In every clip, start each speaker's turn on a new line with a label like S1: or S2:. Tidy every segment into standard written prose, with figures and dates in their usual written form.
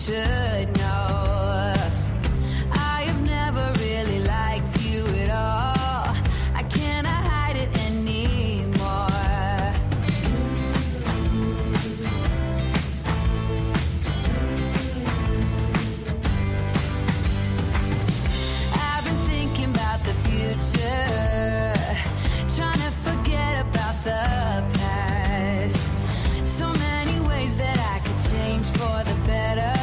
S1: should know. I have never really liked you at all. I cannot hide it anymore. I've been thinking about the future, trying to forget about the past. So many ways that I could change for the better.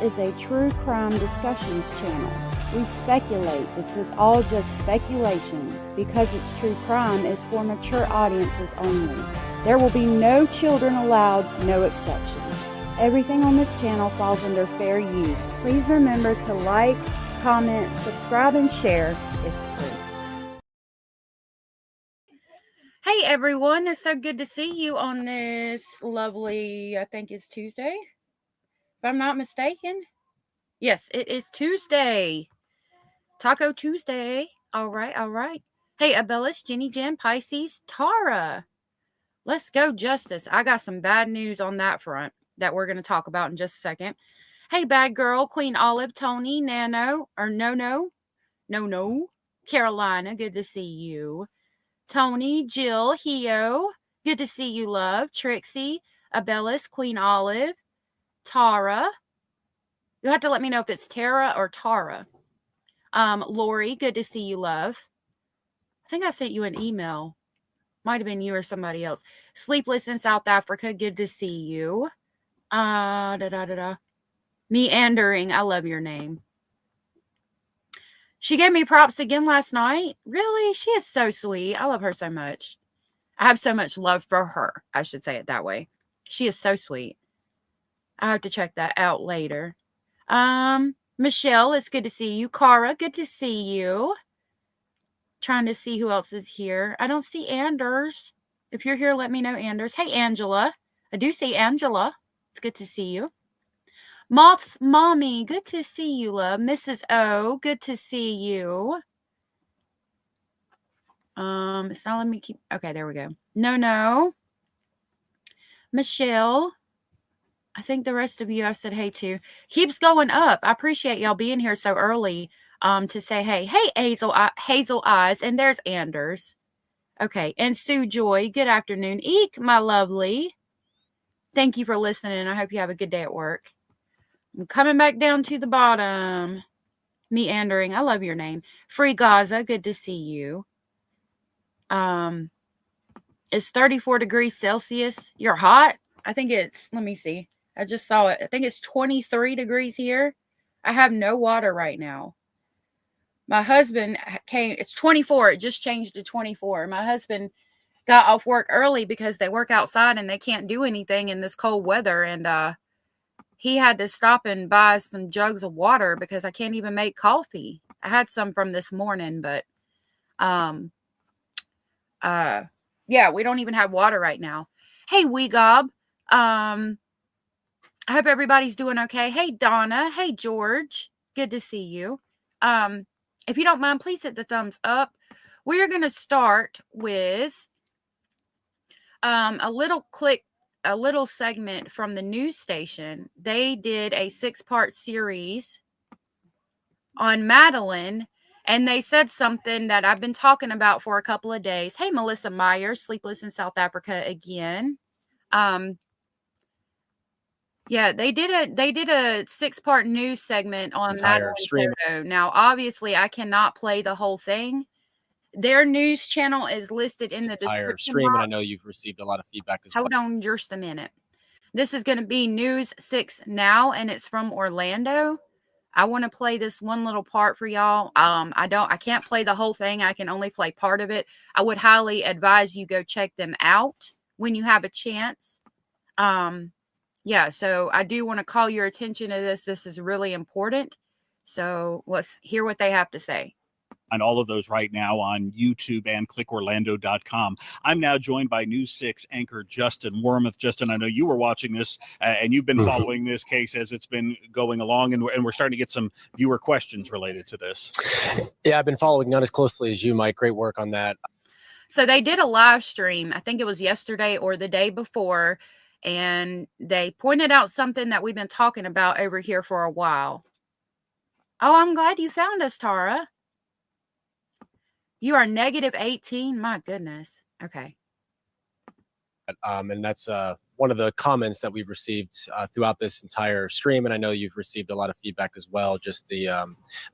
S2: is a true crime discussions channel. We speculate. This is all just speculation. Because it's true crime, it's for mature audiences only. There will be no children allowed, no exceptions. Everything on this channel falls under fair use. Please remember to like, comment, subscribe, and share. It's free.
S3: Hey everyone, it's so good to see you on this lovely, I think it's Tuesday, if I'm not mistaken. Yes, it is Tuesday. Taco Tuesday. All right. Hey, Abellis, Jenny, Jen, Pisces, Tara. Let's go, Justice. I got some bad news on that front that we're going to talk about in just a second. Hey, Bad Girl, Queen Olive, Tony, No, Carolina, good to see you. Tony, Jill, Hio, good to see you, love. Trixie, Abellis, Queen Olive, Tara. You'll have to let me know if it's Tara or Tara. Lori, good to see you, love. I think I sent you an email. Might have been you or somebody else. Sleepless in South Africa, good to see you. Meandering, I love your name. She gave me props again last night. Really? She is so sweet. I love her so much. I have so much love for her. I should say it that way. She is so sweet. I have to check that out later. Michelle, it's good to see you. Cara, good to see you. Trying to see who else is here. I don't see Anders. If you're here, let me know, Anders. Hey, Angela. I do see Angela. It's good to see you. Moth's mommy, good to see you, love. Mrs. O, good to see you. It's not letting me keep. Okay, there we go. No. Michelle. I think the rest of you I've said hey to. Keeps going up. I appreciate y'all being here so early to say hey. Hey, Hazel Eyes. And there's Anders. Okay. And Sue Joy. Good afternoon. Eek, my lovely. Thank you for listening. I hope you have a good day at work. I'm coming back down to the bottom. Meandering. I love your name. Free Gaza. Good to see you. It's 34 degrees Celsius. You're hot? I think it's, let me see. I just saw it. I think it's 23 degrees here. I have no water right now. My husband came, it's 24. It just changed to 24. My husband got off work early because they work outside and they can't do anything in this cold weather. And he had to stop and buy some jugs of water because I can't even make coffee. I had some from this morning, but yeah, we don't even have water right now. Hey, Weegob. I hope everybody's doing okay. Hey, Donna. Hey, George. Good to see you. If you don't mind, please hit the thumbs up. We're going to start with a little segment from the news station. They did a 6-part series on Madeline, and they said something that I've been talking about for a couple of days. Hey, Melissa Myers, Sleepless in South Africa again. Yeah, they did a 6-part news segment on Madeline Soto. Now, obviously, I cannot play the whole thing. Their news channel is listed in the description
S4: stream,
S3: box.
S4: and I know you've received a lot of feedback as well.
S3: Hold on just a minute. This is going to be News 6 Now, and it's from Orlando. I want to play this one little part for y'all. I can't play the whole thing. I can only play part of it. I would highly advise you go check them out when you have a chance. Yeah, so I do want to call your attention to this. This is really important. So let's hear what they have to say.
S5: On all of those right now on YouTube and clickorlando.com. I'm now joined by News 6 anchor Justin Wormuth. Justin, I know you were watching this and you've been following this case as it's been going along, and we're starting to get some viewer questions related to this.
S4: Yeah, I've been following not as closely as you, Mike. Great work on that.
S3: So they did a live stream. I think it was yesterday or the day before, and they pointed out something that we've been talking about over here for a while. Oh, I'm glad you found us, Tara. You are negative 18. My goodness. Okay.
S4: And that's one of the comments that we've received throughout this entire stream. And I know you've received a lot of feedback as well. Just the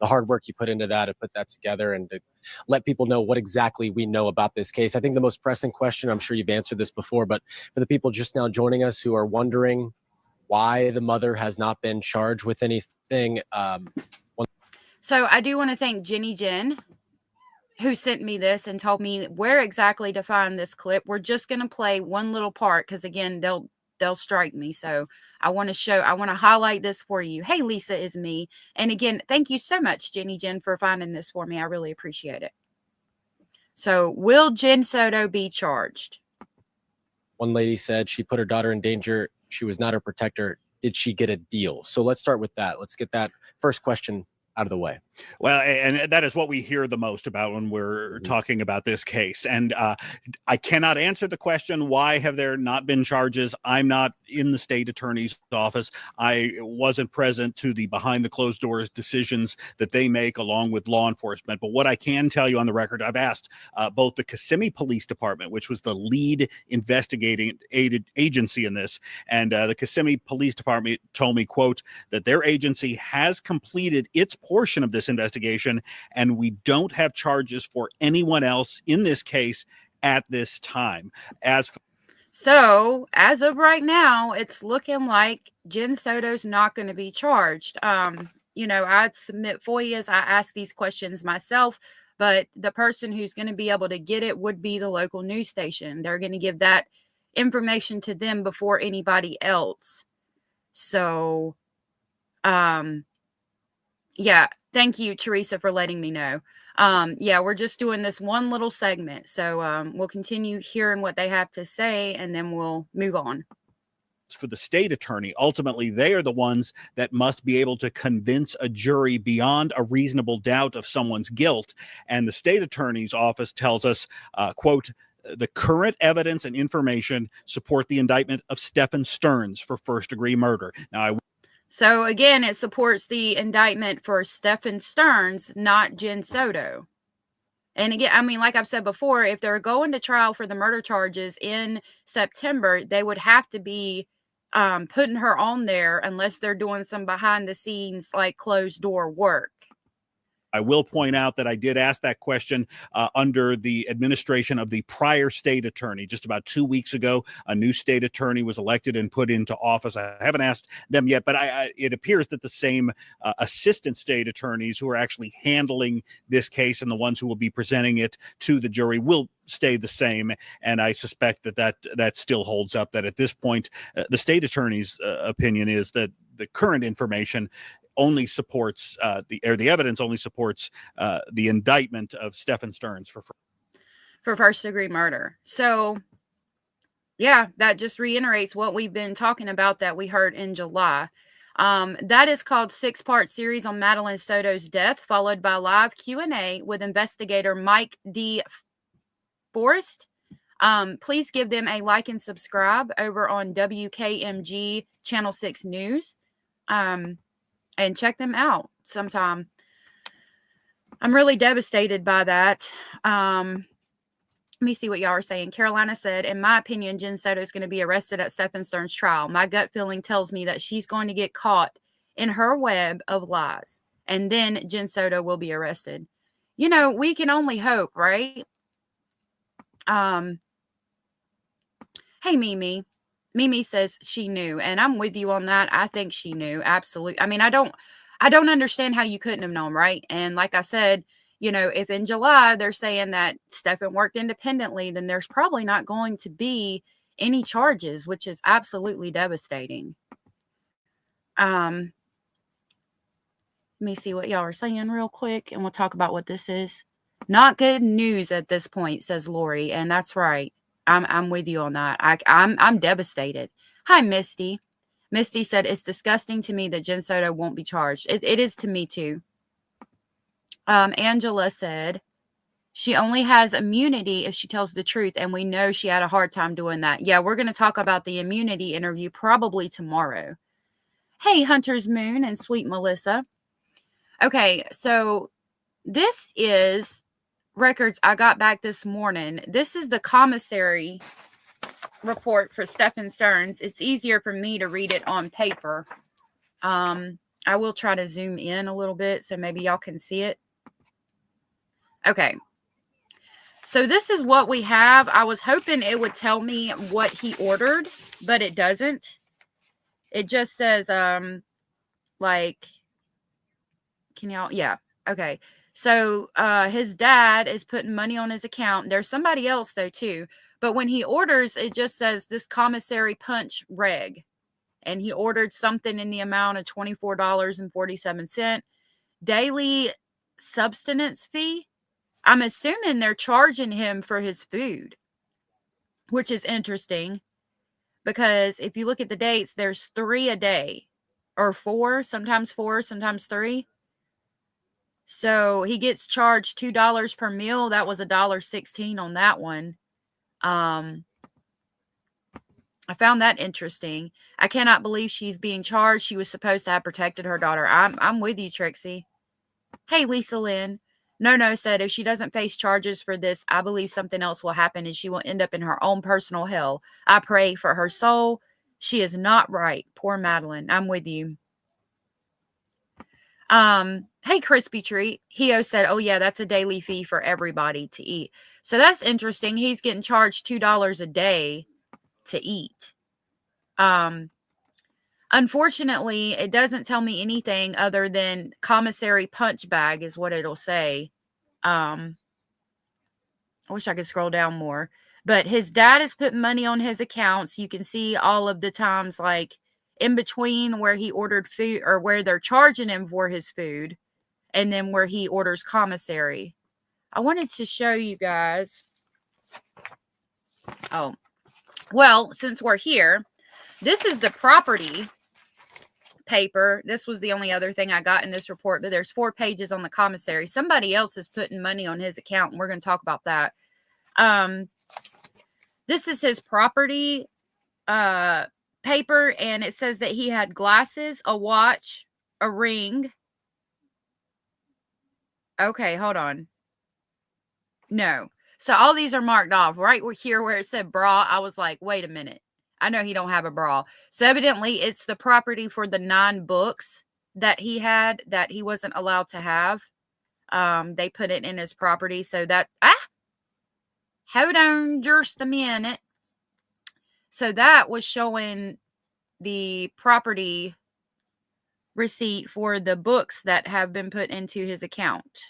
S4: hard work you put into that to put that together and to let people know what exactly we know about this case. I think the most pressing question, I'm sure you've answered this before, but for the people just now joining us who are wondering why the mother has not been charged with anything.
S3: So I do want to thank Jenny Jen, who sent me this and told me where exactly to find this clip. We're just going to play one little part because, again, they'll strike me. So I want to highlight this for you. Hey, Lisa is me. And again, thank you so much, Jenny Jen, for finding this for me. I really appreciate it. So will Jen Soto be charged?
S4: One lady said she put her daughter in danger. She was not her protector. Did she get a deal? So let's start with that. Let's get that first question out of the way.
S5: Well, and that is what we hear the most about when we're talking about this case. And I cannot answer the question, why have there not been charges? I'm not in the state attorney's office. I wasn't present to the behind the closed doors decisions that they make along with law enforcement. But what I can tell you on the record, I've asked both the Kissimmee Police Department, which was the lead investigating agency in this, and the Kissimmee Police Department told me, quote, that their agency has completed its portion of this investigation, and we don't have charges for anyone else in this case at this time.
S3: So as of right now, it's looking like Jen Soto's not going to be charged. I'd submit FOIAs. I ask these questions myself, but the person who's going to be able to get it would be the local news station. They're going to give that information to them before anybody else. So, yeah, thank you, Teresa, for letting me know. We're just doing this one little segment. So we'll continue hearing what they have to say, and then we'll move on.
S5: For the state attorney, ultimately, they are the ones that must be able to convince a jury beyond a reasonable doubt of someone's guilt. And the state attorney's office tells us, quote, the current evidence and information support the indictment of Stephan Stearns for first-degree murder. Now,
S3: So again, it supports the indictment for Stephan Stearns, not Jen Soto. And again, I mean, like I've said before, if they're going to trial for the murder charges in September, they would have to be putting her on there unless they're doing some behind the scenes, like closed door work.
S5: I will point out that I did ask that question under the administration of the prior state attorney. Just about 2 weeks ago, a new state attorney was elected and put into office. I haven't asked them yet, but it appears that the same assistant state attorneys who are actually handling this case and the ones who will be presenting it to the jury will stay the same. And I suspect that still holds up, that at this point, the state attorney's opinion is that the current information only supports the evidence only supports the indictment of Stephan Stearns for
S3: first degree murder. So yeah, that just reiterates what we've been talking about that we heard in July. That is called 6-part series on Madeline Soto's death, followed by live Q&A with investigator Mike D. Forrest. Please give them a like and subscribe over on WKMG Channel 6 News. And check them out sometime. I'm really devastated by that. Let me see what y'all are saying. Carolina said, in my opinion, Jen Soto is going to be arrested at Stephan Stearns' trial. My gut feeling tells me that she's going to get caught in her web of lies, and then Jen Soto will be arrested. We can only hope, right? Hey, Mimi. Mimi says she knew, and I'm with you on that. I think she knew. Absolutely. I mean, I don't understand how you couldn't have known, right? And like I said, if in July they're saying that Stephan worked independently, then there's probably not going to be any charges, which is absolutely devastating. Let me see what y'all are saying real quick, and we'll talk about what this is. Not good news at this point, says Lori, and that's right. I'm with you on that. I'm devastated. Hi, Misty. Misty said, it's disgusting to me that Jen Soto won't be charged. It is to me too. Angela said, she only has immunity if she tells the truth, and we know she had a hard time doing that. Yeah, we're going to talk about the immunity interview probably tomorrow. Hey, Hunter's Moon and Sweet Melissa. Okay, so this is records I got back this morning. This is the commissary report for Stephan Stearns. It's easier for me to read it on paper. I will try to zoom in a little bit so maybe y'all can see it. Okay. So this is what we have. I was hoping it would tell me what he ordered, but it doesn't. It just says, like, can y'all, yeah, okay. So, his dad is putting money on his account. There's somebody else though too, but when he orders, it just says this commissary punch reg, and he ordered something in the amount of $24.47 daily subsistence fee. I'm assuming they're charging him for his food, which is interesting because if you look at the dates, there's 3 a day or 4, sometimes 3. So he gets charged $2 per meal. That was $1.16 on that one. I found that interesting. I cannot believe she's being charged. She was supposed to have protected her daughter. I'm with you, Trixie. Hey, Lisa Lynn. No said if she doesn't face charges for this, I believe something else will happen and she will end up in her own personal hell. I pray for her soul. She is not right. Poor Madeline. I'm with you. Hey, Crispy Treat. Hio said, oh yeah, that's a daily fee for everybody to eat. So that's interesting. He's getting charged $2 a day to eat. Unfortunately, it doesn't tell me anything other than commissary punch bag is what it'll say. I wish I could scroll down more. But his dad is putting money on his accounts. You can see all of the times, like, in between where he ordered food or where they're charging him for his food, and then where he orders commissary. I wanted to show you guys. Oh, well, since we're here, this is the property paper. This was the only other thing I got in this report, but there's 4 pages on the commissary. Somebody else is putting money on his account, and we're going to talk about that. This is his property paper, and it says that he had glasses, a watch, a ring. Okay, hold on. No. So all these are marked off. Right here where it said bra, I was like, wait a minute. I know he don't have a bra. So evidently it's the property for the 9 books that he had that he wasn't allowed to have. They put it in his property. So that, hold on just a minute. So that was showing the property receipt for the books that have been put into his account.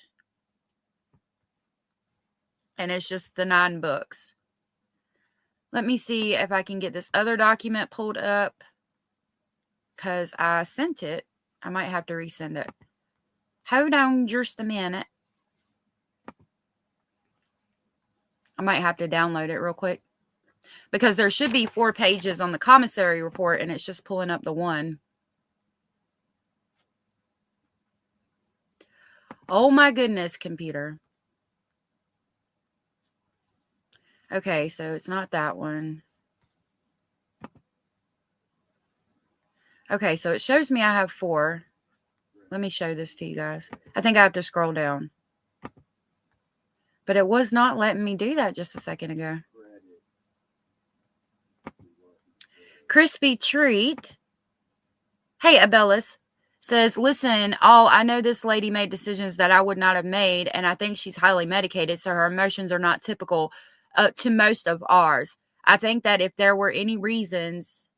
S3: And it's just the 9 books. Let me see if I can get this other document pulled up, because I sent it. I might have to resend it. Hold on just a minute. I might have to download it real quick, because there should be 4 pages on the commissary report, and it's just pulling up the 1. Oh my goodness, computer. Okay, so it's not that one. Okay, so it shows me I have 4. Let me show this to you guys. I think I have to scroll down. But it was not letting me do that just a second ago. Crispy Treat. Hey, Abellis says, listen, I know this lady made decisions that I would not have made, and I think she's highly medicated, so her emotions are not typical to most of ours. I think that if there were any reasons,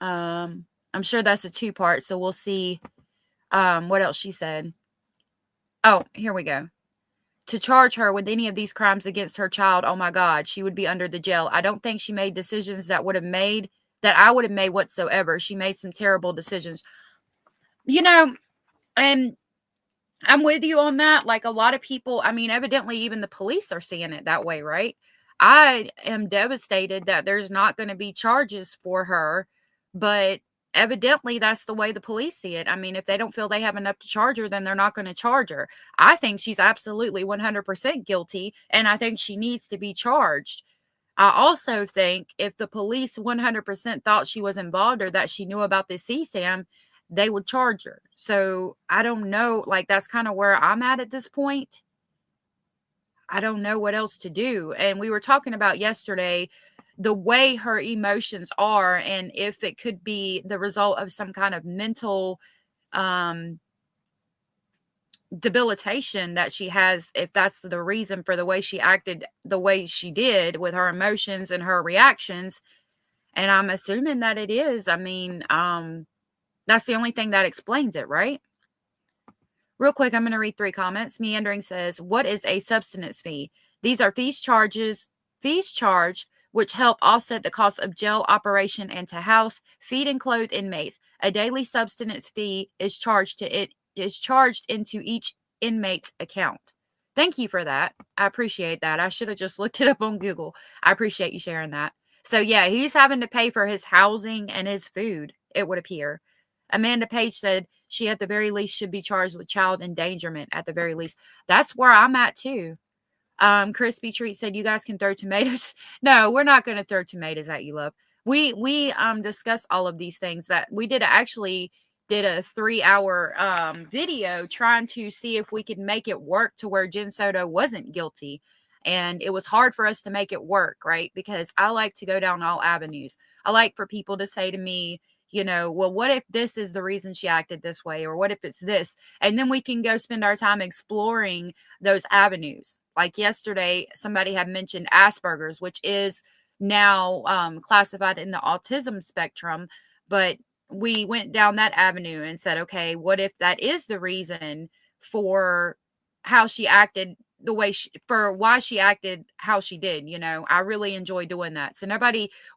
S3: I'm sure that's a 2-part, so we'll see what else she said. Oh, here we go. To charge her with any of these crimes against her child, oh my God, she would be under the jail. I don't think she made decisions that I would have made whatsoever. She made some terrible decisions. You know, and I'm with you on that. Like, a lot of people, I mean, evidently even the police are seeing it that way, right? I am devastated that there's not going to be charges for her, but evidently that's the way the police see it. I mean, if they don't feel they have enough to charge her, then they're not going to charge her. I think she's absolutely 100% guilty, and I think she needs to be charged. I also think if the police 100% thought she was involved or that she knew about this CSAM, they would charge her. So I don't know. Like, that's kind of where I'm at this point. I don't know what else to do. And we were talking about yesterday the way her emotions are, and if it could be the result of some kind of mental debilitation that she has, if that's the reason for the way she acted the way she did with her emotions and her reactions. And I'm assuming that it is. I mean, that's the only thing that explains it, right? Real quick, I'm going to read 3 comments. Meandering says, what is a subsistence fee? These are fees charged which help offset the cost of jail operation and to house, feed, and clothe inmates. A daily subsistence fee is charged into each inmate's account. Thank you for that. I appreciate that. I should have just looked it up on Google. I appreciate you sharing that. So yeah, he's having to pay for his housing and his food, it would appear. Amanda Page said she at the very least should be charged with child endangerment at the very least. That's where I'm at too. Crispy Treat said you guys can throw tomatoes. No, we're not going to throw tomatoes at you, love. We discussed all of these things that we did a 3-hour video trying to see if we could make it work to where Jen Soto wasn't guilty. And it was hard for us to make it work, right? Because I like to go down all avenues. I like for people to say to me, you know, well, what if this is the reason she acted this way? Or what if it's this? And then we can go spend our time exploring those avenues. Like yesterday, somebody had mentioned Asperger's, which is now classified in the autism spectrum. But we went down that avenue and said, okay, what if that is the reason for how she acted the way why she acted how she did? You know, I really enjoy doing that. So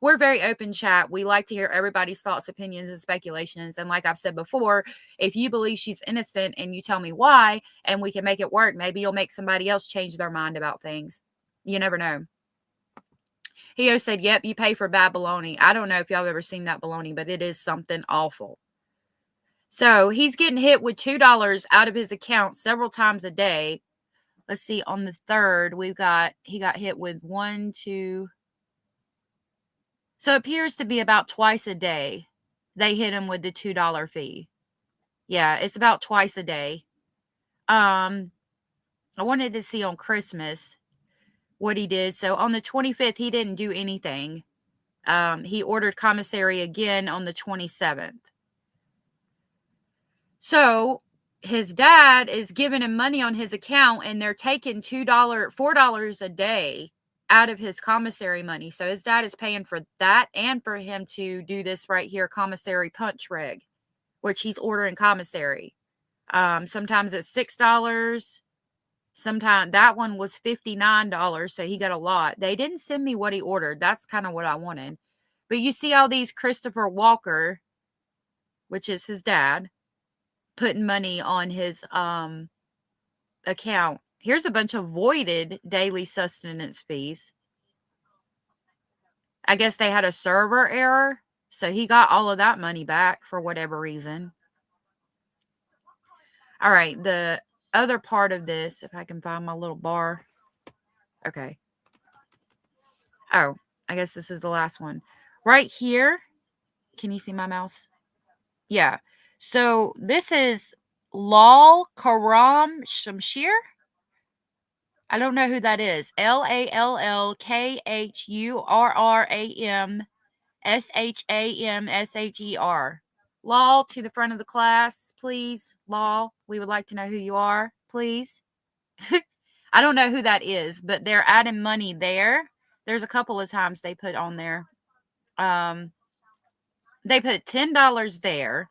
S3: we're very open chat. We like to hear everybody's thoughts, opinions, and speculations. And like I've said before, if you believe she's innocent and you tell me why and we can make it work, maybe you'll make somebody else change their mind about things. You never know. He said, yep, you pay for bad bologna. I don't know if y'all have ever seen that bologna, but it is something awful. So he's getting hit with $2 out of his account several times a day. Let's see, on the 3rd, he got hit with 1, 2. So it appears to be about twice a day they hit him with the $2 fee. Yeah, it's about twice a day. I wanted to see on Christmas what he did. So on the 25th, he didn't do anything. He ordered commissary again on the 27th. So his dad is giving him money on his account and they're taking $4 a day out of his commissary money. So his dad is paying for that and for him to do this right here, commissary punch reg, which he's ordering commissary. Sometimes it's $6. Sometimes that one was $59. So he got a lot. They didn't send me what he ordered. That's kind of what I wanted. But you see all these Christopher Walker, which is his dad, putting money on his account. Here's a bunch of voided daily sustenance fees. I guess they had a server error, so he got all of that money back for whatever reason. All right, the other part of this, if I can find my little bar. Okay. Oh, I guess this is the last one. Right here. Can you see my mouse? Yeah. So this is Lal Karam Shamshir. I don't know who that is. LALLKHURRAMSHAMSHER. Lal, to the front of the class, please. Lal, we would like to know who you are, please. I don't know who that is, but they're adding money there. There's a couple of times they put on there. They put $10 there.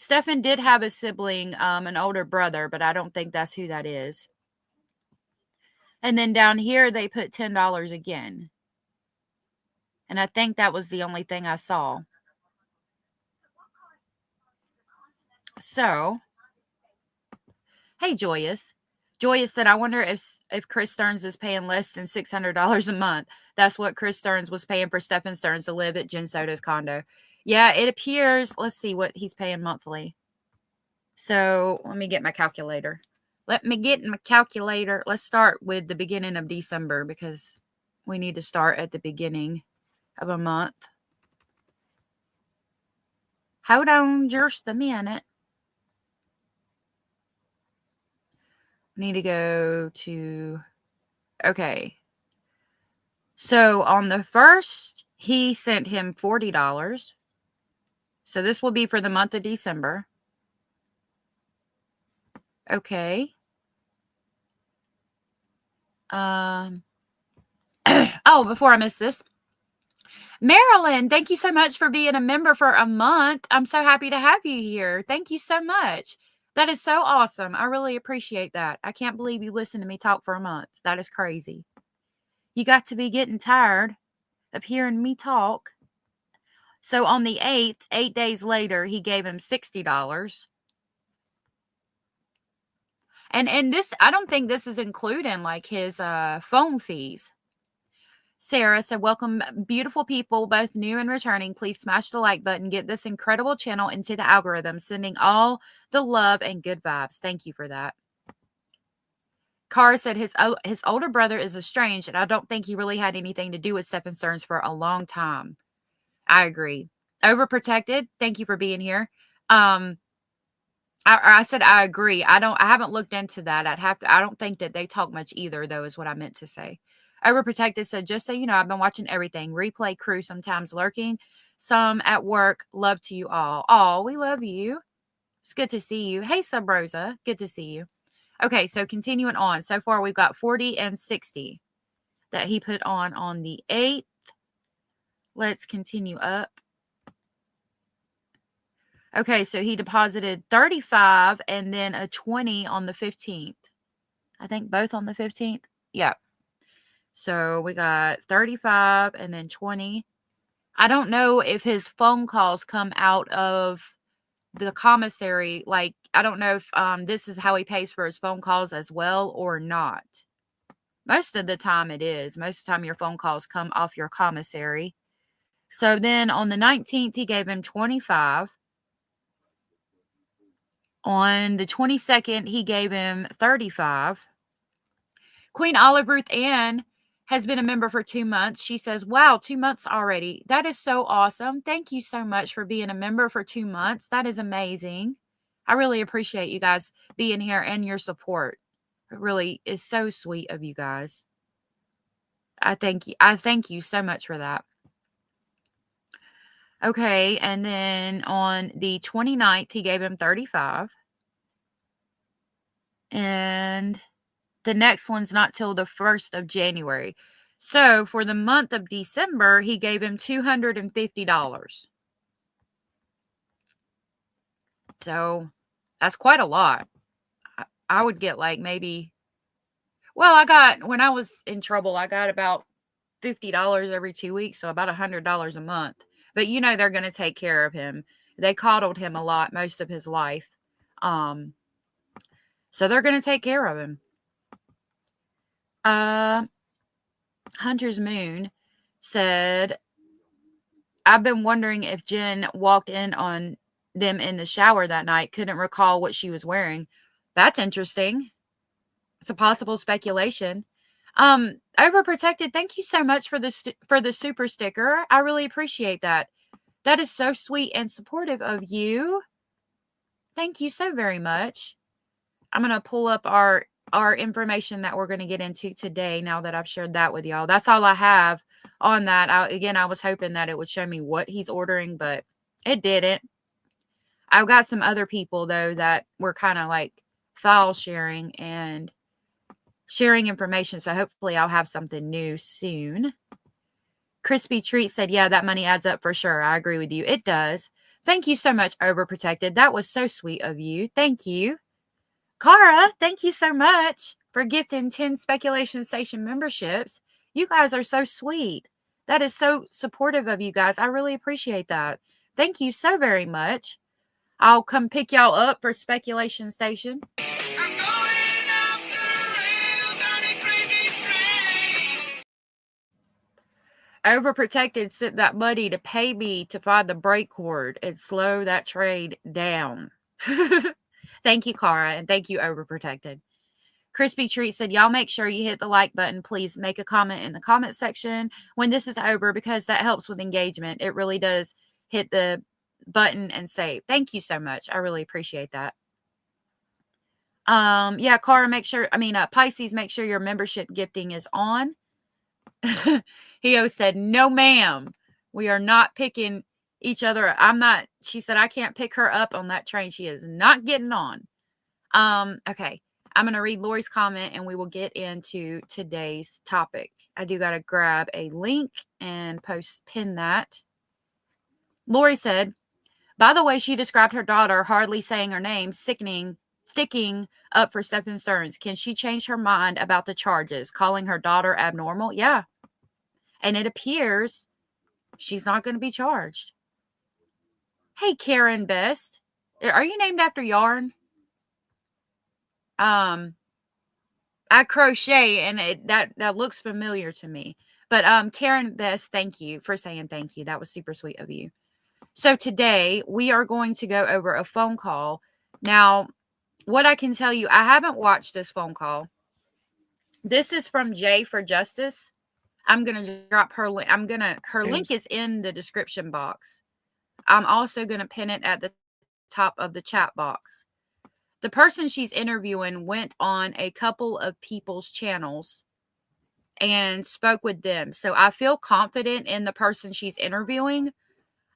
S3: Stephan did have a sibling, an older brother, but I don't think that's who that is. And then down here, they put $10 again. And I think that was the only thing I saw. So, hey, Joyous. Joyous said, I wonder if Chris Stearns is paying less than $600 a month. That's what Chris Stearns was paying for Stephan Stearns to live at Jen Soto's condo. Yeah, it appears. Let's see what he's paying monthly. So, let me get my calculator. Let's start with the beginning of December because we need to start at the beginning of a month. Hold on just a minute. Need to go to, okay. So on the 1st, he sent him $40. So this will be for the month of December. Okay. Oh, before I miss this, Marilyn, thank you so much for being a member for a month. I'm so happy to have you here. Thank you so much. That is so awesome. I really appreciate that. I can't believe you listened to me talk for a month. That is crazy. You got to be getting tired of hearing me talk. So on the 8th, 8 days later, he gave him $60. And this, I don't think this is including like his phone fees. Sarah said, welcome, beautiful people, both new and returning. Please smash the like button. Get this incredible channel into the algorithm. Sending all the love and good vibes. Thank you for that. Cara said his older brother is estranged, and I don't think he really had anything to do with Stephan Stearns for a long time. I agree. Overprotected, thank you for being here. I said I agree. I haven't looked into that. I don't think that they talk much either, though, is what I meant to say. Overprotected said, just so you know, I've been watching everything. Replay crew, sometimes lurking, some at work. Love to you all. Oh, we love you. It's good to see you. Hey, Sub Rosa. Good to see you. Okay, so continuing on. So far, we've got 40 and 60 that he put on the 8th. Let's continue up. Okay, so he deposited 35 and then a 20 on the 15th. I think both on the 15th. Yeah. So we got 35 and then 20. I don't know if his phone calls come out of the commissary. Like, I don't know if this is how he pays for his phone calls as well or not. Most of the time it is. Most of the time your phone calls come off your commissary. So then on the 19th, he gave him 25. On the 22nd, he gave him 35. Queen Olive Ruth Ann has been a member for 2 months. She says, wow, 2 months already. That is so awesome. Thank you so much for being a member for 2 months. That is amazing. I really appreciate you guys being here and your support. It really is so sweet of you guys. I thank you. I thank you so much for that. Okay, and then on the 29th, he gave him 35. And the next one's not till the 1st of January. So for the month of December, he gave him $250. So that's quite a lot. I would get like maybe, well, when I was in trouble, I got about $50 every 2 weeks. So about $100 a month. But you know, they're going to take care of him. They coddled him a lot most of his life. So they're going to take care of him. Hunter's Moon said, I've been wondering if Jen walked in on them in the shower that night. Couldn't recall what she was wearing. That's interesting. It's a possible speculation. Overprotected, thank you so much for the super sticker. I really appreciate that. That is so sweet and supportive of you. Thank you so very much. I'm going to pull up our information that we're going to get into today now that I've shared that with y'all. That's all I have on that. I was hoping that it would show me what he's ordering, but it didn't. I've got some other people, though, that were kind of like file sharing and sharing information, so hopefully I'll have something new soon. Crispy Treat said, yeah, that money adds up for sure. I agree with you. It does. Thank you so much, Overprotected. That was so sweet of you. Thank you. Cara, thank you so much for gifting 10 Speculation Station memberships. You guys are so sweet. That is so supportive of you guys. I really appreciate that. Thank you so very much. I'll come pick y'all up for Speculation Station. Overprotected sent that money to pay me to find the break cord and slow that trade down. Thank you, Cara, and thank you, Overprotected. Crispy Treat said, y'all make sure you hit the like button. Please make a comment in the comment section when this is over, because that helps with engagement. It really does. Hit the button and save. Thank you so much. I really appreciate that. Yeah, Cara, Pisces, make sure your membership gifting is on. Heo said, no, ma'am. We are not picking each other. She said, I can't pick her up on that train. She is not getting on. Okay. I'm going to read Lori's comment and we will get into today's topic. I do got to grab a link and pin that. Lori said, by the way, she described her daughter hardly saying her name, sticking up for Stephan Stearns. Can she change her mind about the charges, calling her daughter abnormal? Yeah. And it appears she's not going to be charged. Hey, Karen Best. Are you named after yarn? I crochet and that looks familiar to me. But Karen Best, thank you for saying thank you. That was super sweet of you. So today we are going to go over a phone call. Now, what I can tell you, I haven't watched this phone call. This is from Jay for Justice. I'm going to drop her link. Her link is in the description box. I'm also going to pin it at the top of the chat box. The person she's interviewing went on a couple of people's channels and spoke with them. So I feel confident in the person she's interviewing.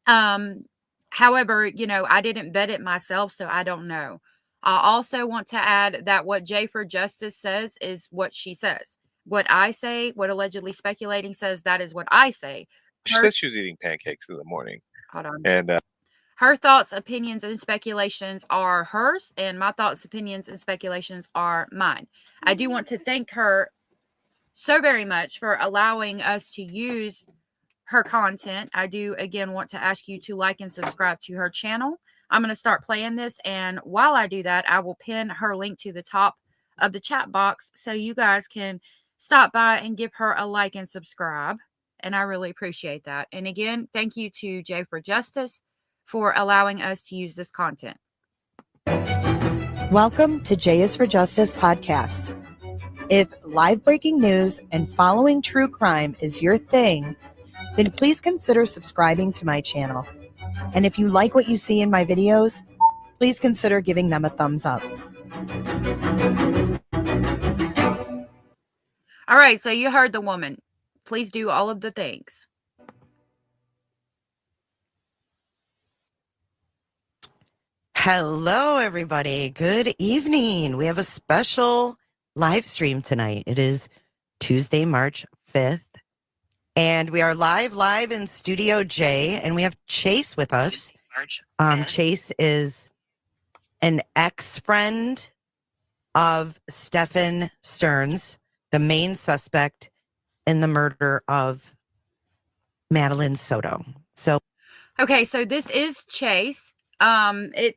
S3: However, I didn't vet it myself, so I don't know. I also want to add that what Jay for Justice says is what she says. What I say, what allegedly Speculating says, that is what I say.
S6: She said she was eating pancakes in the morning.
S3: Hold on.
S6: And
S3: her thoughts, opinions, and speculations are hers, and my thoughts, opinions, and speculations are mine. I do want to thank her so very much for allowing us to use her content. I do, again, want to ask you to like and subscribe to her channel. I'm going to start playing this, and while I do that, I will pin her link to the top of the chat box so you guys can stop by and give her a like and subscribe, and I really appreciate that. And again, thank you to Jay for Justice for allowing us to use this content.
S7: Welcome to Jay is for Justice podcast. If live breaking news and following true crime is your thing, then please consider subscribing to my channel. And if you like what you see in my videos, please consider giving them a thumbs up.
S3: All right, so you heard the woman. Please do all of the things.
S7: Hello, everybody. Good evening. We have a special live stream tonight. It is Tuesday, March 5th. And we are live in Studio J, and we have Chase with us. Chase is an ex-friend of Stephan Stearns, the main suspect in the murder of Madeline Soto.
S3: Okay, so this is Chase.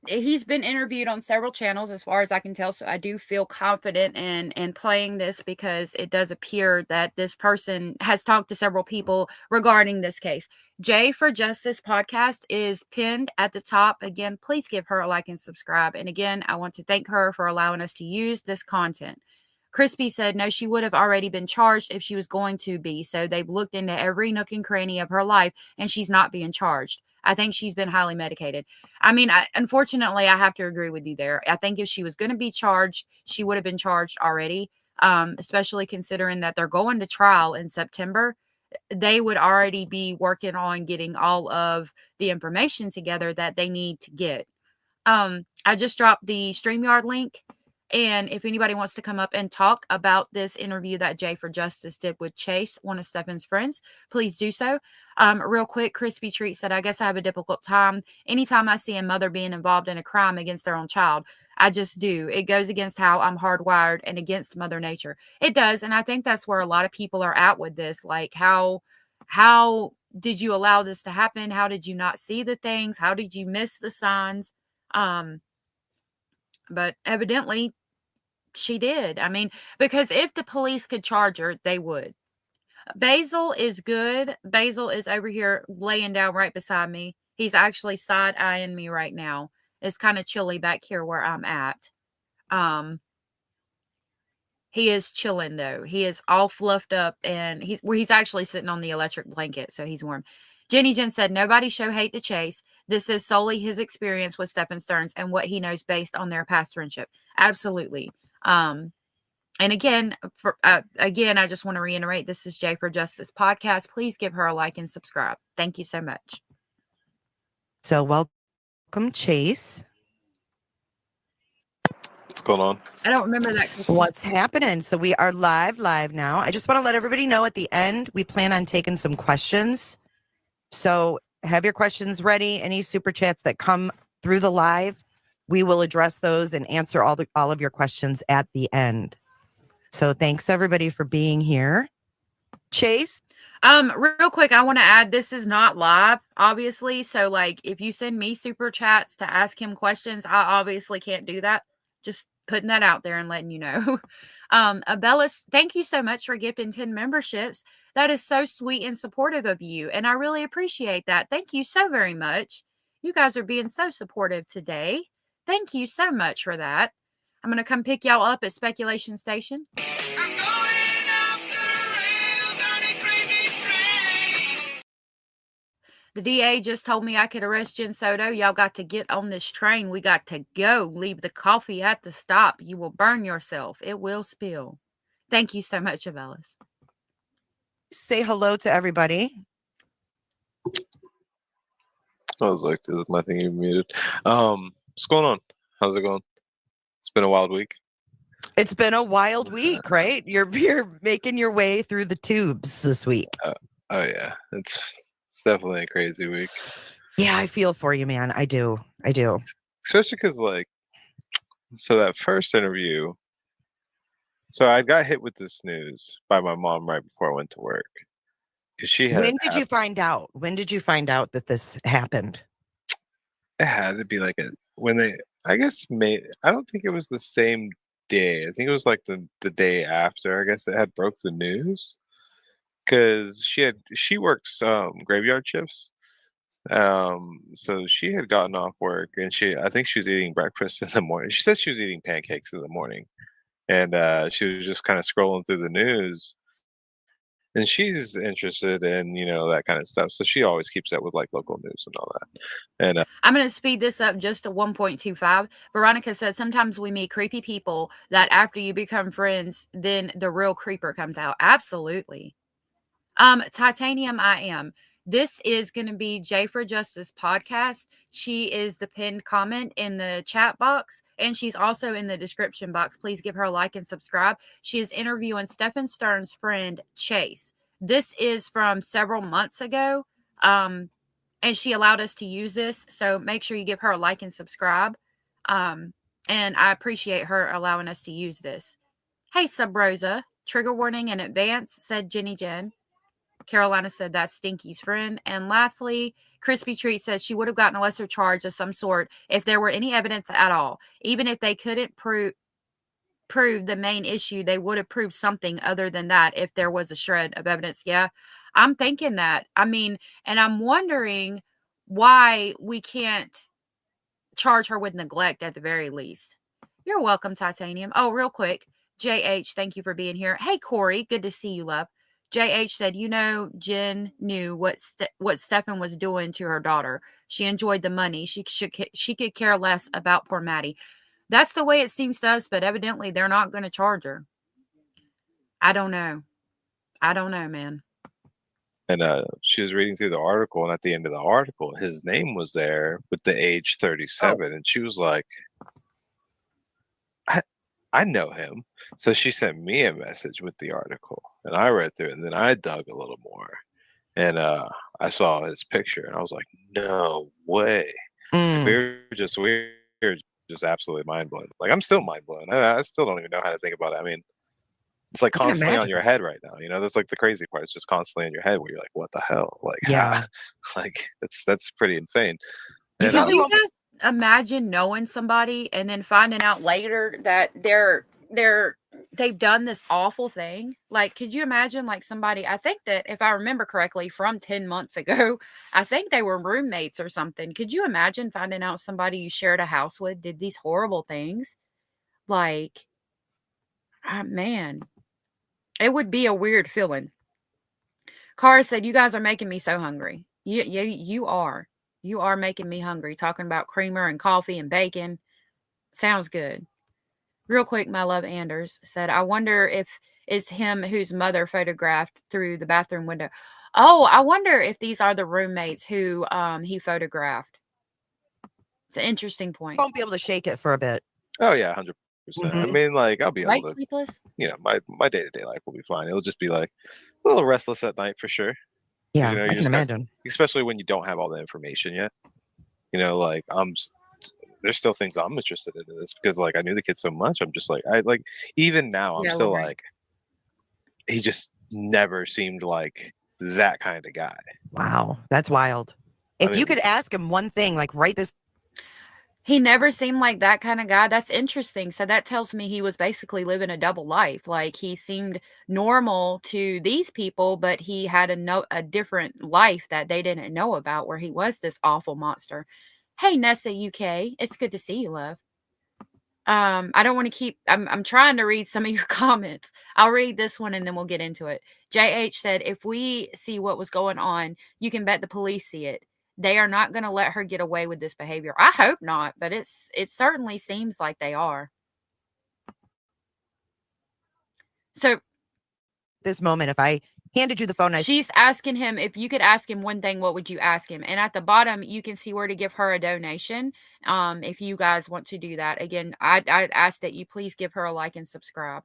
S3: He's been interviewed on several channels as far as I can tell, so I do feel confident in playing this because it does appear that this person has talked to several people regarding this case. Jay for Justice podcast is pinned at the top. Again, please give her a like and subscribe. And again, I want to thank her for allowing us to use this content. Crispy said, no, she would have already been charged if she was going to be. So they've looked into every nook and cranny of her life, and she's not being charged. I think she's been highly medicated. I mean, unfortunately, I have to agree with you there. I think if she was going to be charged, she would have been charged already, especially considering that they're going to trial in September. They would already be working on getting all of the information together that they need to get. I just dropped the StreamYard link. And if anybody wants to come up and talk about this interview that Jay for Justice did with Chase, one of Stephan's friends, please do so. Real quick, Crispy Treat said, I guess I have a difficult time. Anytime I see a mother being involved in a crime against their own child, I just do. It goes against how I'm hardwired and against Mother Nature. It does. And I think that's where a lot of people are at with this. Like, how did you allow this to happen? How did you not see the things? How did you miss the signs? But evidently she did. I mean, because if the police could charge her, they would. Basil is good. Basil is over here laying down right beside me. He's actually side-eyeing me right now. It's kind of chilly back here where I'm at. He is chilling though. He is all fluffed up and he's actually sitting on the electric blanket, so he's warm. Jenny Jen said, nobody show hate to Chase. This is solely his experience with Stephan Stearns and what he knows based on their past friendship. Absolutely. And again, I just want to reiterate, this is Jay for Justice podcast. Please give her a like and subscribe. Thank you so much.
S7: So welcome, Chase.
S6: What's going on?
S3: I don't remember that.
S7: What's happening? So we are live now. I just want to let everybody know at the end, we plan on taking some questions. So have your questions ready. Any super chats that come through the live, we will address those and answer all of your questions at the end. So thanks everybody for being here. Chase?
S3: Real quick, I want to add, this is not live, obviously. So, like, if you send me super chats to ask him questions, I obviously can't do that. Just putting that out there and letting you know. Abellis, thank you so much for gifting 10 memberships. That is so sweet and supportive of you, and I really appreciate that. Thank you so very much. You guys are being so supportive today. Thank you so much for that. I'm going to come pick y'all up at Speculation Station. The DA just told me I could arrest Jen Soto. Y'all got to get on this train. We got to go. Leave the coffee at the stop. You will burn yourself. It will spill. Thank you so much, Abelis.
S7: Say hello to everybody.
S6: I was like, "Is my thing even muted?" What's going on? How's it going? It's been a wild week.
S7: It's been a wild week, right? You're making your way through the tubes this week.
S6: Oh yeah, it's definitely a crazy week.
S7: Yeah, I feel for you, man. I do.
S6: Especially because, like, so that first interview. So I got hit with this news by my mom right before I went to work. Because she had.
S7: When did you find out? When did you find out that this happened?
S6: It had to be like I guess I don't think it was the same day. I think it was like the day after. I guess it had broke the news. Because she works graveyard shifts. So she had gotten off work and I think she was eating breakfast in the morning. She said she was eating pancakes in the morning. And she was just kind of scrolling through the news. And she's interested in, that kind of stuff. So she always keeps up with like local news and all that. And
S3: I'm going to speed this up just to 1.25. Veronica said, sometimes we meet creepy people that after you become friends, then the real creeper comes out. Absolutely. Titanium, I am. This is going to be J for Justice podcast. She is the pinned comment in the chat box, and she's also in the description box. Please give her a like and subscribe. She is interviewing Stephan Stern's friend, Chase. This is from several months ago, and she allowed us to use this, so make sure you give her a like and subscribe. And I appreciate her allowing us to use this. Hey, Sub Rosa. Trigger warning in advance, said Jenny Jen. Carolina said that's Stinky's friend. And lastly, Crispy Treat says she would have gotten a lesser charge of some sort if there were any evidence at all. Even if they couldn't prove the main issue, they would have proved something other than that if there was a shred of evidence. Yeah, I'm thinking that. I mean, and I'm wondering why we can't charge her with neglect at the very least. You're welcome, Titanium. Oh, real quick, JH, thank you for being here. Hey, Corey, good to see you, love. JH said, Jen knew what Stephan was doing to her daughter. She enjoyed the money. She could care less about poor Maddie. That's the way it seems to us, but evidently they're not going to charge her. I don't know, man.
S6: And she was reading through the article, and at the end of the article, his name was there with the age 37, and she was like, I know him. So she sent me a message with the article, and I read through it, and then I dug a little more, and I saw his picture, and I was like, no way. We were just absolutely mind blown. Like, I'm still mind blown. I still don't even know how to think about it. I mean, it's like constantly on your head right now. That's like the crazy part. It's just constantly in your head where you're like, what the hell? Like, yeah, like that's pretty insane.
S3: And, can you guys imagine knowing somebody and then finding out later that they've done this awful thing? Like, could you imagine, like, somebody, I think that if I remember correctly from 10 months ago, I think they were roommates or something. Could you imagine finding out somebody you shared a house with did these horrible things? Like, man, it would be a weird feeling. Cara said, you guys are making me so hungry. You are. You are making me hungry, talking about creamer and coffee and bacon. Sounds good. Real quick, my love Anders said, I wonder if it's him whose mother photographed through the bathroom window. Oh, I wonder if these are the roommates who he photographed. It's an interesting point.
S7: Won't be able to shake it for a bit.
S6: Oh, yeah, 100%. I mean, like, I'll be able
S3: Right,
S6: to,
S3: Sleepless?
S6: my day-to-day life will be fine. It'll just be like a little restless at night for sure. 'Cause,
S7: Yeah,
S6: you know,
S7: I
S6: you
S7: can
S6: just got,
S7: imagine.
S6: especially when you don't have all the information yet. You know, like there's still things I'm interested in this because like I knew the kid so much. I'm just like even now I'm
S3: Yeah,
S6: still
S3: right.
S6: like he just never seemed like that kind of guy.
S7: Wow, that's wild.
S6: I
S7: If you
S6: mean,
S7: could ask him one thing, like right this
S3: He never seemed like that kind of guy. That's interesting. So that tells me he was basically living a double life. Like he seemed normal to these people, but he had a different life that they didn't know about, where he was this awful monster. Hey, Nessa UK, it's good to see you, love. I don't want to keep. I'm trying to read some of your comments. I'll read this one and then we'll get into it. JH said, "If we see what was going on, you can bet the police see it. They are not going to let her get away with this behavior." I hope not, but it certainly seems like they are. So
S7: this moment, if I handed you the phone,
S3: she's asking him, if you could ask him one thing, what would you ask him? And at the bottom, you can see where to give her a donation. If you guys want to do that, again, I'd ask that you please give her a like and subscribe.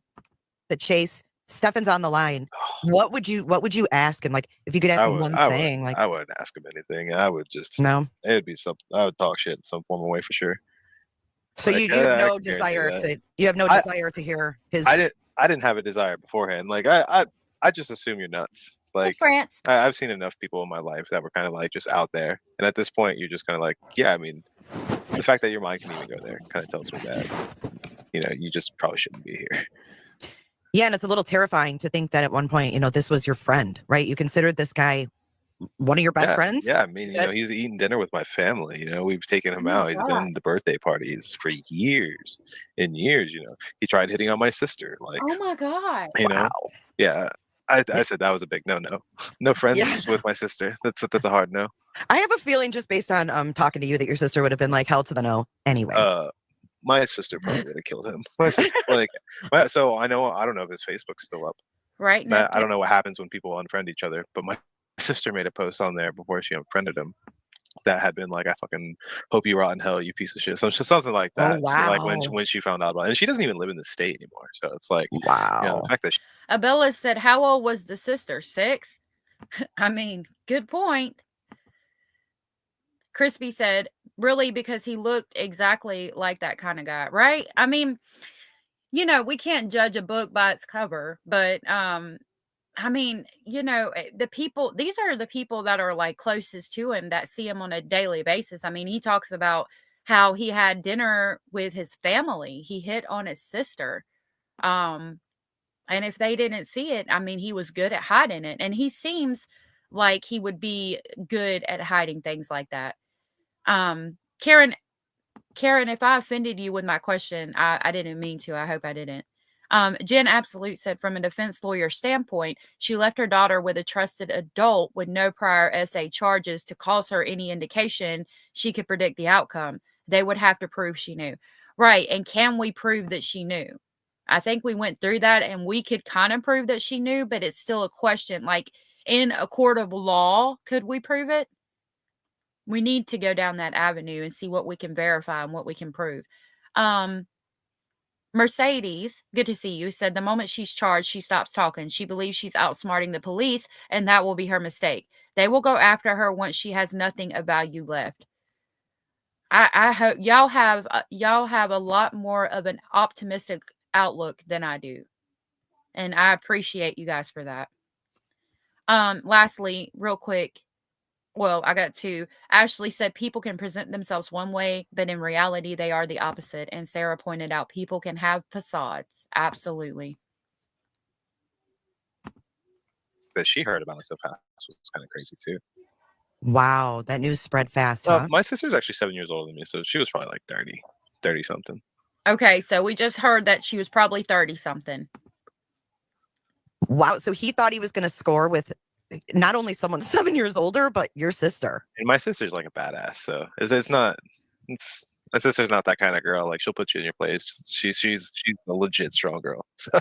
S7: the Chase, Stephan's on the line. What would you ask him? Like if you could ask him one thing, like
S6: I wouldn't ask him anything. I would just
S7: no.
S6: It would be something. I would talk shit in some form of way for sure.
S7: So
S6: Like,
S7: you have
S6: I
S7: no
S6: can guarantee
S7: desire
S6: that.
S7: to hear his.
S6: I didn't have a desire beforehand. Like I just assume you're nuts. Like
S3: France.
S6: I've seen enough people in my life that were kind of like just out there, and at this point, you're just kind of like, yeah. I mean, the fact that your mind can even go there kind of tells me that you just probably shouldn't be here.
S7: Yeah, and it's a little terrifying to think that at one point, this was your friend, right? You considered this guy one of your best friends.
S6: Yeah, I mean, he's eating dinner with my family. We've taken him out. He's been to birthday parties for years and years. He tried hitting on my sister. Like,
S3: Oh my God.
S7: Wow.
S6: Yeah. I said that was a big no. No friends with my sister. That's a hard no.
S7: I have a feeling just based on talking to you that your sister would have been like hell to the no anyway.
S6: My sister probably would have killed him. My sister, so I don't know if his Facebook's still up.
S3: Right.
S6: I don't know what happens when people unfriend each other, but my sister made a post on there before she unfriended him that had been like, "I fucking hope you rot in hell, you piece of shit." So it's just something like that.
S7: Oh, wow.
S6: Like when she found out about it, and she doesn't even live in the state anymore. So it's like,
S7: wow.
S6: The fact that
S3: Abella said, "How old was the sister? 6?" I mean, good point. Crispy said, "Really, because he looked exactly like that kind of guy, right?" I mean, we can't judge a book by its cover, but I mean, the people, these are the people that are like closest to him that see him on a daily basis. I mean, he talks about how he had dinner with his family. He hit on his sister. And if they didn't see it, I mean, he was good at hiding it. And he seems like he would be good at hiding things like that. Karen, if I offended you with my question, I didn't mean to. I hope I didn't. Jen Absolute said, from a defense lawyer standpoint, she left her daughter with a trusted adult with no prior SA charges to cause her any indication she could predict the outcome. They would have to prove she knew. Right. And can we prove that she knew? I think we went through that and we could kind of prove that she knew, but it's still a question. Like in a court of law, could we prove it? We need to go down that avenue and see what we can verify and what we can prove. Mercedes, good to see you, said the moment she's charged, she stops talking. She believes she's outsmarting the police, and that will be her mistake. They will go after her once she has nothing of value left. I hope y'all have a lot more of an optimistic outlook than I do, and I appreciate you guys for that. Lastly, real quick. Well, I got 2. Ashley said people can present themselves one way, but in reality, they are the opposite. And Sarah pointed out people can have facades. Absolutely.
S6: That she heard about it so fast was kind of crazy too.
S7: Wow, that news spread fast, huh?
S6: My sister's actually 7 years older than me, so she was probably like 30 something.
S3: Okay, so we just heard that she was probably 30 something.
S7: Wow, so he thought he was going to score with not only someone 7 years older, but your sister.
S6: And my sister's like a badass, so my sister's not that kind of girl. Like she'll put you in your place. She's a legit strong girl. So.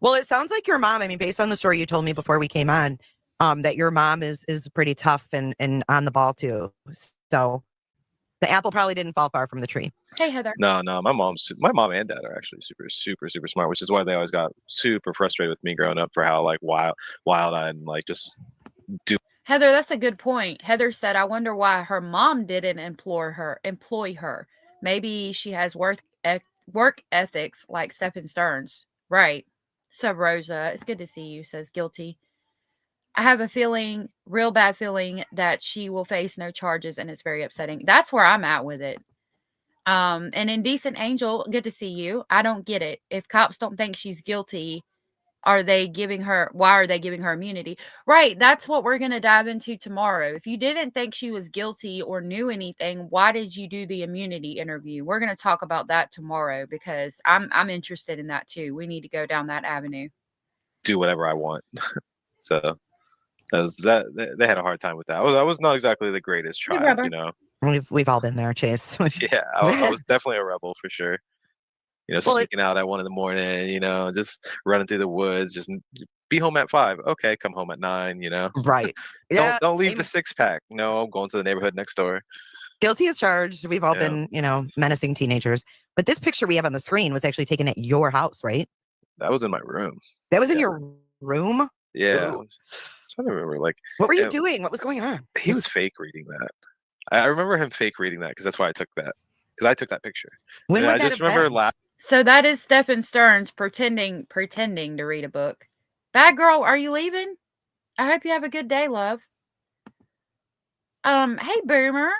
S7: Well, it sounds like your mom. I mean, based on the story you told me before we came on, that your mom is pretty tough and on the ball too. So The apple probably didn't fall far from the tree.
S3: Hey, Heather.
S6: No, my mom and dad are actually super, super, super smart, which is why they always got super frustrated with me growing up for how like wild I and like just do.
S3: Heather, that's a good point. Heather said, I wonder why her mom didn't employ her. Maybe she has work ethics like Stephan Stearns. Right. So Rosa, it's good to see you, says guilty. I have a real bad feeling that she will face no charges, and it's very upsetting. That's where I'm at with it. And Indecent Angel, good to see you. I don't get it. If cops don't think she's guilty, why are they giving her immunity? Right. That's what we're going to dive into tomorrow. If you didn't think she was guilty or knew anything, why did you do the immunity interview? We're going to talk about that tomorrow because I'm interested in that too. We need to go down that avenue.
S6: Do whatever I want. So because they had a hard time with that. I was not exactly the greatest child, you know.
S7: We've all been there, Chase.
S6: Yeah, I was definitely a rebel for sure. You know, sneaking out at 1 a.m, you know, just running through the woods, just be home at 5. Okay, come home at 9, you know.
S7: Right. Yeah.
S6: Don't leave the 6-pack. No, I'm going to the neighborhood next door.
S7: Guilty as charged. We've all been, you know, menacing teenagers. But this picture we have on the screen was actually taken at your house, right?
S6: That was in my room.
S7: That was in your room?
S6: Yeah.
S7: Ooh.
S6: I remember, like,
S7: what were you doing? What was going on?
S6: He was fake reading that. I remember him fake reading that because that's why I took that. Because I took that picture.
S7: When would
S6: I
S7: that
S6: just
S7: have
S6: remember
S7: been?
S6: laughing.
S3: So that is Stephan Stearns pretending to read a book. Bad girl, are you leaving? I hope you have a good day, love. Hey, Boomer.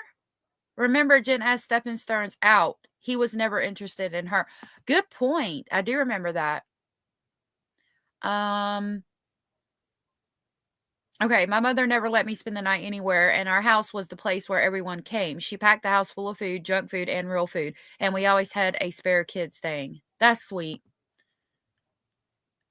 S3: Remember, Jen asked Stephan Stearns out. He was never interested in her. Good point. I do remember that. Okay, my mother never let me spend the night anywhere, and our house was the place where everyone came. She packed the house full of food, junk food, and real food, and we always had a spare kid staying. That's sweet.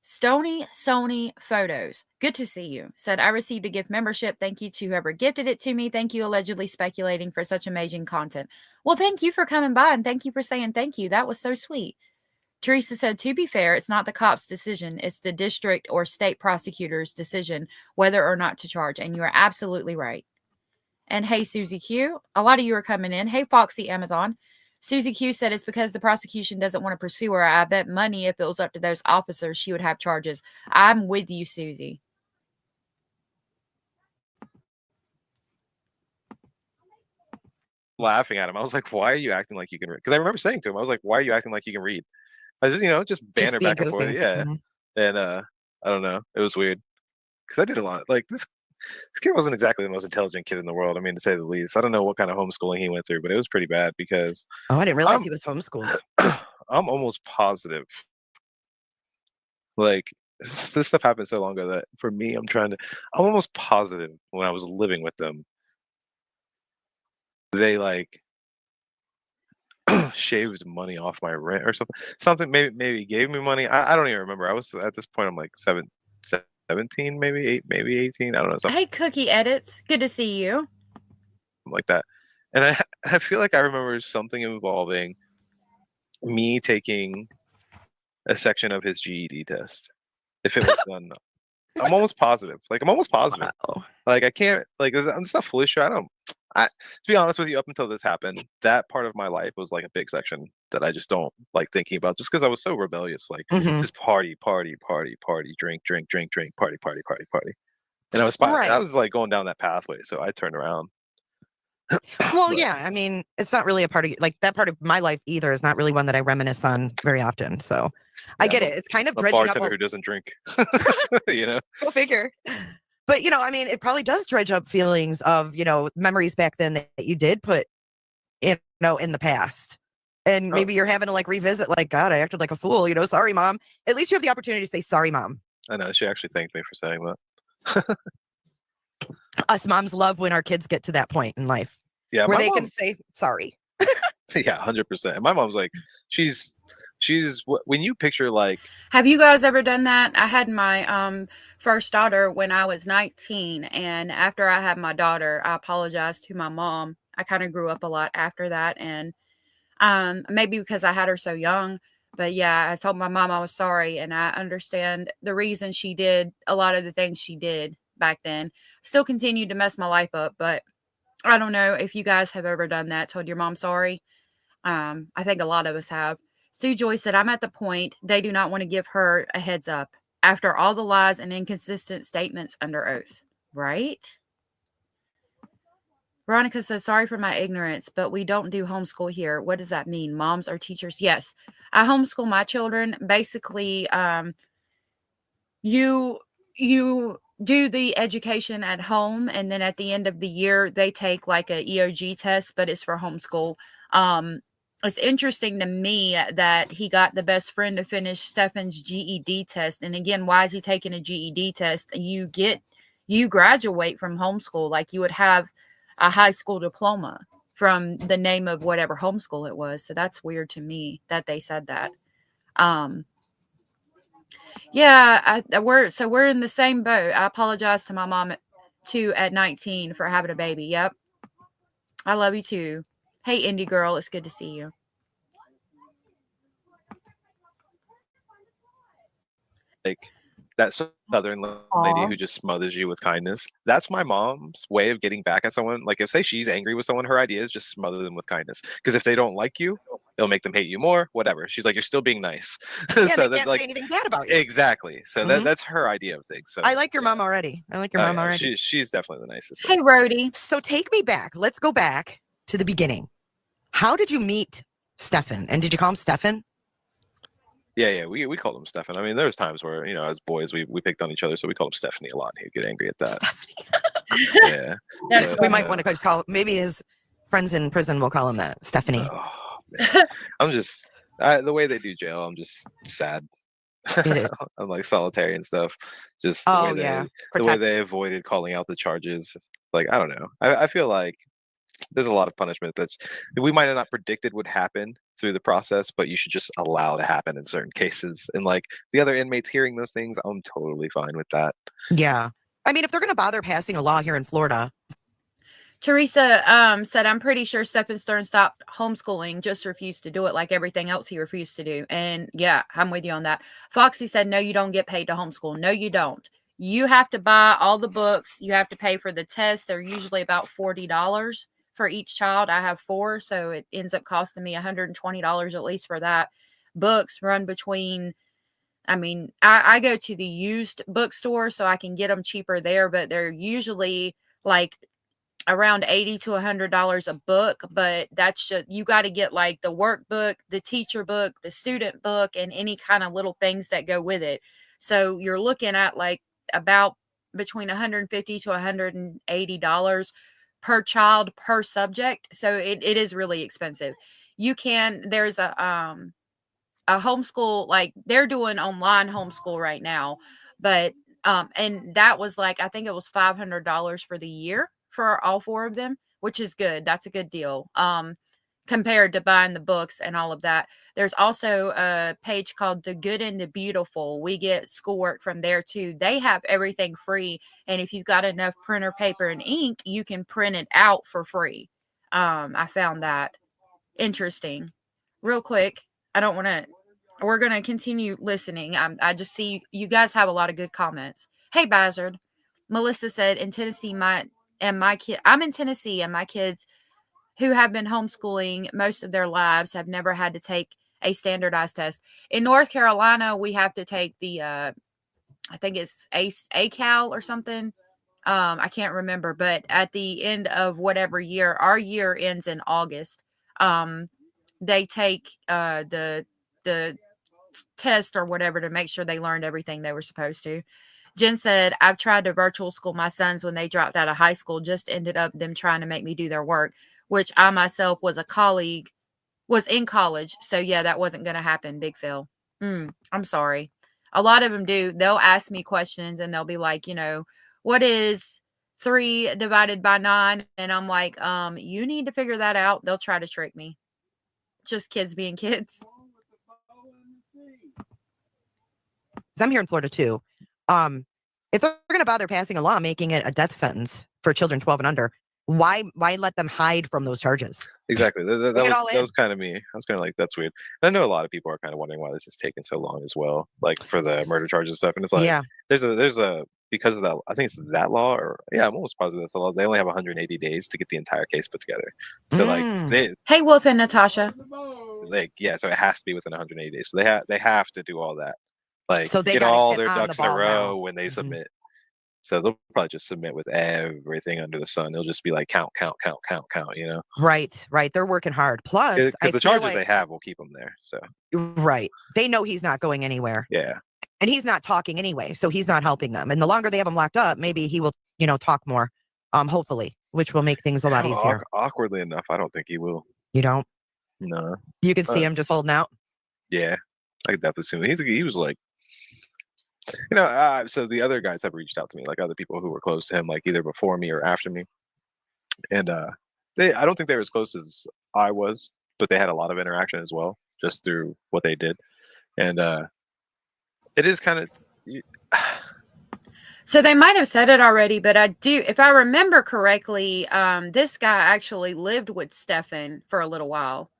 S3: Stony Sony Photos. Good to see you. Said, I received a gift membership. Thank you to whoever gifted it to me. Thank you, allegedly speculating, for such amazing content. Well, thank you for coming by, and thank you for saying thank you. That was so sweet. Teresa said, to be fair, it's not the cop's decision. It's the district or state prosecutor's decision whether or not to charge. And you are absolutely right. And hey, Susie Q. A lot of you are coming in. Hey, Foxy Amazon. Susie Q said it's because the prosecution doesn't want to pursue her. I bet money if it was up to those officers, she would have charges. I'm with you, Susie.
S6: Laughing at him. I was like, why are you acting like you can read? Because I remember saying to him, I was like, why are you acting like you can read? I just, just banter back and forth. Yeah.
S7: Mm-hmm.
S6: And I don't know. It was weird. Because I did a lot. Like, this kid wasn't exactly the most intelligent kid in the world. I mean, to say the least. I don't know what kind of homeschooling he went through, but it was pretty bad because.
S7: Oh, I didn't realize he was homeschooled.
S6: I'm almost positive. Like, this stuff happened so long ago that for me, I'm almost positive when I was living with them, they like shaved money off my rent or something. Maybe gave me money. I don't even remember. I was at this point, I'm like 17, maybe 18. I don't know. Something.
S3: Hey, Cookie Edits. Good to see you.
S6: Like that. And I feel like I remember something involving me taking a section of his GED test. If it was done, I'm almost positive. Like, I'm almost positive.
S7: Wow.
S6: Like, I can't, like, I'm just not fully sure. To be honest with you, up until this happened, that part of my life was like a big section that I just don't like thinking about, just because I was so rebellious. Like, just party, drink, party. And I was like going down that pathway. So I turned around.
S7: Well, yeah. I mean, it's not really a part of like that part of my life either. Is not really one that I reminisce on very often. So I get it. It's kind of
S6: a
S7: dredging
S6: bartender
S7: up.
S6: Who doesn't drink.
S7: Go figure. But, I mean, it probably does dredge up feelings of, memories back then that you did put, in the past. And maybe you're having to like revisit, like, God, I acted like a fool, sorry, Mom. At least you have the opportunity to say, sorry, Mom.
S6: I know. She actually thanked me for saying that.
S7: Us moms love when our kids get to that point in life.
S6: Yeah,
S7: where they can say sorry.
S6: Yeah, 100%. And my mom's like, she's when you picture like.
S3: Have you guys ever done that? I had my first daughter when I was 19, and after I had my daughter, I apologized to my mom. I kind of grew up a lot after that, and maybe because I had her so young. But yeah, I told my mom I was sorry, and I understand the reason she did a lot of the things she did back then. Still continued to mess my life up, but I don't know if you guys have ever done that, told your mom sorry. I think a lot of us have. Sue Joy said, I'm at the point they do not want to give her a heads up after all the lies and inconsistent statements under oath. Right? Veronica says, sorry for my ignorance, but we don't do homeschool here. What does that mean? Moms are teachers? Yes. I homeschool my children. Basically, you do the education at home, and then at the end of the year, they take like a EOG test, but it's for homeschool. It's interesting to me that he got the best friend to finish Stephan's GED test. And again, why is he taking a GED test? You graduate from homeschool like you would have a high school diploma from the name of whatever homeschool it was. So that's weird to me that they said that. Yeah, we're in the same boat. I apologize to my mom too at 19 for having a baby. Yep. I love you too. Hey, indie girl, it's good to see you.
S6: Like that Southern lady who just smothers you with kindness. That's my mom's way of getting back at someone. Like, if say she's angry with someone, her idea is just smother them with kindness. Because if they don't like you, it'll make them hate you more. Whatever. She's like, you're still being nice.
S7: Yeah,
S6: So
S7: they can't say anything bad about you.
S6: Exactly. So that's her idea of things. So
S7: I like your mom already.
S6: She's definitely the nicest.
S3: Hey, Rhodey.
S7: So take me back. Let's go back to the beginning. How did you meet Stephan? And did you call him Stephan?
S6: Yeah, we called him Stephan. I mean, there was times where, as boys, we picked on each other, so we called him Stephanie a lot, and he'd get angry at that.
S7: Stephanie.
S6: Yeah.
S7: We might want to just call, maybe his friends in prison will call him that, Stephanie.
S6: Oh, man. I'm just, the way they do jail, I'm just sad. I'm like solitary and stuff. Just the way they avoided calling out the charges. Like, I don't know. I feel like there's a lot of punishment we might have not predicted would happen through the process, but you should just allow to happen in certain cases. And like the other inmates hearing those things, I'm totally fine with that.
S7: Yeah. I mean, if they're going to bother passing a law here in Florida.
S3: Teresa said, I'm pretty sure Stephan Stern stopped homeschooling, just refused to do it like everything else he refused to do. And yeah, I'm with you on that. Foxy said, no, you don't get paid to homeschool. No, you don't. You have to buy all the books. You have to pay for the tests. They're usually about $40 for each child. I have 4, so it ends up costing me $120 at least for that. Books run between, I go to the used bookstore so I can get them cheaper there, but they're usually like around $80 to $100 a book. But that's just, you got to get like the workbook, the teacher book, the student book, and any kind of little things that go with it. So you're looking at like about between $150 to $180 per child per subject. So it is really expensive. There's a homeschool, like they're doing online homeschool right now, but and that was like, I think it was $500 for the year for all 4 of them, which is good. That's a good deal compared to buying the books and all of that. There's also a page called The Good and the Beautiful. We get schoolwork from there too. They have everything free. And if you've got enough printer paper and ink, you can print it out for free. I found that interesting. Real quick, we're going to continue listening. I just see you guys have a lot of good comments. Hey, Bazard. Melissa said, in Tennessee, I'm in Tennessee, and my kids who have been homeschooling most of their lives have never had to take a standardized test. In North Carolina, we have to take the, I think it's ACAL or something. I can't remember, but at the end of whatever year, our year ends in August. They take the test or whatever to make sure they learned everything they were supposed to. Jen said, I've tried to virtual school my sons when they dropped out of high school, just ended up them trying to make me do their work, which I myself was in college. So yeah, that wasn't going to happen. Big Phil. I'm sorry. A lot of them do. They'll ask me questions and they'll be like, what is 3 divided by 9? And I'm like, you need to figure that out. They'll try to trick me. Just kids being kids.
S7: I'm here in Florida too. If they're going to bother passing a law making it a death sentence for children 12 and under, why let them hide from those charges?
S6: Exactly. That was kind of me. I was kind of like, that's weird. And I know a lot of people are kind of wondering why this is taking so long as well, like for the murder charges and stuff. And it's like, there's a because of that. I think it's that law, or yeah, I'm almost positive that's the law. They only have 180 days to get the entire case put together. So like
S3: Hey, Wolf and Natasha.
S6: so it has to be within 180 days. So they have to do all that. Like
S7: So they
S6: get
S7: gotta
S6: all
S7: get
S6: their
S7: on the
S6: ducks in a
S7: ball
S6: row
S7: now.
S6: when they
S7: Mhm.
S6: submit. So they'll probably just submit with everything under the sun. It'll just be like count, you know?
S7: Right. They're working hard. Plus,
S6: Because
S7: I
S6: the
S7: feel
S6: charges
S7: like,
S6: they have will keep them there. So
S7: right. They know he's not going anywhere.
S6: yeah.
S7: And he's not talking anyway, so he's not helping them. And the longer they have him locked up, maybe he will, talk more, hopefully, which will make things a lot easier.
S6: Awkwardly enough, I don't think he will.
S7: You don't?
S6: No.
S7: You can see him just holding out?
S6: Yeah. I could definitely assume he was like, so the other guys have reached out to me, like other people who were close to him, like either before me or after me. And I don't think they were as close as I was, but they had a lot of interaction as well, just through what they did. And it is kind of.
S3: So they might have said it already, but if I remember correctly, this guy actually lived with Stephan for a little while.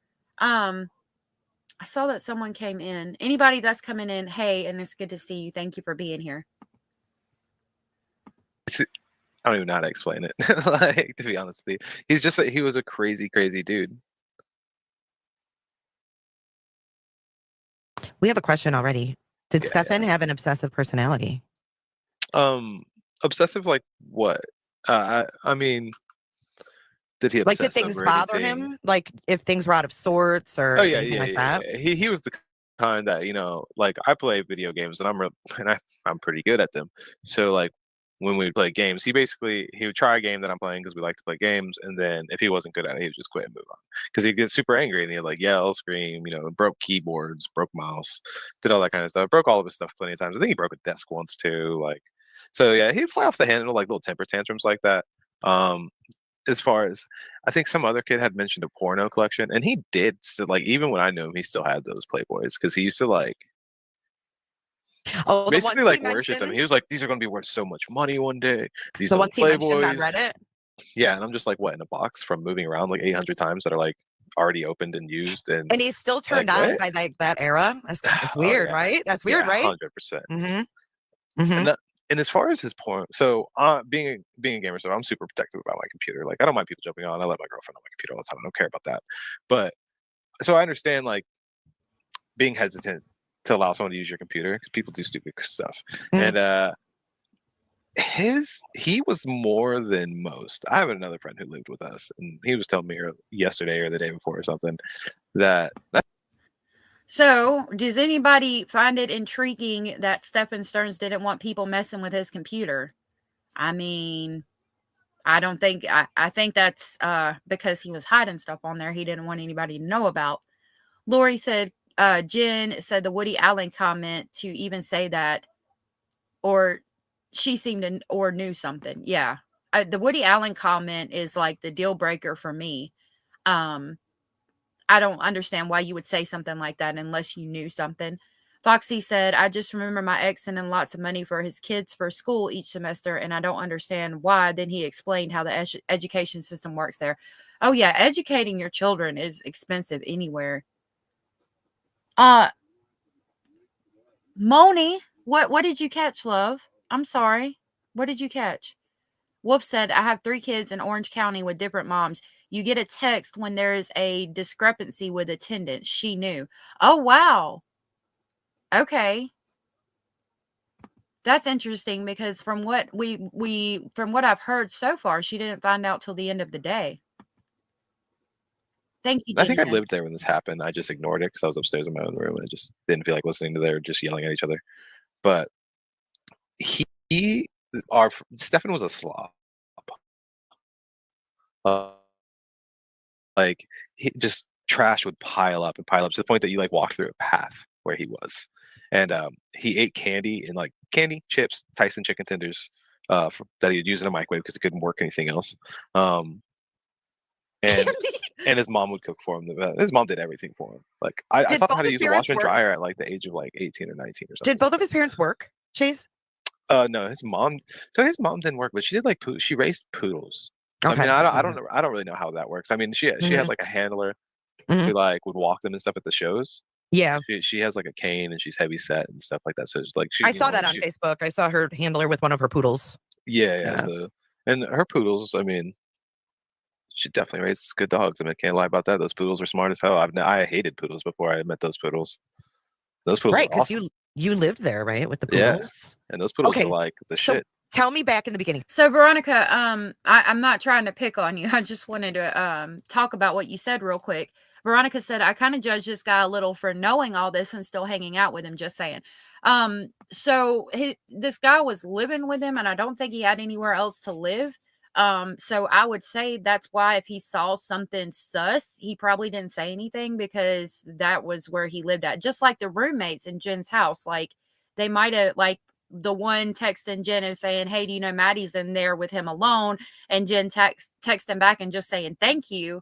S3: I saw that someone came in. Anybody that's coming in, hey, and it's good to see you. Thank you for being here.
S6: I don't even know how to explain it. Like, to be honest with you, he was a crazy, crazy dude.
S7: We have a question already. Did Stephan have an obsessive personality?
S6: Obsessive, like what? I mean, did he
S7: did things bother him? Like if things were out of sorts or anything like that?
S6: He was the kind that like I play video games and I'm pretty good at them. So like when we play games, he would try a game that I'm playing because we like to play games, and then if he wasn't good at it, he would just quit and move on because he'd get super angry and he'd like yell, scream, broke keyboards, broke mouse, did all that kind of stuff, broke all of his stuff plenty of times. I think he broke a desk once too. Like, so yeah, he'd fly off the handle, like little temper tantrums like that. As far as I think some other kid had mentioned a porno collection, and he did still, like, even when I knew him, he still had those Playboys because he used to like basically like worship them. He was like, these are going to be worth so much money one day. These
S7: the
S6: are
S7: ones he mentioned on Reddit.
S6: Yeah, and I'm just like, what, in a box from moving around like 800 times that are like already opened and used, and
S7: he's still turned on by that era. It's weird, right? That's weird, right?
S6: 100%.
S7: Mm-hmm.
S6: And as far as his porn, so being a gamer, so I'm super protective about my computer. Like I don't mind people jumping on. I let my girlfriend on my computer all the time. I don't care about that. But so I understand like being hesitant to allow someone to use your computer because people do stupid stuff. And he was more than most. I have another friend who lived with us, and he was telling me yesterday or the day before or something that.
S3: So, does anybody find it intriguing that Stephan Stearns didn't want people messing with his computer? I mean, I don't think, I think that's because he was hiding stuff on there he didn't want anybody to know about. Lori said, Jen said the Woody Allen comment to even say that, or she seemed to, or knew something. Yeah. The Woody Allen comment is like the deal breaker for me. I don't understand why you would say something like that unless you knew something. Foxy said, I just remember my ex sending lots of money for his kids for school each semester, and I don't understand why. Then he explained how the education system works there. Oh, yeah, educating your children is expensive anywhere. Moni, what did you catch, love? I'm sorry. What did you catch? Wolf said, I have 3 kids in Orange County with different moms. You get a text when there is a discrepancy with attendance. She knew. Oh, wow. Okay. That's interesting because from what from what I've heard so far, she didn't find out till the end of the day. Thank you,
S6: I think I
S3: Gideon.
S6: lived there when this happened. I just ignored it because I was upstairs in my own room and I just didn't feel like listening to them just yelling at each other. But Stephan was a slob. Like he just trash would pile up and pile up to the point that you like walked through a path where he was, and he ate candy and like candy, chips, Tyson chicken tenders, that he would use in a microwave because it couldn't work anything else. And his mom would cook for him. His mom did everything for him. Like I taught him how to use a washer and dryer at like the age of like 18 or 19 or something.
S7: Did both of his parents work, Chase?
S6: No, his mom. So his mom didn't work, but she did like she raised poodles.
S7: Okay.
S6: I mean, I don't really know how that works. I mean, she had like a handler who like would walk them and stuff at the shows.
S7: Yeah.
S6: She has like a cane and she's heavy set and stuff like that. So it's like
S7: I saw that on Facebook. I saw her handle her with one of her poodles.
S6: Yeah. So, and her poodles, I mean, she definitely raises good dogs. I mean, I can't lie about that. Those poodles are smart as hell. I hated poodles before I met those poodles. Those poodles
S7: Right,
S6: are awesome.
S7: you lived there, right, with the
S6: Yeah.
S7: poodles?
S6: And those poodles
S7: Okay,
S6: are like the
S7: so
S6: shit.
S7: tell me back in the beginning.
S3: So Veronica, I'm not trying to pick on you. I just wanted to talk about what you said real quick. Veronica said, I kind of judge this guy a little for knowing all this and still hanging out with him, just saying. So this guy was living with him and I don't think he had anywhere else to live. So I would say that's why if he saw something sus, he probably didn't say anything because that was where he lived at. Just like the roommates in Jen's house, like they might have like the one texting Jen and saying, hey, do you know Maddie's in there with him alone? And Jen texting back and just saying, thank you.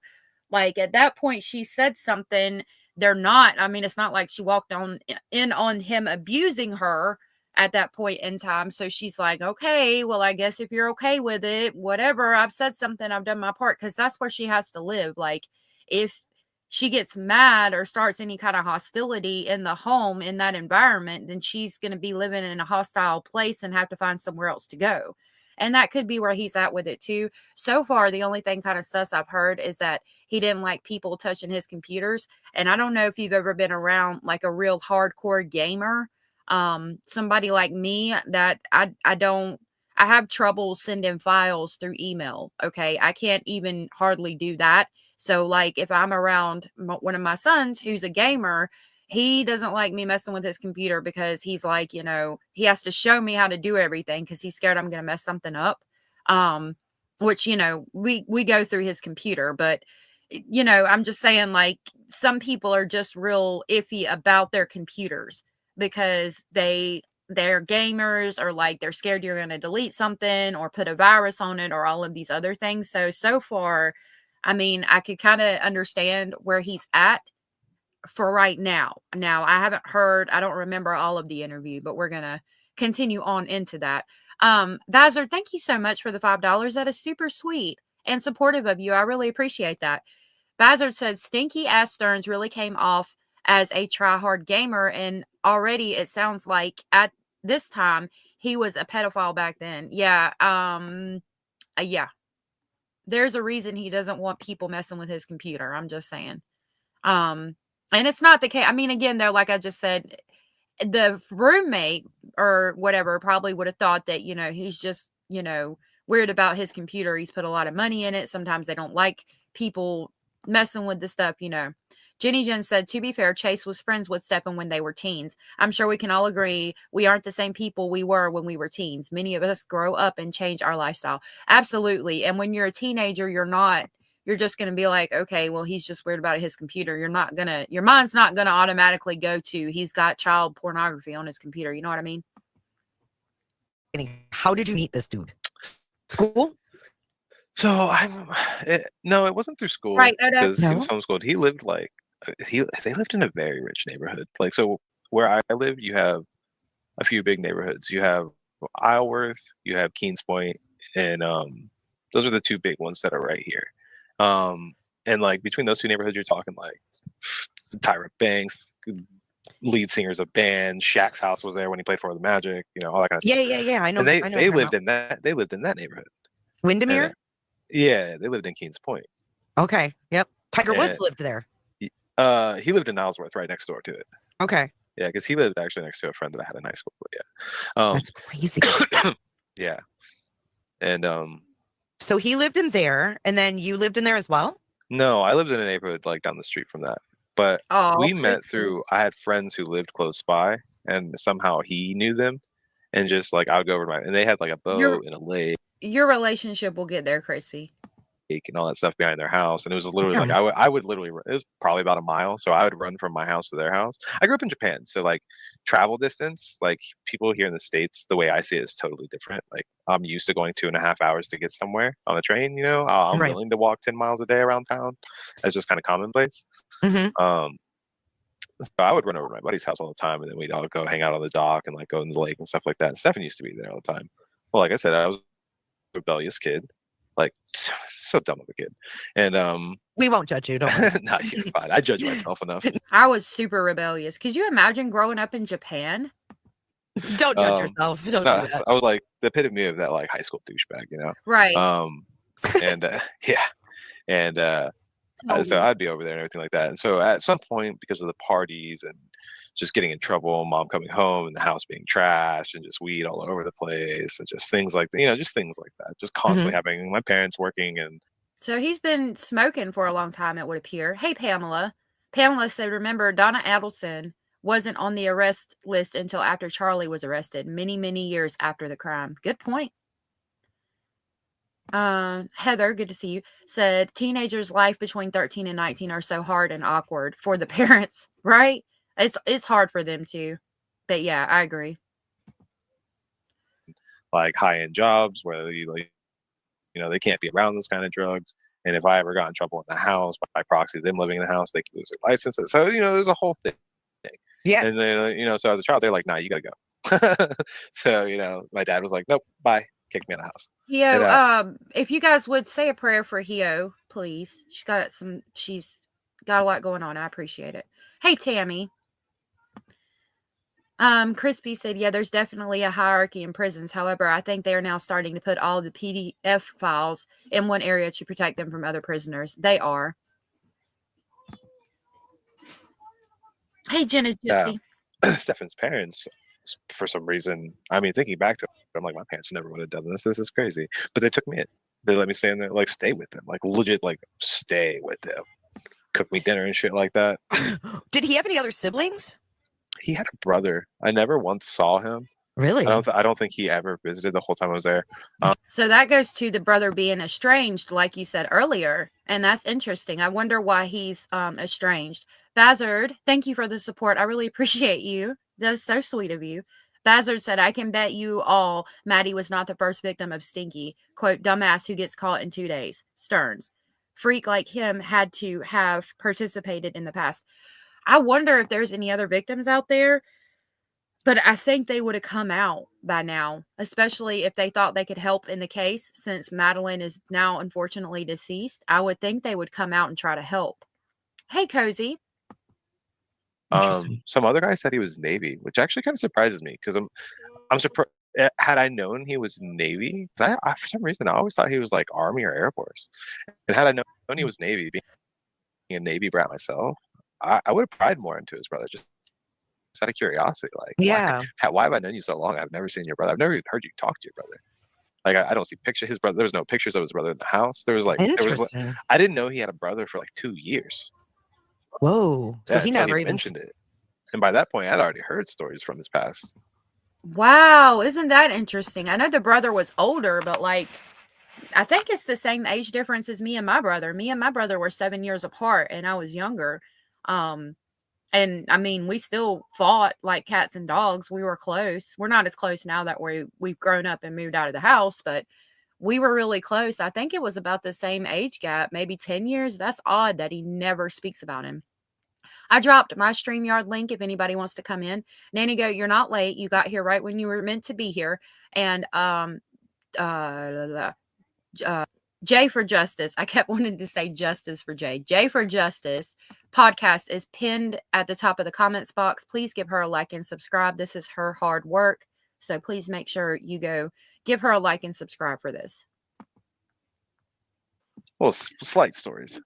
S3: Like at that point, she said something. They're not, I mean, it's not like she walked in on him abusing her at that point in time. So she's like, okay, well, I guess if you're okay with it, whatever, I've said something, I've done my part. Cause that's where she has to live. Like if she gets mad or starts any kind of hostility in the home, in that environment, then she's going to be living in a hostile place and have to find somewhere else to go. And that could be where he's at with it too. So far, the only thing kind of sus I've heard is that he didn't like people touching his computers. And I don't know if you've ever been around like a real hardcore gamer. Somebody like me that I have trouble sending files through email. Okay. I can't even hardly do that. So like if I'm around one of my sons who's a gamer, he doesn't like me messing with his computer because he's like, you know, he has to show me how to do everything because he's scared I'm going to mess something up. Which, you know, we go through his computer, but you know, I'm just saying like some people are just real iffy about their computers because they're gamers or like they're scared you're going to delete something or put a virus on it or all of these other things. So far, I mean, I could kind of understand where he's at for right now. Now, I haven't heard, I don't remember all of the interview, but we're going to continue on into that. Bazard, thank you so much for the $5. That is super sweet and supportive of you. I really appreciate that. Bazard said, stinky ass Stearns really came off as a try-hard gamer, and already it sounds like at this time he was a pedophile back then. Yeah. Yeah. There's a reason he doesn't want people messing with his computer. I'm just saying. And it's not the case. I mean, again, though, like I just said, the roommate or whatever probably would have thought that, you know, he's just, you know, weird about his computer. He's put a lot of money in it. Sometimes they don't like people messing with the stuff, you know. Jenny Jen said, to be fair, Chase was friends with Stephan when they were teens. I'm sure we can all agree we aren't the same people we were when we were teens. Many of us grow up and change our lifestyle. Absolutely. And when you're a teenager, you're just going to be like, okay, well, he's just weird about his computer. Your mind's not going to automatically go to, he's got child pornography on his computer. You know what I mean?
S7: How did you meet this dude? School?
S6: So no, it wasn't through school.
S3: Right.
S6: Because he was homeschooled. He lived like, they lived in a very rich neighborhood. Like, so where I live, you have a few big neighborhoods. You have Isleworth, you have Keens Point, and those are the two big ones that are right here. And like between those two neighborhoods, you're talking like Tyra Banks, lead singers of band. Shaq's house was there when he played for the Magic. You know, all that kind of stuff.
S7: Yeah. I know.
S6: And
S7: I know
S6: they lived in that. They lived in that neighborhood.
S7: Windermere?
S6: Yeah, they lived in Keens Point.
S7: Okay. Yep. Tiger Woods lived there.
S6: He lived in Isleworth, right next door to it.
S7: Okay.
S6: Yeah, because he lived actually next to a friend that I had in high school. But yeah,
S7: that's crazy.
S6: Yeah, and
S7: so he lived in there, and then you lived in there as well.
S6: No, I lived in a neighborhood like down the street from that. But we met through. I had friends who lived close by, and somehow he knew them, and just like I would go over and they had like a boat and a lake.
S3: Your relationship will get there, Crispy.
S6: And all that stuff behind their house, and it was literally like I would literally, it was probably about a mile, so I would run from my house to their house. I grew up in Japan, so like travel distance, like people here in the States, the way I see it is totally different. Like I'm used to going 2.5 hours to get somewhere on a train, you know. I'm willing to walk 10 miles a day around town. That's just kind of commonplace.
S7: Mm-hmm.
S6: So I would run over to my buddy's house all the time, and then we'd all go hang out on the dock and like go in the lake and stuff like that. And Stephan used to be there all the time. Well, like I said, I was a rebellious kid. Like so dumb of a kid. And
S7: We won't judge you. Don't worry.
S6: nah, you're fine. I judge myself enough.
S3: I was super rebellious. Could you imagine growing up in Japan?
S7: Don't judge yourself. Don't
S6: No,
S7: do that.
S6: I was like the epitome of that like high school douchebag, you know.
S3: Right.
S6: And yeah, and so I'd be over there and everything like that. And so at some point, because of the parties and just getting in trouble, mom coming home and the house being trashed and just weed all over the place and just things like that, you know, just things like that, just constantly happening. My parents working and
S3: So he's been smoking for a long time, it would appear. Hey, Pamela. Pamela said, remember, Donna Adelson wasn't on the arrest list until after Charlie was arrested, many, many years after the crime. Good point. Heather, good to see you, said, teenagers' life between 13 and 19 are so hard and awkward for the parents, right? It's hard for them too. But yeah, I agree.
S6: like high-end jobs where you like, you know, they can't be around those kind of drugs. And if I ever got in trouble in the house by proxy, them living in the house, they could lose their licenses. So, you know, there's a whole thing.
S7: Yeah.
S6: And then, you know, so as a child, they're like, nah, you gotta go. So, you know, my dad was like, nope, bye. Kicked me out of the house.
S3: Hio, if you guys would say a prayer for Hio, please. She's got a lot going on. I appreciate it. Hey, Tammy. Crispy said, yeah, there's definitely a hierarchy in prisons. However, I think they are now starting to put all the PDF files in one area to protect them from other prisoners. They are. Hey, Jenna's Gypsy.
S6: Stephan's parents, for some reason, I mean, thinking back to it, I'm like, my parents never would have done this. This is crazy. But they took me in. They let me stay in there, like, stay with them. Like, legit, like, stay with them. Cook me dinner and shit like that.
S7: Did he have any other siblings?
S6: He had a brother. I never once saw him.
S7: Really?
S6: I don't think he ever visited the whole time I was there.
S3: So that goes to the brother being estranged, like you said earlier. And that's interesting. I wonder why he's estranged. Bazard, thank you for the support. I really appreciate you. That is so sweet of you. Bazard said, I can bet you all Maddie was not the first victim of Stinky. Quote, dumbass who gets caught in 2 days. Stearns. Freak like him had to have participated in the past. I wonder if there's any other victims out there, but I think they would have come out by now, especially if they thought they could help in the case. Since Madeline is now unfortunately deceased, I would think they would come out and try to help. Hey, Cozy.
S6: Some other guy said he was Navy, which actually kind of surprises me because I'm surprised. Had I known he was Navy, I for some reason I always thought he was like Army or Air Force, and had I known he was Navy, being a Navy brat myself, I would have pried more into his brother just out of curiosity. Like,
S7: yeah,
S6: why have I known you so long? I've never seen your brother. I've never even heard you talk to your brother. Like, I don't see pictures. His brother. There was no pictures of his brother in the house. There was like, I didn't know he had a brother for like 2 years.
S7: Whoa! So he never even
S6: mentioned it. And by that point, I'd already heard stories from his past.
S3: Wow, isn't that interesting? I know the brother was older, but like, I think it's the same age difference as me and my brother. Me and my brother were 7 years apart, and I was younger. And I mean, we still fought like cats and dogs. We were close. We're not as close now that we've grown up and moved out of the house, but we were really close. I think it was about the same age gap, maybe 10 years. That's odd that he never speaks about him. I dropped my StreamYard link if anybody wants to come in. Nanny Goat, you're not late. You got here right when you were meant to be here. And J for Justice. I kept wanting to say Justice for J. J for Justice podcast is pinned at the top of the comments box. Please give her a like and subscribe. This is her hard work. So please make sure you go give her a like and subscribe for this.
S6: Well, slight stories.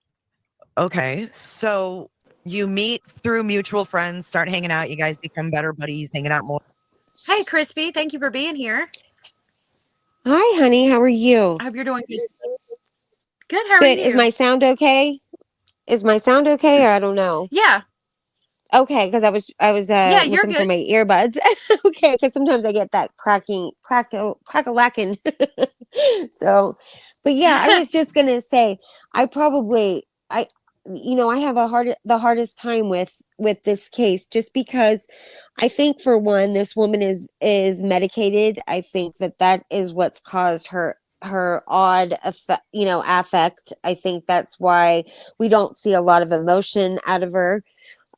S7: Okay, so you meet through mutual friends, start hanging out. You guys become better buddies, hanging out more.
S3: Hey, Crispy. Thank you for being here.
S8: Hi, honey. How are you?
S3: I hope you're doing good. Good. How are you?
S8: Is my sound okay? Is my sound okay, or I don't know?
S3: Yeah.
S8: Okay, because I was
S3: Yeah, you're
S8: looking for
S3: good.
S8: my earbuds. Okay, because sometimes I get that crackle-lacking. So, but yeah, I was just gonna say I have the hardest time with this case just because I think, for one, this woman is medicated. I think that is what's caused her odd affect. I think that's why we don't see a lot of emotion out of her.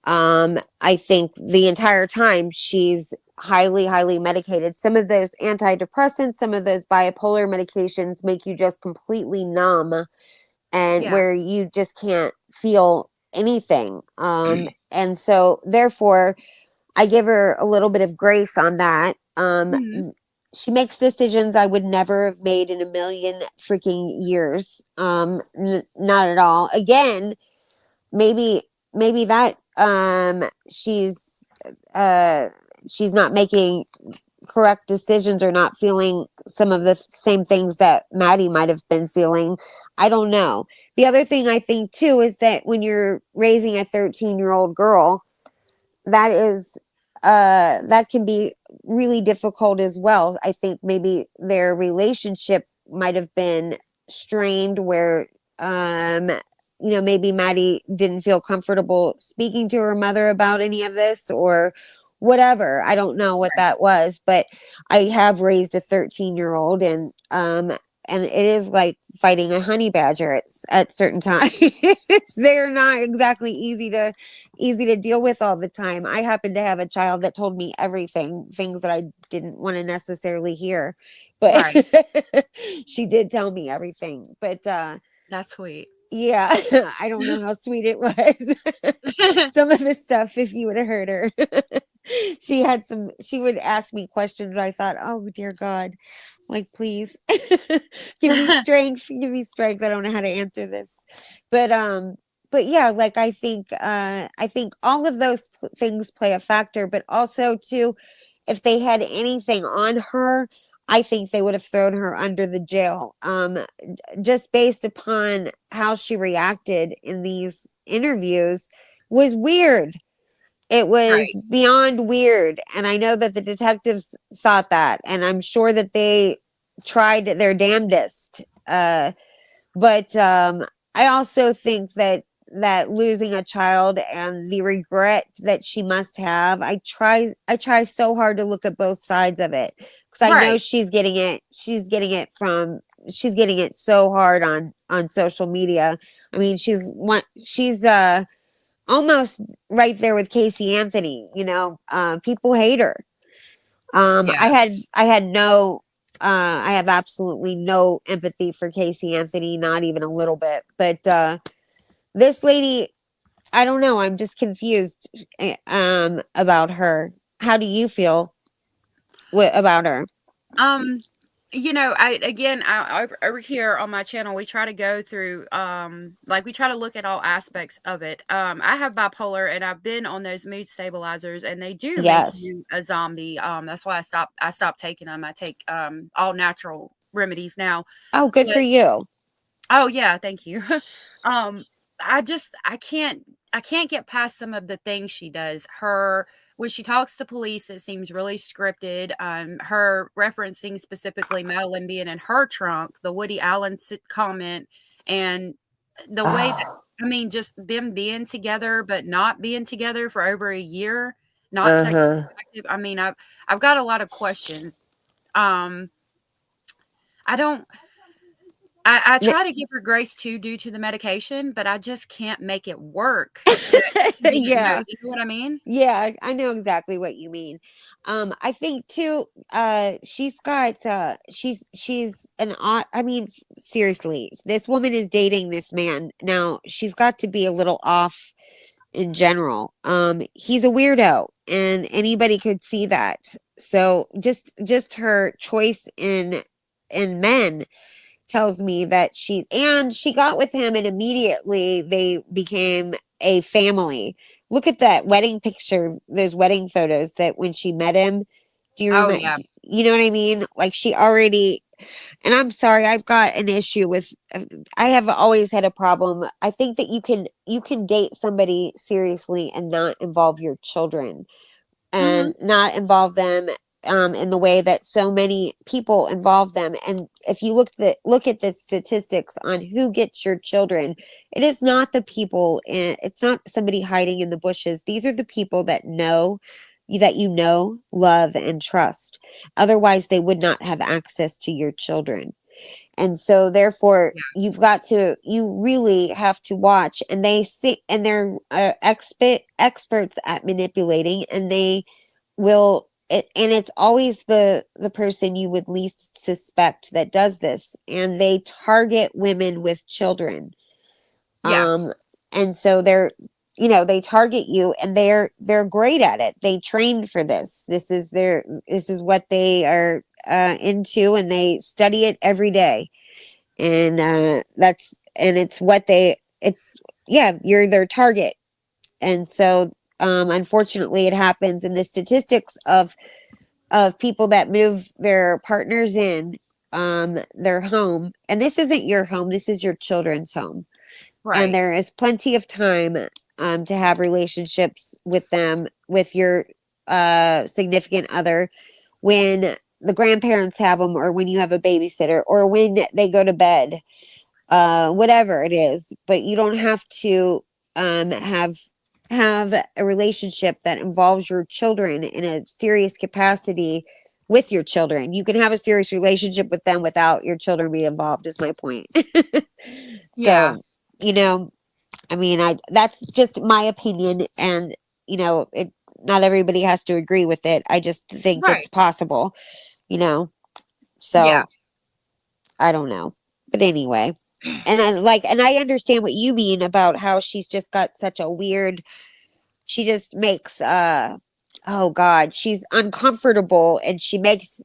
S8: I think the entire time she's highly, highly medicated. Some of those antidepressants, some of those bipolar medications make you just completely numb and
S3: Yeah.
S8: where you just can't feel anything. And so therefore I give her a little bit of grace on that.
S3: Mhm.
S8: She makes decisions I would never have made in a million freaking years. Not at all. Again, maybe that she's not making correct decisions or not feeling some of the same things that Maddie might have been feeling. I don't know. The other thing I think too is that when you're raising a 13-year-old girl, that is that can be really difficult as well. I think maybe their relationship might have been strained where um maybe Maddie didn't feel comfortable speaking to her mother about any of this or whatever. I don't know what that was, but I have raised a 13-year-old and it is like fighting a honey badger at certain times. They're not exactly easy to deal with all the time. I happen to have a child that told me everything, things that I didn't want to necessarily hear. But
S3: Right.
S8: she did tell me everything. But
S3: That's sweet.
S8: yeah, I don't know how sweet it was. Some of the stuff, if you would have heard her. She would ask me questions. I thought, oh dear God, like please give me strength, give me strength. I don't know how to answer this. But yeah, like I think all of those things play a factor, but also too, if they had anything on her, I think they would have thrown her under the jail. Just based upon how she reacted in these interviews was weird. It was
S3: Right.
S8: beyond weird. And I know that the detectives thought that, and I'm sure that they tried their damnedest. But I also think that losing a child and the regret that she must have, I try so hard to look at both sides of it because I know
S3: Right.
S8: she's getting it so hard on social media. I mean, she's almost right there with Casey Anthony. People hate her.
S3: Yeah.
S8: I have absolutely no empathy for Casey Anthony, not even a little bit. But this lady, I don't know. I'm just confused about her. How do you feel about her?
S3: Um, over here on my channel, we try to go through, like we try to look at all aspects of it. I have bipolar, and I've been on those mood stabilizers, and they do make
S8: Yes.
S3: you a zombie. That's why I stopped taking them. I take all natural remedies now.
S8: Oh, good for
S3: But
S8: you.
S3: oh yeah, thank you. um, I can't get past some of the things she does. Her When she talks to police, it seems really scripted. Her referencing specifically Madeline being in her trunk, the Woody Allen comment, and the way that,
S8: Oh,
S3: I mean, just them being together but not being together for over a year, not sexually
S8: uh-huh.
S3: active. I mean, I've got a lot of questions. Um, I don't. I
S8: N-
S3: try to give her grace too due to the medication, but I just can't make it work that she didn't know.
S8: Yeah.
S3: You know what I mean?
S8: Yeah, I know exactly what you mean. I think too, she's an odd, I mean, seriously, this woman is dating this man. Now, she's got to be a little off in general. He's a weirdo and anybody could see that. So just her choice in men tells me that she got with him and immediately they became a family. Look at that wedding picture, those wedding photos that when she met him. Do you
S3: Oh,
S8: remember?
S3: yeah.
S8: You know what I mean? Like she already, and I'm sorry, I've got an issue with, I have always had a problem. I think that you can date somebody seriously and not involve your children
S3: Mhm.
S8: and not involve them in the way that so many people involve them. And if you look at the statistics on who gets your children, it is not the people it's not somebody hiding in the bushes. These are the people that love and trust. Otherwise, they would not have access to your children. And so therefore you really have to watch, and they see, and they're experts at manipulating, and they will and it's always the person you would least suspect that does this, and they target women with children.
S3: Yeah.
S8: And so they target you, and they're great at it. They trained for this. This is what they are into, and they study it every day. And you're their target. And so unfortunately it happens in the statistics of people that move their partners in their home, and this isn't your home, this is your children's home. And
S3: Right.
S8: there is plenty of time to have relationships with them, with your significant other, when the grandparents have them, or when you have a babysitter, or when they go to bed, whatever it is. But you don't have to have a relationship that involves your children in a serious capacity with your children. You can have a serious relationship with them without your children being involved, is my point.
S3: Yeah.
S8: So, I mean, that's just my opinion, and not everybody has to agree with it. I just think
S3: Right.
S8: it's possible, so
S3: Yeah.
S8: I don't know. But anyway, and I understand what you mean about how she's just got such a weird, she just makes oh god, she's uncomfortable, and she makes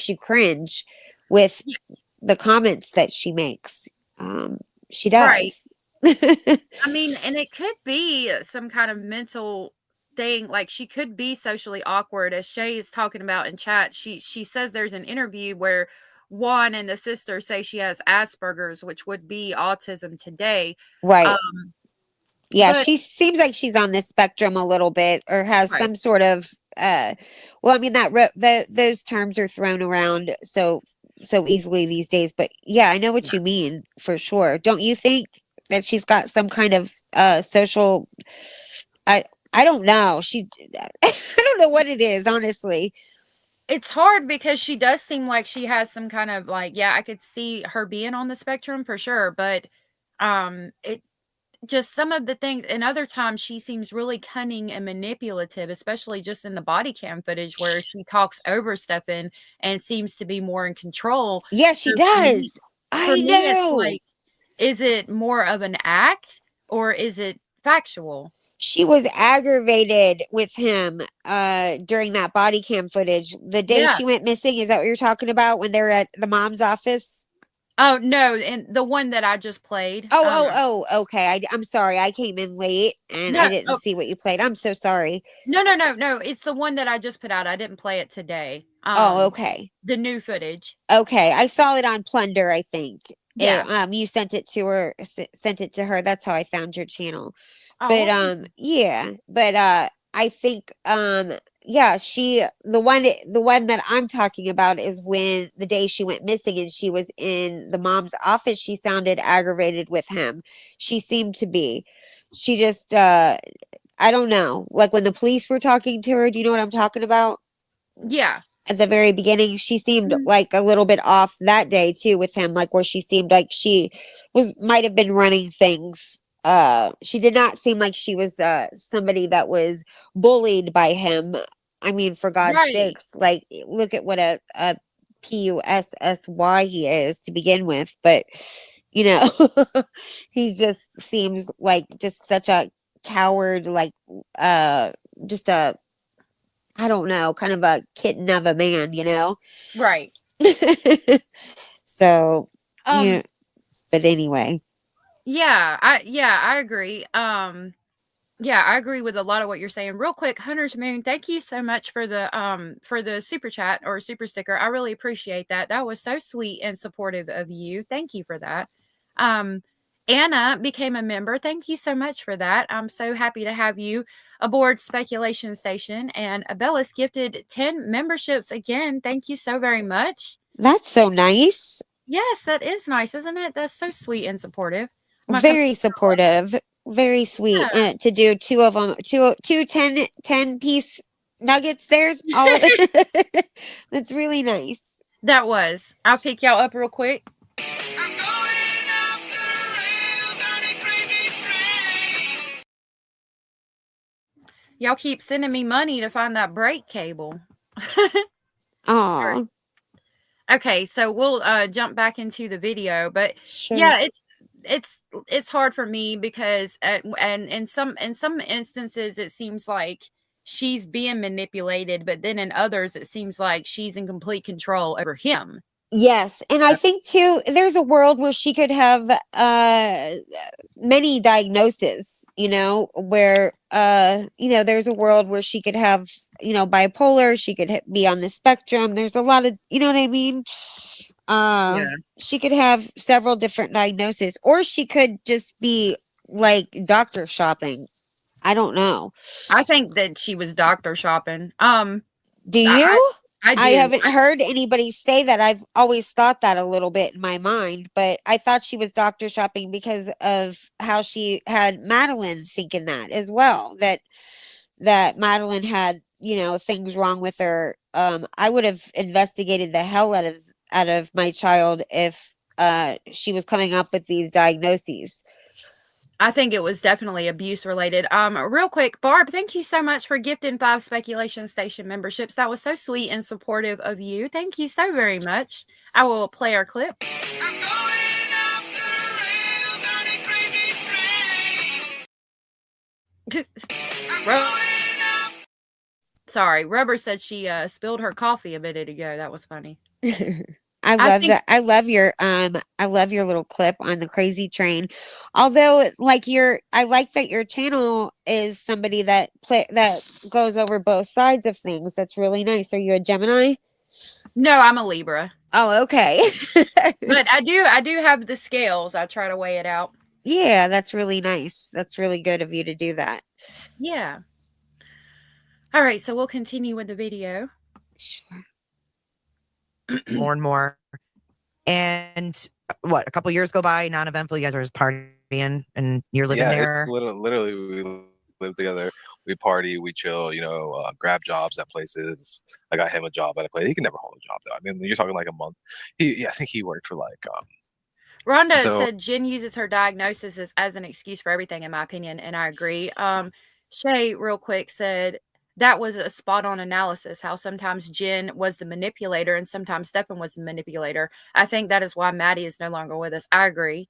S8: you cringe with the comments that she makes. She
S3: Right.
S8: does.
S3: I mean, and it could be some kind of mental thing. Like, she could be socially awkward, as Shay is talking about in chat. She says there's an interview where Juan and the sister say she has Asperger's, which would be autism today.
S8: Right. Yeah,
S3: But
S8: she seems like she's on the spectrum a little bit, or has
S3: right.
S8: some sort of well, I mean, those terms are thrown around so easily these days, but yeah, I know what you mean, for sure. Don't you think that she's got some kind of social, I don't know. I don't know what it is, honestly.
S3: It's hard because she does seem like she has some kind of, like, yeah, I could see her being on the spectrum for sure, but it just some of the things, and other times she seems really cunning and manipulative, especially just in the body cam footage where she talks over Stephan and seems to be more in control.
S8: Yeah, she
S3: So
S8: does.
S3: for
S8: I
S3: me, it's
S8: know.
S3: like, is it more of an act or is it factual?
S8: She was aggravated with him during that body cam footage. The day
S3: Yeah.
S8: she went missing, is that what you're talking about, when they're at the mom's office?
S3: Oh no, and the one that I just played.
S8: Okay. I'm sorry. I came in late and I
S3: No,
S8: didn't see what you played. I'm so sorry.
S3: no. It's the one that I just put out. I didn't play it today.
S8: Oh, okay.
S3: The new footage.
S8: Okay. I saw it on Plunder, I think.
S3: Yeah.
S8: You sent it to her, sent it to her. That's how I found your channel.
S3: Oh,
S8: But
S3: well,
S8: yeah, but I think yeah, the one that I'm talking about is when the day she went missing and she was in the mom's office, she sounded aggravated with him. She seemed to be. She just I don't know. Like when the police were talking to her, do you know what I'm talking about?
S3: yeah.
S8: At the very beginning, she seemed
S3: Mhm.
S8: like a little bit off that day too with him, like where she seemed like she might have been running things. She did not seem like she was somebody that was bullied by him. I mean, for God's
S3: Right.
S8: sakes, like look at what a PUSSY he is to begin with. But you know, he just seems like just such a coward, like just a, I don't know, kind of a kitten of a man,
S3: Right.
S8: So,
S3: Um
S8: yeah, but anyway.
S3: I agree. Yeah, I agree with a lot of what you're saying. Real quick, Hunter's Moon, thank you so much for the super chat or super sticker. I really appreciate that. That was so sweet and supportive of you. Thank you for that. Um Anna became a member. Thank you so much for that. I'm so happy to have you aboard Speculation Station. And Abella's gifted 10 memberships again. Thank you so very much.
S8: That's so nice.
S3: Yes, that is nice, isn't it? That's so sweet and supportive. I'm gonna come
S8: Very supportive. Very sweet.
S3: yeah.
S8: To do two of them, two 10 piece nuggets there. All of it. That's really nice.
S3: That was. I'll pick y'all up real quick. Y'all keep sending me money to find that brake cable.
S8: Oh,
S3: Okay, so we'll jump back into the video, but
S8: sure.
S3: yeah, it's hard for me because and in some instances it seems like she's being manipulated, but then in others it seems like she's in complete control over him.
S8: Yes, and I think too, there's a world where she could have many diagnoses, where there's a world where she could have, bipolar, she could be on the spectrum. There's a lot of, you know what I mean?
S3: Yeah.
S8: She could have several different diagnoses, or she could just be like doctor shopping. I don't know.
S3: I think that she was doctor shopping.
S8: Do
S3: I
S8: you?
S3: I
S8: I
S3: do.
S8: haven't heard anybody say that. I've always thought that a little bit in my mind, but I thought she was doctor shopping because of how she had Madeline thinking that as well. That Madeline had, things wrong with her. I would have investigated the hell out of my child if she was coming up with these diagnoses.
S3: I think it was definitely abuse related. Real quick, Barb, thank you so much for gifting 5 Speculation Station memberships. That was so sweet and supportive of you. Thank you so very much. I will play our clip. Sorry, Rubber said she spilled her coffee a minute ago. That was funny.
S8: I love that. I love your little clip on the crazy train. Although I like that your channel is somebody that goes over both sides of things. That's really nice. Are you a Gemini?
S3: No, I'm a Libra.
S8: Oh, okay.
S3: But I do have the scales. I try to weigh it out.
S8: Yeah, that's really nice. That's really good of you to do that.
S3: Yeah. All right, so we'll continue with the video.
S8: Sure.
S7: More and more. And a couple years go by, non-eventful. You guys are just partying and you're living there.
S6: Literally, we live together. We party, we chill, grab jobs at places. I got him a job at a place. He can never hold a job though. I mean, you're talking like a month. I think he worked for like
S3: Rhonda said Jen uses her diagnosis as an excuse for everything, in my opinion, and I agree. Shay, real quick, said that was a spot-on analysis, how sometimes Jen was the manipulator and sometimes Stephan was the manipulator. I think that is why Maddie is no longer with us. I agree.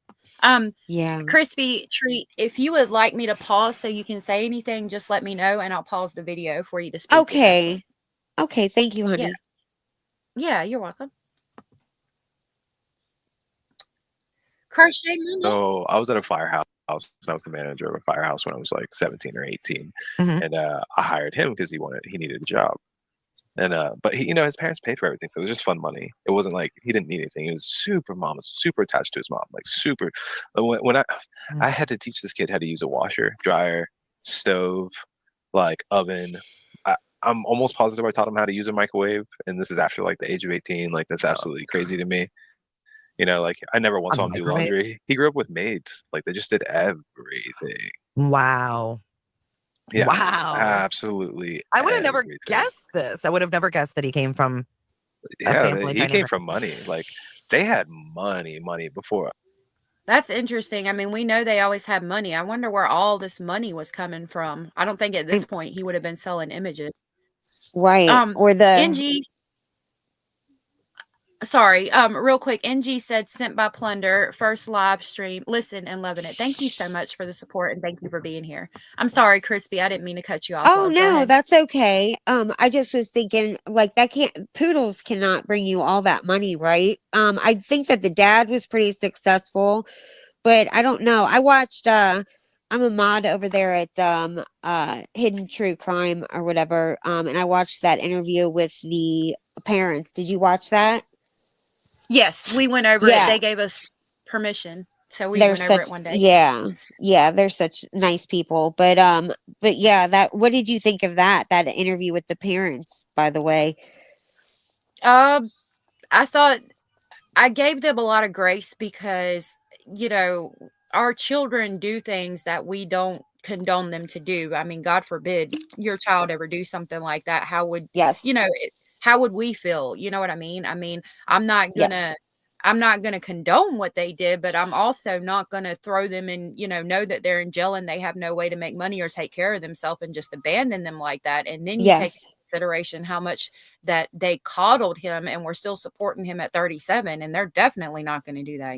S8: Yeah.
S3: Crispy Treat, if you would like me to pause so you can say anything, just let me know and I'll pause the video for you to speak.
S8: Okay. Okay, thank you, honey.
S3: Yeah, you're welcome. Crochet Mama.
S6: So I was at a firehouse. I was the manager of a firehouse when I was like 17 or 18, and I hired him because he needed a job. And but his parents paid for everything, so it was just fun money. It wasn't like he didn't need anything. He was super attached to his mom, like super. When I had to teach this kid how to use a washer, dryer, stove, like oven. I'm almost positive I taught him how to use a microwave, and this is after like the age of 18. Like that's absolutely crazy to me. Like I never once saw him do laundry. He grew up with maids. Like they just did everything.
S7: Wow.
S6: Yeah.
S7: Wow.
S6: Absolutely.
S7: I would have never guessed this. I would have never guessed that he came from a family.
S6: He came from money. Like they had money before.
S3: That's interesting. I mean, we know they always had money. I wonder where all this money was coming from. I don't think at this point he would have been selling images.
S8: Right. Or the
S3: NG. Sorry, real quick, NG said sent by Plunder, first live stream, listen and loving it. Thank you so much for the support and thank you for being here. I'm sorry, Crispy, I didn't mean to cut you off.
S8: Oh no, that's okay. I just was thinking like Poodles cannot bring you all that money, right? I think that the dad was pretty successful, but I don't know. I watched I'm a mod over there at Hidden True Crime or whatever. And I watched that interview with the parents. Did you watch that?
S3: Yes, we went over it. They gave us permission. So we went over it one day.
S8: Yeah, they're such nice people. But yeah, what did you think of that interview with the parents, by the way?
S3: I thought I gave them a lot of grace because, our children do things that we don't condone them to do. I mean, God forbid your child ever do something like that. How would how would we feel? You know what I mean? I mean, I'm not gonna I'm not going to condone what they did, but I'm also not going to throw them in, know that they're in jail and they have no way to make money or take care of themselves and just abandon them like that. And then you take
S8: Yes.
S3: into consideration how much that they coddled him and were still supporting him at 37. And they're definitely not going to do that,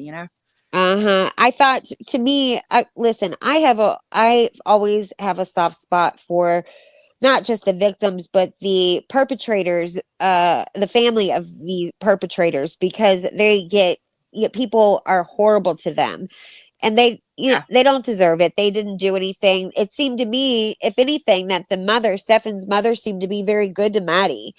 S8: I thought, to me, listen, I always have a soft spot for not just the victims, but the perpetrators, the family of the perpetrators, because people are horrible to them, and they don't deserve it. They didn't do anything. It seemed to me, if anything, that Stefan's mother, seemed to be very good to Maddie.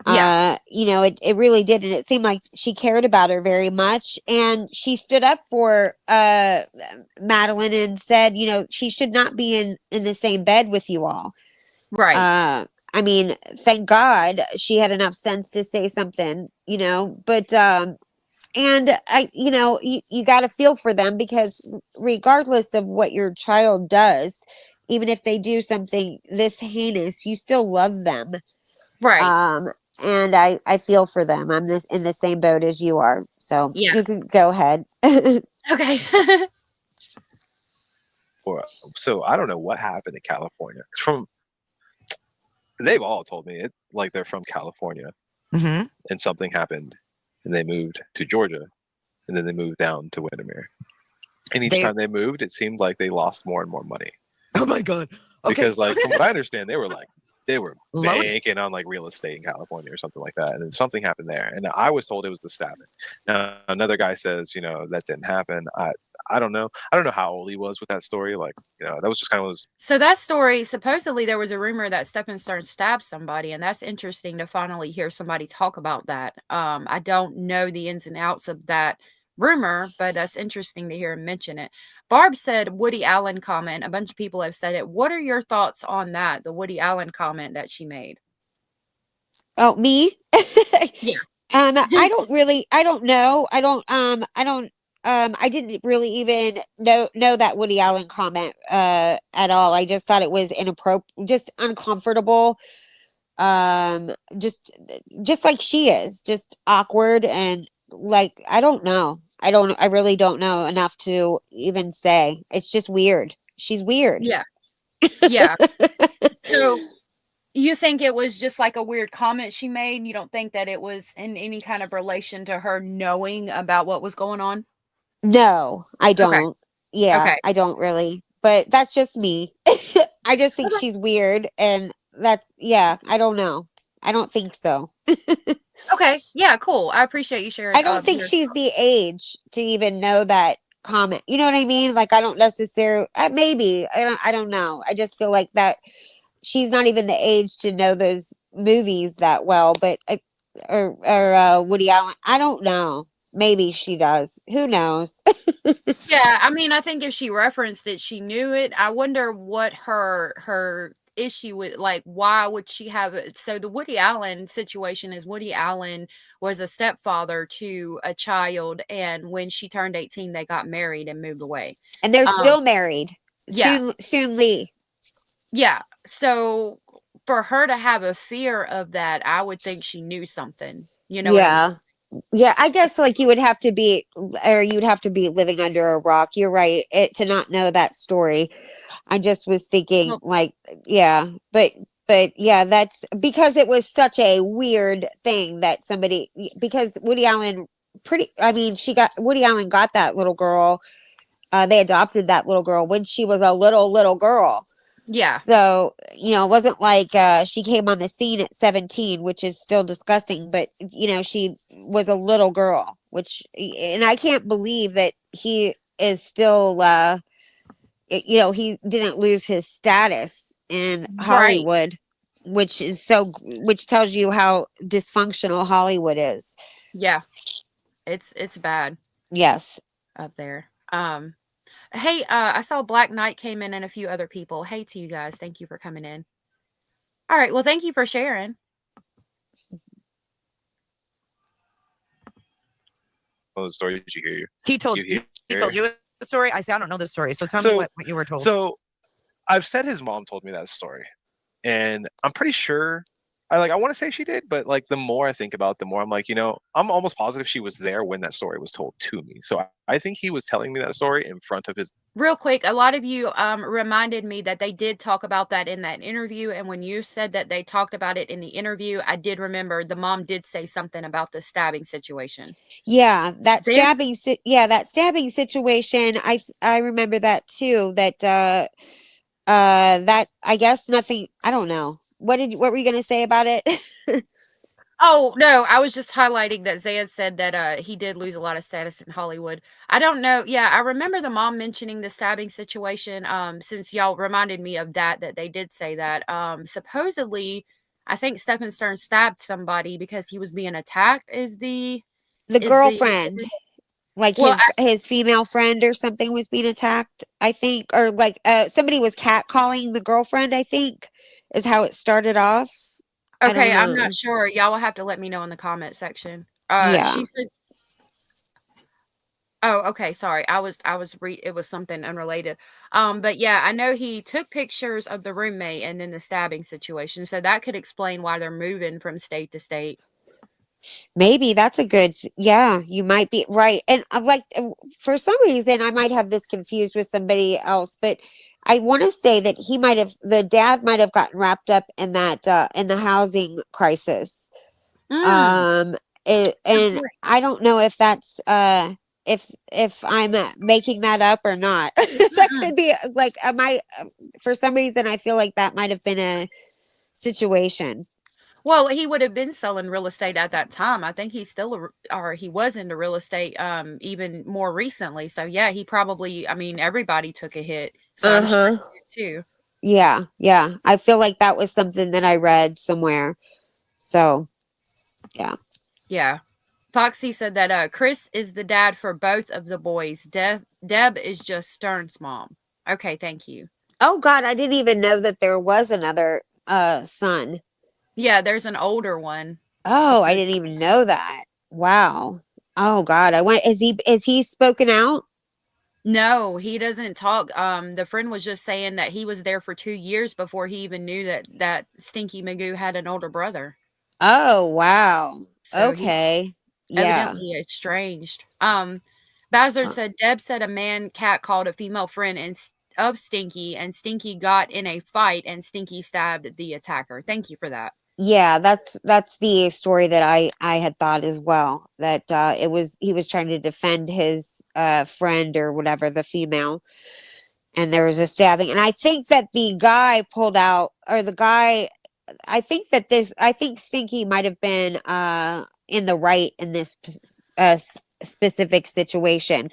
S3: Yeah.
S8: It really did, and it seemed like she cared about her very much, and she stood up for Madeline and said, she should not be in the same bed with you all.
S3: Right.
S8: I mean, thank God she had enough sense to say something, but and you got to feel for them, because regardless of what your child does, even if they do something this heinous, you still love them.
S3: Right.
S8: And I feel for them. I'm in the same boat as you are. So
S3: Yeah.
S8: you can go ahead.
S3: Okay.
S6: So I don't know what happened in California. They've all told me it like they're from California,
S7: Mm-hmm.
S6: and something happened, and they moved to Georgia, and then they moved down to Windermere. And each time they moved, it seemed like they lost more and more money.
S7: Oh my God! Okay,
S6: because like from what I understand, they were
S7: Loaded.
S6: banking on like real estate in California or something like that, and then something happened there. And I was told it was the stabbing. Now another guy says, that didn't happen. I don't know. I don't know how old he was with that story. Like, that was just kind of
S3: So that story, supposedly there was a rumor that Stephan stabbed somebody, and that's interesting to finally hear somebody talk about that. I don't know the ins and outs of that rumor, but that's interesting to hear him mention it. Barb said Woody Allen comment. A bunch of people have said it. What are your thoughts on that? The Woody Allen comment that she made.
S8: Oh, me?
S3: Yeah.
S8: I don't know. I didn't really even know that Woody Allen comment at all. I just thought it was inappropriate, just uncomfortable. Just like she is, just awkward, and like, I don't know. I really don't know enough to even say. It's just weird. She's weird.
S3: Yeah. Yeah. So you think it was just like a weird comment she made? You don't think that it was in any kind of relation to her knowing about what was going on?
S8: No, I
S3: Okay.
S8: don't. Yeah,
S3: Okay.
S8: I don't really. But that's just me. I just think
S3: Okay.
S8: she's weird, and I don't know. I don't think so.
S3: Okay. Yeah, cool. I appreciate you sharing.
S8: I don't think she's the age to even know that comment. You know what I mean? Like, I don't necessarily, maybe. I don't know. I just feel like that she's not even the age to know those movies that well, but or Woody Allen. I don't know. Maybe she does. Who knows?
S3: Yeah, I mean, I think if she referenced it, she knew it. I wonder what her issue with, like, why would she have it? So the Woody Allen situation is Woody Allen was a stepfather to a child, and when she turned 18, they got married and moved away.
S8: And they're still married.
S3: Yeah.
S8: Soon Lee.
S3: Yeah. So for her to have a fear of that, I would think she knew something. You know what I mean?
S8: Yeah, I guess like you'd have to be living under a rock. You're right. To not know that story. I just was thinking
S3: Well,
S8: like, yeah, but yeah, that's because it was such a weird thing that because Woody Allen Woody Allen got that little girl. They adopted that little girl when she was a little girl.
S3: yeah.
S8: So, it wasn't like she came on the scene at 17, which is still disgusting, but, she was a little girl, and I can't believe that he is still, he didn't lose his status in Hollywood, which tells you how dysfunctional Hollywood is.
S3: Yeah. It's bad.
S8: Yes.
S3: Up there. Hey, I saw Black Knight came in and a few other people. Hey to you guys. Thank you for coming in. All right. Well, thank you for sharing.
S6: What story did you hear?
S7: He told you the story. I say I don't know the story, so tell me what you were told.
S6: So I've said his mom told me that story, and I'm pretty sure I want to say she did, but like the more I think about it, the more I'm like, I'm almost positive she was there when that story was told to me. So I think he was telling me that story in front of his.
S3: Real quick, a lot of you reminded me that they did talk about that in that interview. And when you said that they talked about it in the interview, I did remember the mom did say something about the stabbing situation.
S8: Yeah, that
S3: This,
S8: stabbing situation. I remember that too. That I guess nothing. I don't know. What were you gonna say about it?
S3: oh, no, I was just highlighting that Zaya said that he did lose a lot of status in Hollywood. I don't know. Yeah, I remember the mom mentioning the stabbing situation. Since y'all reminded me of that they did say that. Supposedly, I think Stephen Stern stabbed somebody because he was being attacked.
S8: The
S3: Is the
S8: girlfriend, like
S3: well,
S8: his female friend or something, was being attacked. I think, or like somebody was catcalling the girlfriend. I think is how it started off. I don't
S3: okay, I'm
S8: know.
S3: not sure. Y'all will have to let me know in the comment section.
S8: Yeah.
S3: She said, oh, okay, sorry. It was something unrelated. But yeah, I know he took pictures of the roommate and then the stabbing situation. So that could explain why they're moving from state to state.
S8: Maybe that's a good, yeah, you might be right. And for some reason, I might have this confused with somebody else, but I want to say that the dad might have gotten wrapped up in in the housing crisis.
S3: Mm,
S8: Um,
S3: good
S8: and
S3: point.
S8: I don't know if that's, if I'm making that up or not. That
S3: Mm-mm.
S8: could be like, for some reason, I feel like that might have been a situation.
S3: Well, he would have been selling real estate at that time. I think he's still or he was into real estate even more recently. So yeah, he probably, I mean, everybody took a hit. So I'm sure
S8: Uh-huh.
S3: he did too.
S8: Yeah, yeah. I feel like that was something that I read somewhere. So, yeah.
S3: Yeah. Foxy said that Chris is the dad for both of the boys. Deb is just Stern's mom. Okay, thank you.
S8: Oh God, I didn't even know that there was another son.
S3: Yeah, there's an older one.
S8: Oh, I
S3: Supposed.
S8: didn't even know that. Wow. Oh God, I went is he spoken out?
S3: No, he doesn't talk. The friend was just saying that he was there for 2 years before he even knew that Stinky Magoo had an older brother.
S8: Oh, wow.
S3: So he
S8: Okay. Yeah.
S3: evidently estranged. Bazard
S8: Uh,
S3: said Deb said a man cat called a female friend of Stinky, and Stinky got in a fight, and Stinky stabbed the attacker. Thank you for that.
S8: Yeah, that's the story that I had thought as well, that he was trying to defend his friend or whatever, the female, and there was a stabbing. And I think that the guy pulled out, or the guy, I think Stinky might have been in the right in this specific situation.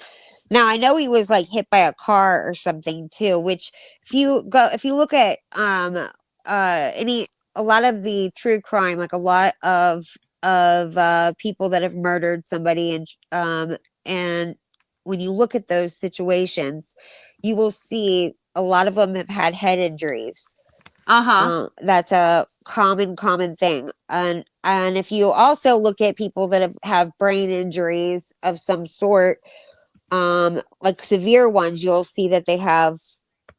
S8: Now I know he was like hit by a car or something too, which if you look at any a lot of the true crime, like a lot of people that have murdered somebody, and when you look at those situations, you will see a lot of them have had head injuries.
S3: Uh-huh.
S8: That's a common thing. And if you also look at people that have brain injuries of some sort, like severe ones, you'll see that they have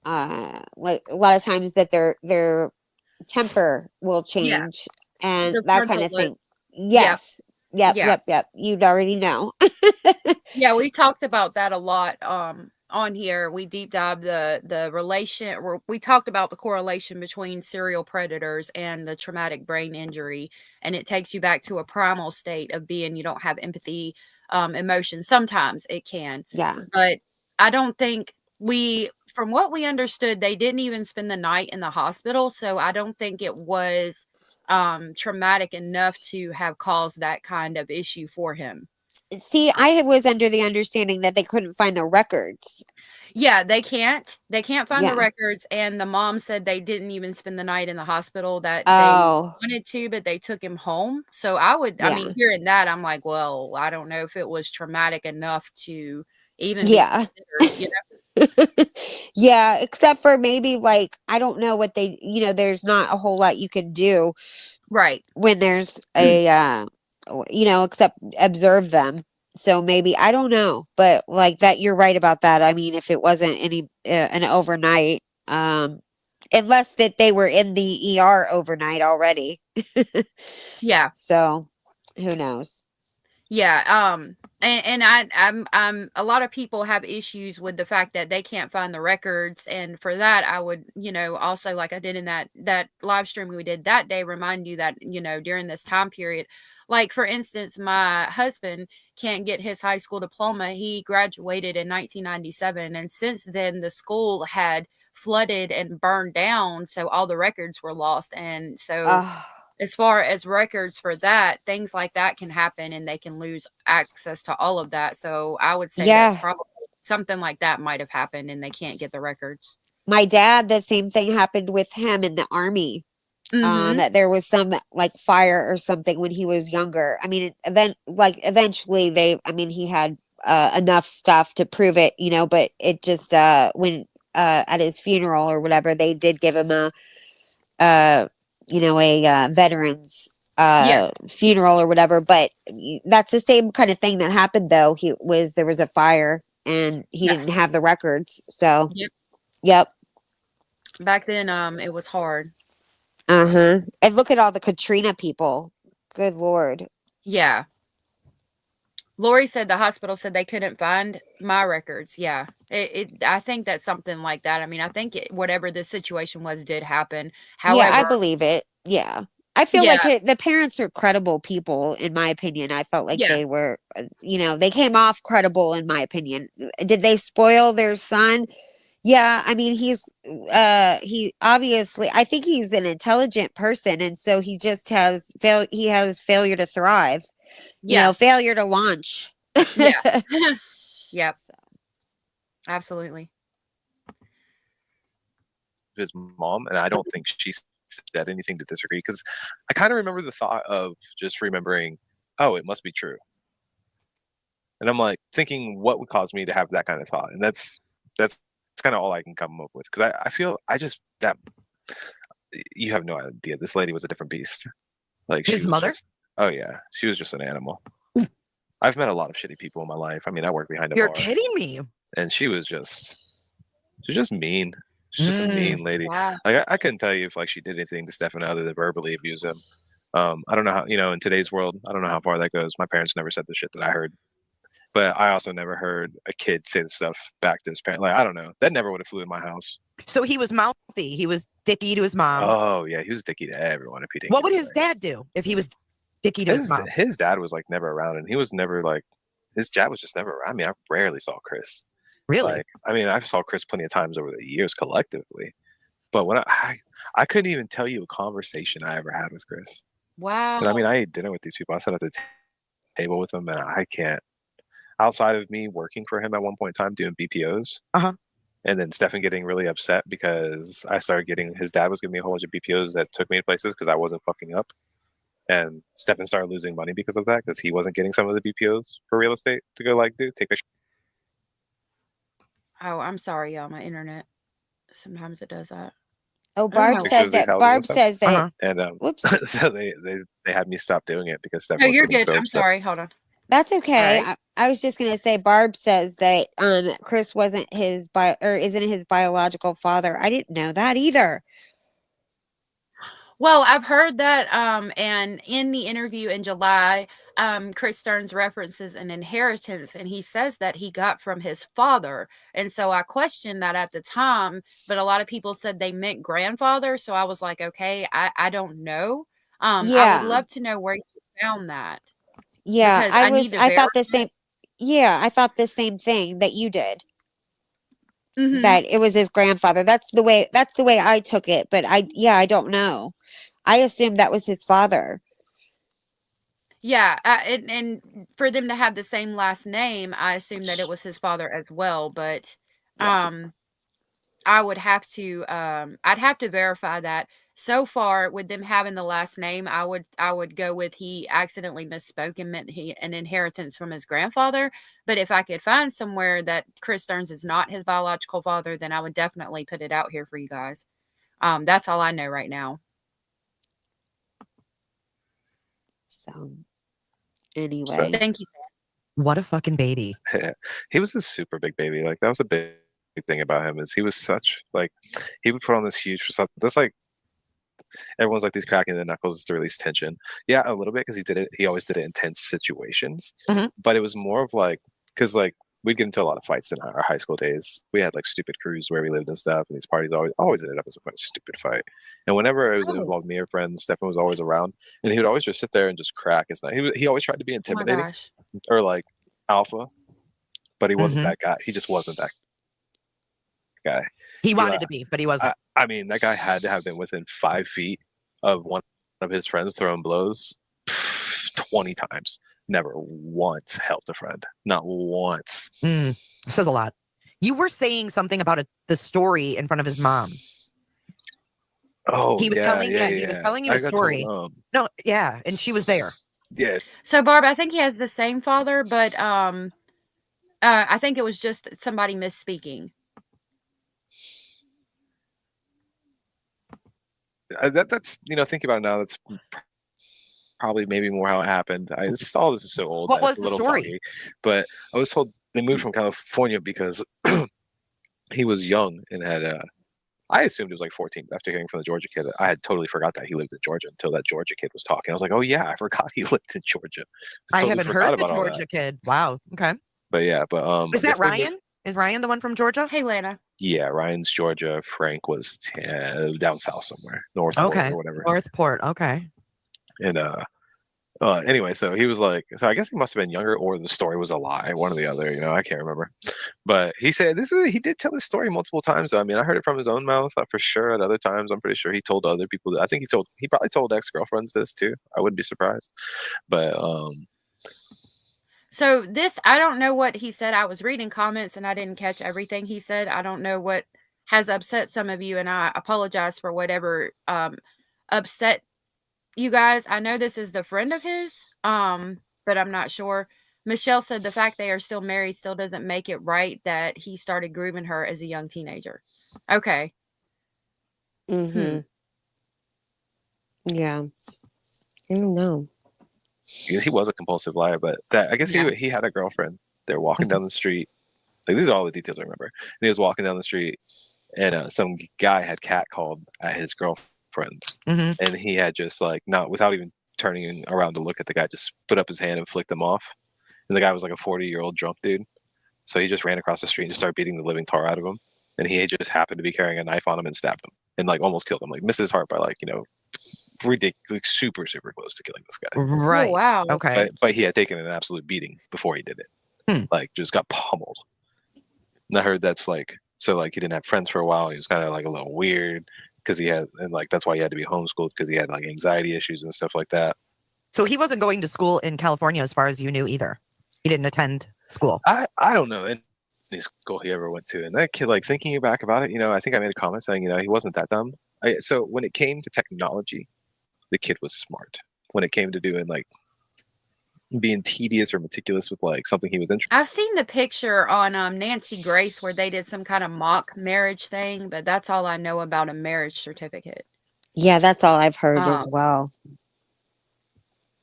S8: like a lot of times that their temper will
S3: Yeah.
S8: change and
S3: The
S8: that kind
S3: frontal
S8: of
S3: lobe.
S8: thing.
S3: Yep.
S8: Yes. Yep,
S3: Yeah.
S8: yep, yep. You'd already know.
S3: Yeah, we talked about that a lot on here. We deep dive the relation or we talked about the correlation between serial predators and the traumatic brain injury, and it takes you back to a primal state of being you don't have empathy, emotions. Sometimes it can.
S8: Yeah.
S3: But I don't think we from what we understood, they didn't even spend the night in the hospital, so I don't think it was traumatic enough to have caused that kind of issue for him.
S8: See, I was under the understanding that they couldn't find the records.
S3: Yeah, they can't. They can't find the
S8: Yeah.
S3: records, and the mom said they didn't even spend the night in the hospital, that they
S8: Oh,
S3: wanted to, but they took him home. So I
S8: yeah.
S3: mean, hearing that, I'm like, well, I don't know if it was traumatic enough to even be
S8: Yeah.
S3: considered, you know?
S8: Yeah, except for maybe like I don't know what there's not a whole lot you can do
S3: Right.
S8: when there's a except observe them. So maybe I don't know, but like that you're right about that. I mean, if it wasn't an overnight unless that they were in the ER overnight already.
S3: Yeah.
S8: So who knows?
S3: Yeah, and I'm a lot of people have issues with the fact that they can't find the records, and for that, I would, also like I did in that live stream we did that day, remind you that, during this time period, like for instance, my husband can't get his high school diploma. He graduated in 1997, and since then the school had flooded and burned down, so all the records were lost, and so as far as records for that, things like that can happen and they can lose access to all of that. So I would say that
S8: Yeah.
S3: probably something like that might have happened and they can't get the records.
S8: My dad, the same thing happened with him in the army. There was some like fire or something when he was younger. I mean, eventually he had enough stuff to prove it, but it just when at his funeral or whatever, they did give him a veterans funeral or whatever. But that's the same kind of thing that happened though. There was a fire and he didn't have the records. So yep.
S3: Back then, it was hard.
S8: And look at all the Katrina people. Good Lord.
S3: Yeah. Lori said the hospital said they couldn't find my records. Yeah. I think that's something like that. I mean, I think whatever the situation was did happen. However,
S8: yeah, I believe it. Yeah. I feel like the parents are credible people, in my opinion. I felt like they were, they came off credible, in my opinion. Did they spoil their son? Yeah, I mean, he obviously, I think he's an intelligent person, and so he just has failure to thrive. Failure to launch.
S3: Yeah. Yep. Absolutely.
S6: His mom, and I don't think she said anything to disagree, because I kind of remember the thought of just remembering, oh, it must be true. And I'm like thinking, what would cause me to have that kind of thought? And that's kind of all I can come up with, because I feel that you have no idea. This lady was a different beast. Like
S7: his mother.
S6: Oh yeah, she was just an animal. I've met a lot of shitty people in my life. I mean, I work behind a
S7: You're
S6: bar.
S7: kidding me.
S6: And she's just mean. She's just a mean lady.
S3: Wow.
S6: Like I couldn't tell you if like she did anything to Stephan other than verbally abuse him. I don't know how, in today's world, I don't know how far that goes. My parents never said the shit that I heard. But I also never heard a kid say the stuff back to his parent. Like, I don't know. That never would have flew in my house.
S7: So he was mouthy. He was dicky to his mom.
S6: Oh yeah, he was dicky to everyone. If he didn't.
S7: What would his dad do if he was dicky to his mom?
S6: His dad was like never around, and he was never like, his dad was just never around. I mean, I rarely saw Chris.
S7: Really?
S6: Like, I mean, I saw Chris plenty of times over the years collectively, but when I couldn't even tell you a conversation I ever had with Chris.
S3: Wow.
S6: But I mean, I ate dinner with these people. I sat at the table with them, and I can't. Outside of me working for him at one point in time doing BPOs, and then Stephan getting really upset because I started his dad was giving me a whole bunch of BPOs that took me to places because I wasn't fucking up, and Stephan started losing money because of that, because he wasn't getting some of the BPOs for real estate to go take pictures.
S3: Oh, I'm sorry, y'all. My internet sometimes it does that.
S8: Oh, Barb said that. Barb says that.
S6: And
S8: whoops.
S6: So they had me stop doing it because Stephan.
S3: No,
S6: was
S3: you're
S6: getting
S3: good.
S6: so
S3: I'm
S6: upset.
S3: sorry. Hold on.
S8: That's okay.
S3: Right.
S8: I was just gonna say, Barb says that Chris wasn't isn't his biological father. I didn't know that either.
S3: Well, I've heard that, and in the interview in July, Chris Stearns references an inheritance, and he says that he got from his father. And so I questioned that at the time, but a lot of people said they meant grandfather. So I was like, okay, I don't know. I would love to know where you found that.
S8: Yeah, I thought the same.
S3: it.
S8: Yeah, I thought the same thing that you did.
S3: Mhm.
S8: That it was his grandfather. That's the way I took it. But I don't know. I assumed that was his father.
S3: Yeah, and for them to have the same last name, I assumed that it was his father as well. But I would have to I'd have to verify that. So far, with them having the last name, I would go with he accidentally misspoke and meant an inheritance from his grandfather. But if I could find somewhere that Chris Stearns is not his biological father, then I would definitely put it out here for you guys. That's all I know right now.
S8: So anyway,
S3: thank you.
S7: What a fucking baby.
S6: He was a super big baby. Like, that was a big thing about him, is he was such, like, he would put on this huge facade. That's like, everyone's like he's cracking the knuckles to release tension. Yeah, a little bit, because he always did it in tense situations.
S7: Mhm.
S6: But it was more of like, because like we'd get into a lot of fights in our high school days. We had like stupid crews where we lived and stuff, and these parties always ended up as a kind of stupid fight. And whenever it was involved me or friends, Stephan was always around, and he would always just sit there and just crack his knuckles. He always tried to be
S3: Oh my
S6: intimidating
S3: gosh.
S6: or like alpha, but he wasn't
S7: Mhm.
S6: that guy. He just wasn't that guy.
S7: He wanted to be, but he wasn't.
S6: I mean, that guy had to have been within 5 feet of one of his friends throwing blows 20 times. Never once helped a friend. Not once.
S7: Says a lot. You were saying something about the story in front of his mom.
S6: Oh,
S7: He was telling he was telling you a story. No, yeah, and she was there.
S6: Yeah.
S3: So Barb, I think he has the same father, but I think it was just somebody misspeaking.
S6: That's thinking about it now, that's probably maybe more how it happened. All this is so old.
S7: What
S6: that
S7: was
S6: it's a
S7: the
S6: little
S7: story?
S6: foggy, but I was told they moved from California because he was young and had I assumed he was like 14, but after hearing from the Georgia kid, I had totally forgot that he lived in Georgia until that Georgia kid was talking. I was like, oh yeah, I forgot he lived in Georgia.
S7: I
S6: Totally
S7: haven't
S6: forgot
S7: heard the
S6: about all that.
S7: Georgia kid. Wow. Okay.
S6: But yeah,
S7: Is
S6: I
S7: that
S6: guess they moved-
S7: Ryan? Is Ryan the one from Georgia?
S3: Hey, Lana.
S6: Yeah, Ryan's Georgia. Frank was down south somewhere, North
S7: Okay.
S6: or whatever.
S7: Northport. Okay.
S6: And anyway, so he was like, so I guess he must have been younger, or the story was a lie, one or the other. I can't remember. But he said he did tell this story multiple times. I mean, I heard it from his own mouth for sure. At other times, I'm pretty sure he told other people. I think he probably told ex-girlfriends this too. I wouldn't be surprised. But
S3: So this, I don't know what he said. I was reading comments and I didn't catch everything he said. I don't know what has upset some of you, and I apologize for whatever upset you guys. I know this is the friend of his, but I'm not sure. Michelle said the fact they are still married still doesn't make it right that he started grooming her as a young teenager. Okay.
S8: Mm-hmm. Yeah. I don't know.
S6: he was a compulsive liar, but I guess
S3: Yeah.
S6: he had a girlfriend. They're walking down the street. Like, these are all the details I remember. And he was walking down the street, and some guy had catcalled at his girlfriend, and he had just not without even turning around to look at the guy, just put up his hand and flicked him off. And the guy was like a 40-year-old drunk dude, so he just ran across the street and just started beating the living tar out of him. And he just happened to be carrying a knife on him and stabbed him and almost killed him, missed his heart by ridiculous, super close to killing this guy.
S7: Right.
S3: Oh, wow.
S7: Okay.
S6: But he had taken an absolute beating before he did it. Just got pummeled. And I heard that's he didn't have friends for a while. He was kind of a little weird because he had, and that's why he had to be homeschooled, because he had anxiety issues and stuff like that.
S7: So he wasn't going to school in California as far as you knew either. He didn't attend school.
S6: I don't know any school he ever went to. And that kid, thinking back about it, I think I made a comment saying, he wasn't that dumb. So when it came to technology, the kid was smart. When it came to doing being tedious or meticulous with something he was interested
S3: I've seen the picture on Nancy Grace where they did some kind of mock marriage thing, but that's all I know about a marriage certificate.
S8: Yeah, that's all I've heard as well.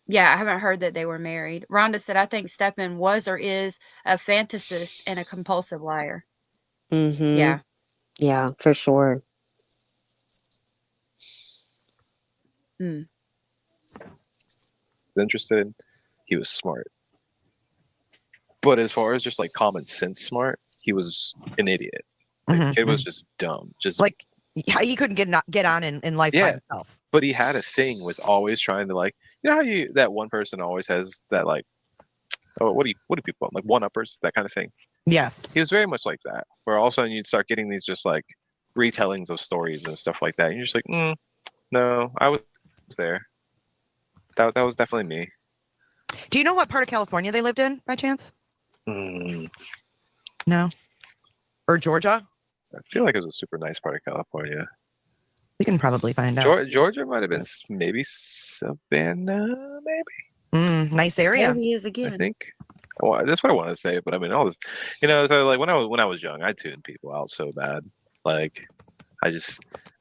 S3: Yeah, I haven't heard that they were married. Rhonda said, I think Stephan was or is a fantasist and a compulsive liar.
S8: Mm-hmm.
S3: Yeah.
S8: Yeah, for sure.
S6: interested. He was smart. But as far as just common sense smart, he was an idiot. The kid was just dumb. Just
S7: he couldn't get on in life by himself.
S6: But he had a thing with always trying to how that one person always has that what do people want? One-uppers, that kind of thing.
S7: Yes.
S6: He was very much like that. Where all of a sudden you'd start getting these just retellings of stories and stuff like that. And you're just no, I was there. That was definitely me.
S7: Do you know what part of California they lived in by chance? No. Or Georgia?
S6: I feel like it was a super nice part of California.
S7: We can probably find out.
S6: Georgia might have been maybe Savannah, maybe.
S7: Nice area.
S3: There he is again.
S6: I think. Well, that's what I want to say, but I mean, all this, so when I was young, I tuned people out so bad. I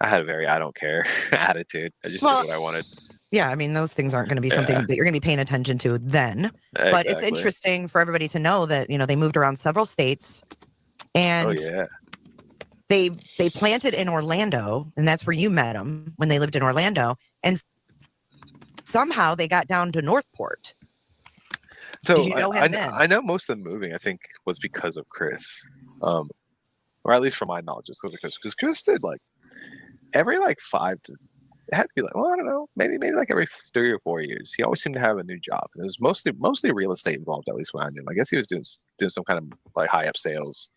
S6: had a very I don't care attitude. I just did what I wanted.
S7: Yeah, I mean, those things aren't going to be something that you're going to be paying attention to then. Exactly. But it's interesting for everybody to know that, they moved around several states. And they planted in Orlando, and that's where you met them when they lived in Orlando, and somehow they got down to Northport.
S6: So
S7: Did you know him then?
S6: I know most of the moving, I think, was because of Chris, or at least from my knowledge, it's because Chris did like every like 5 to, it had to be like, well, I don't know, maybe like every 3 or 4 years. He always seemed to have a new job, and it was mostly real estate involved. At least when I knew him, I guess he was doing some kind of like high up sales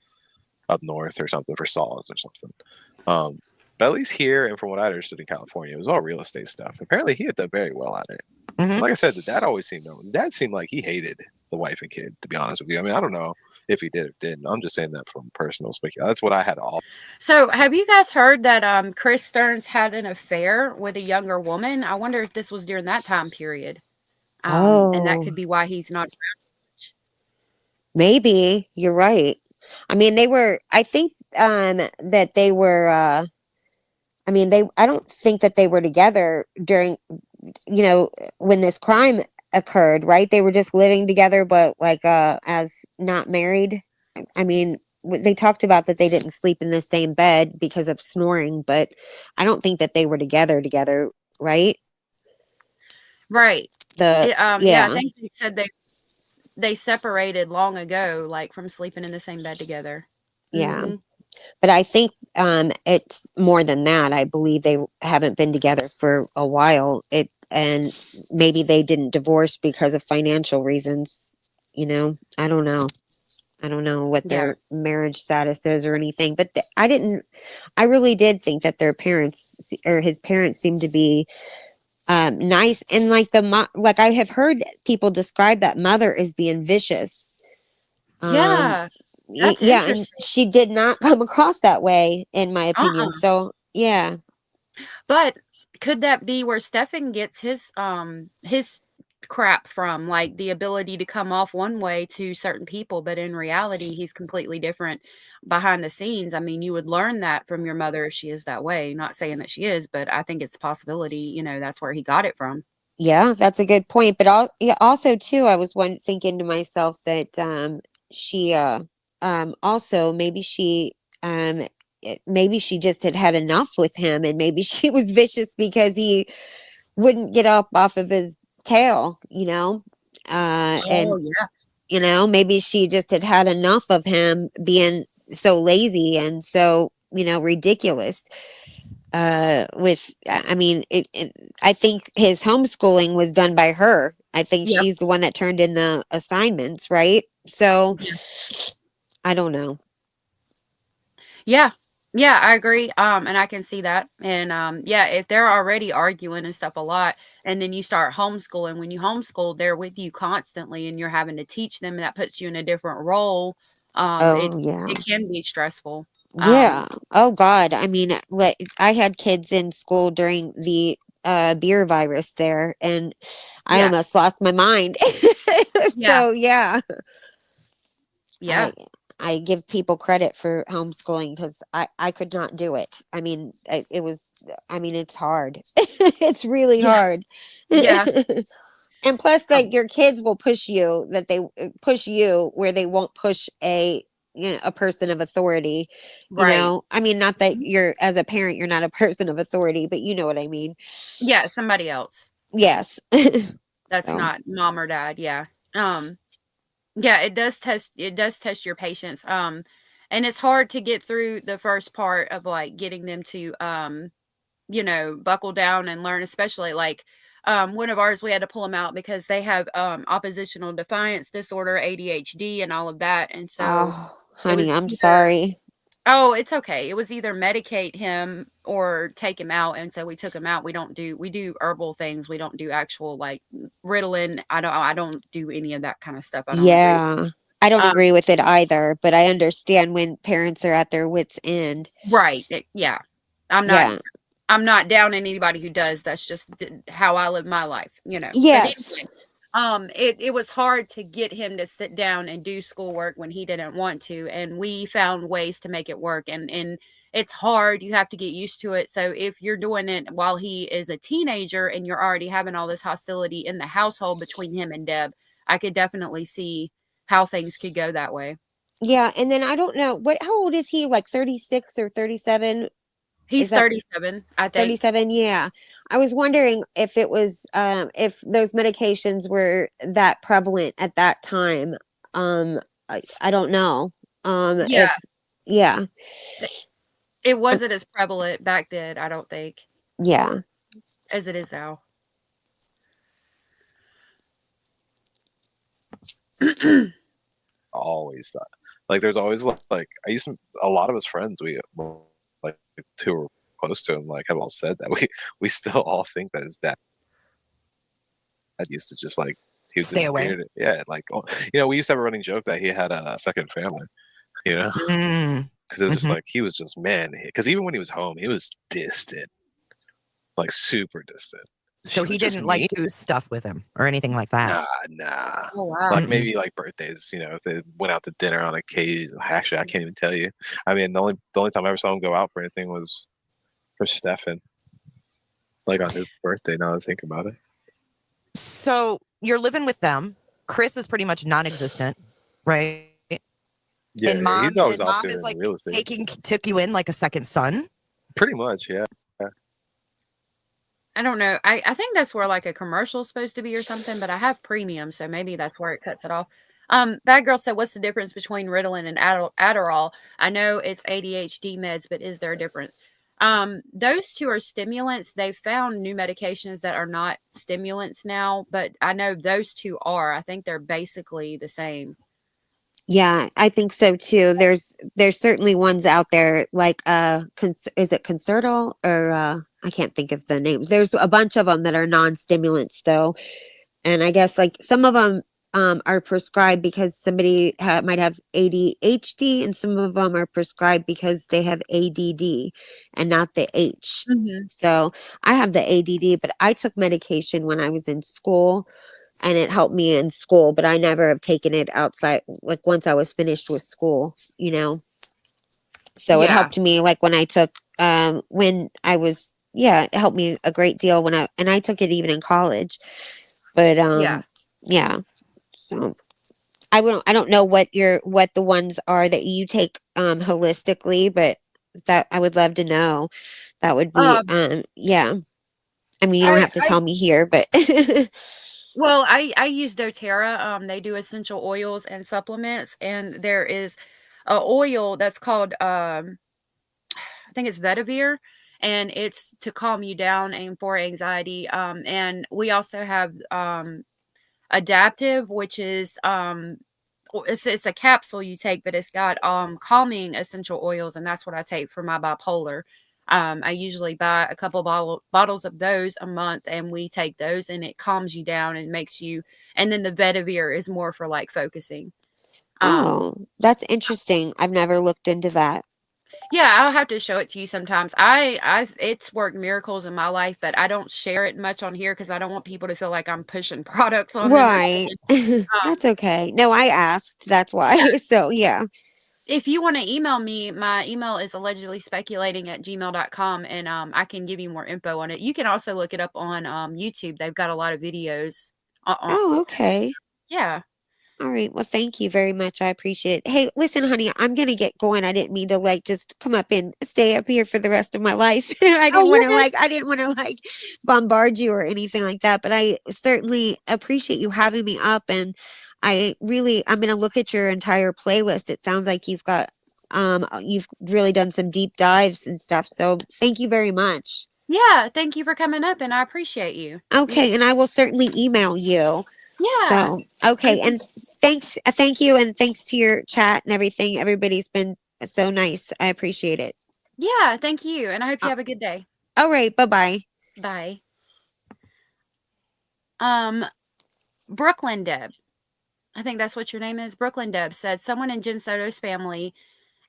S6: up north or something for Saws or something. But at least here, and from what I understood in California, it was all real estate stuff. Apparently, he had done very well at it.
S7: Mhm.
S6: Like I said, the dad seemed like he hated the wife and kid, to be honest with you. I mean, I don't know if he did or didn't. I'm just saying that from personal speculation. That's what I had all.
S3: So, have you guys heard that Chris Stearns had an affair with a younger woman? I wonder if this was during that time period. And that
S8: Oh,
S3: could be why he's not.
S8: maybe you're right. I mean, I think that they were I mean, I don't think that they were together during, when this crime occurred, right? They were just living together, but like as not married. I mean, they talked about that they didn't sleep in the same bed because of snoring, but I don't think that they were together, right?
S3: Right. Yeah, I
S8: Yeah.
S3: think they said they separated long ago, like from sleeping in the same bed together.
S8: Yeah.
S3: Mhm.
S8: But I think it's more than that. I believe they haven't been together for a while. And maybe they didn't divorce because of financial reasons. I don't know. I don't know what
S3: Yeah.
S8: their marriage status is or anything. But I really did think that their parents or his parents seemed to be nice, and like like I have heard people describe that mother as being vicious.
S3: Yeah. That's
S8: Yeah, and
S3: interesting.
S8: she did not come across that way, in my
S3: Uh-uh.
S8: opinion. So yeah.
S3: But could that be where Stephan gets his crap from, like the ability to come off one way to certain people, but in reality he's completely different behind the scenes? I mean, you would learn that from your mother if she is that way. Not saying that she is, but I think it's a possibility, that's where he got it from.
S8: Yeah, that's a good point. But also too, I was thinking to myself that she also maybe she just had enough with him, and maybe she was vicious because he wouldn't get up off of his tail, and
S3: Oh, yeah.
S8: maybe she just had enough of him being so lazy and so ridiculous. I mean, I think his homeschooling was done by her. I think
S3: Yep.
S8: she's the one that turned in the assignments, right? So
S3: Yeah.
S8: I don't know.
S3: Yeah. Yeah, I agree. And I can see that. And yeah, if they're already arguing and stuff a lot, and then you start homeschooling, when you homeschool, they're with you constantly and you're having to teach them, and that puts you in a different role.
S8: Oh yeah.
S3: It can be stressful.
S8: Yeah. Oh God. I mean, I had kids in school during the beer virus there, and I
S3: Yeah.
S8: almost lost my mind.
S3: Yeah.
S8: So yeah.
S3: Yeah.
S8: I give people credit for homeschooling because I could not do it. I mean, it's hard. It's really
S3: Yeah.
S8: hard.
S3: Yeah.
S8: And plus,
S3: Um,
S8: like, your kids will push you push you where they won't push a person of authority.
S3: right.
S8: I mean, not that you're, as a parent, you're not a person of authority, but you know what I mean.
S3: Yeah, somebody else.
S8: Yes.
S3: That's
S8: So
S3: not mom or dad. Yeah. Yeah, it does test your patience. And it's hard to get through the first part of like getting them to buckle down and learn, especially like one of ours, we had to pull them out because they have oppositional defiance disorder, ADHD, and all of that. And so
S8: oh
S3: it
S8: honey,
S3: was
S8: I'm
S3: either,
S8: sorry.
S3: oh, it's okay. It was either medicate him or take him out. And so we took him out. We do herbal things. We don't do actual like Ritalin. I don't do any of that kind of stuff. I don't agree.
S8: Yeah, I don't
S3: Um,
S8: agree with it either, but I understand when parents are at their wits' end.
S3: right. Yeah. I'm not
S8: Yeah.
S3: I'm not down on anybody who does. That's just how I live my life. But
S8: Yes.
S3: anyway, it was hard to get him to sit down and do schoolwork when he didn't want to, and we found ways to make it work. And it's hard. You have to get used to it. So if you're doing it while he is a teenager and you're already having all this hostility in the household between him and Deb, I could definitely see how things could go that way.
S8: Yeah, and then I don't know how old is he? Like 36 or 37?
S3: He's
S8: Is that
S3: 37, I think.
S8: 37? Yeah. I was wondering if it was if those medications were that prevalent at that time. I don't know.
S3: Yeah,
S8: If yeah,
S3: it wasn't as prevalent back then, I don't think,
S8: yeah.
S3: as it is now.
S6: Always thought like there's always like I used to a lot of his friends we like who were close to him like have all said that we still all think that his dad used to just like he was
S7: Stay
S6: just
S7: away.
S6: weird. Yeah, like we used to have a running joke that he had a second family. You know,
S7: Mm.
S6: because it was just
S7: Mhm.
S6: like he was just man. Because even when he was home, he was distant, like super distant.
S7: So
S6: She
S7: he
S6: was just
S7: didn't
S6: mean.
S7: like do stuff with him or anything like that.
S6: Nah.
S3: Oh, wow.
S6: Like
S7: Mm-mm.
S6: maybe like birthdays, if they went out to dinner on occasion. Actually, I can't even tell you. I mean, the only time I ever saw him go out for anything was for Stephan, like on his birthday. Now that I think about it.
S7: So you're living with them. Chris is pretty much non-existent, right?
S6: Yeah,
S7: And
S6: he's always out
S7: mom
S6: there
S7: is
S6: in
S7: like
S6: real estate.
S7: took you in like a second son.
S6: Pretty much, yeah.
S3: I don't know. I think that's where like a commercial's supposed to be or something, but I have premium, so maybe that's where it cuts it off. Bad Girl said, "What's the difference between Ritalin and Adderall? I know it's ADHD meds, but is there a difference?" Those two are stimulants. They've found new medications that are not stimulants now, but I know those two are. I think they're basically the same.
S8: Yeah, I think so too. There's certainly ones out there like is it Concertal or I can't think of the names. There's a bunch of them that are non-stimulants though. And I guess like some of them are prescribed because somebody might have ADHD, and some of them are prescribed because they have ADD and not the H.
S3: Mm-hmm.
S8: So I have the ADD, but I took medication when I was in school and it helped me in school, but I never have taken it outside, like once I was finished with school, So it
S3: Yeah.
S8: helped me like when I took, when I was, yeah, it helped me a great deal and I took it even in college. But
S3: Yeah.
S8: yeah. So I don't know what the ones are that you take holistically, but that I would love to know. That would be
S3: Um,
S8: yeah. I mean, you don't
S3: I
S8: have to tell me here, but
S3: Well, I use doTERRA. They do essential oils and supplements, and there is a oil that's called I think it's vetiver, and it's to calm you down and for anxiety. And we also have adaptive, which is it's a capsule you take, but it's got calming essential oils, and that's what I take for my bipolar. I usually buy a couple bottles of those a month, and we take those, and it calms you down and makes you. And then the vetiver is more for like focusing.
S8: oh, that's interesting. I've never looked into that.
S3: Yeah, I'll have to show it to you sometimes. It's worked miracles in my life, but I don't share it much on here because I don't want people to feel like I'm pushing products on them or
S8: Right.
S3: something.
S8: That's okay. No, I asked. That's why. So, yeah.
S3: If you want to email me, my email is allegedly speculating@gmail.com, and I can give you more info on it. You can also look it up on YouTube. They've got a lot of videos.
S8: Oh, okay.
S3: Yeah.
S8: All right. Well, thank you very much. I appreciate it. Hey, listen, honey, I'm going to get going. I didn't mean to like just come up and stay up here for the rest of my life.
S3: Oh, you're good.
S8: I didn't want to like bombard you or anything like that, but I certainly appreciate you having me up. And I'm going to look at your entire playlist. It sounds like you've really done some deep dives and stuff. So thank you very much.
S3: Yeah. Thank you for coming up, and I appreciate you.
S8: Okay. And I will certainly email you.
S3: Yeah.
S8: So, okay. And thank you. And thanks to your chat and everything. Everybody's been so nice. I appreciate it.
S3: Yeah. Thank you, and I hope you
S8: Uh,
S3: have a good day.
S8: All right. Bye-bye.
S3: Bye. Brooklyn Deb. I think that's what your name is. Brooklyn Deb said someone in Jen Soto's family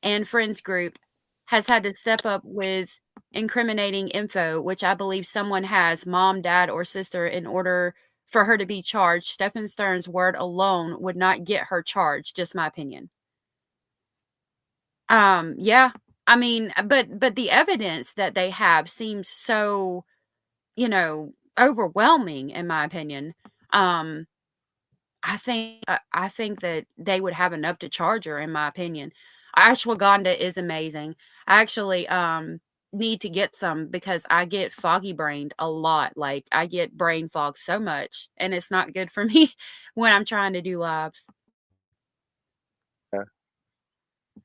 S3: and friends group has had to step up with incriminating info, which I believe someone has, mom, dad, or sister, in order for her to be charged. Stephan Stern's word alone would not get her charged. Just my opinion. Yeah. I mean, but the evidence that they have seems so, overwhelming in my opinion. I think that they would have enough to charge her, in my opinion. Ashwagandha is amazing. I actually need to get some because I get foggy brained a lot. Like I get brain fog so much, and it's not good for me when I'm trying to do lives.
S6: Yeah.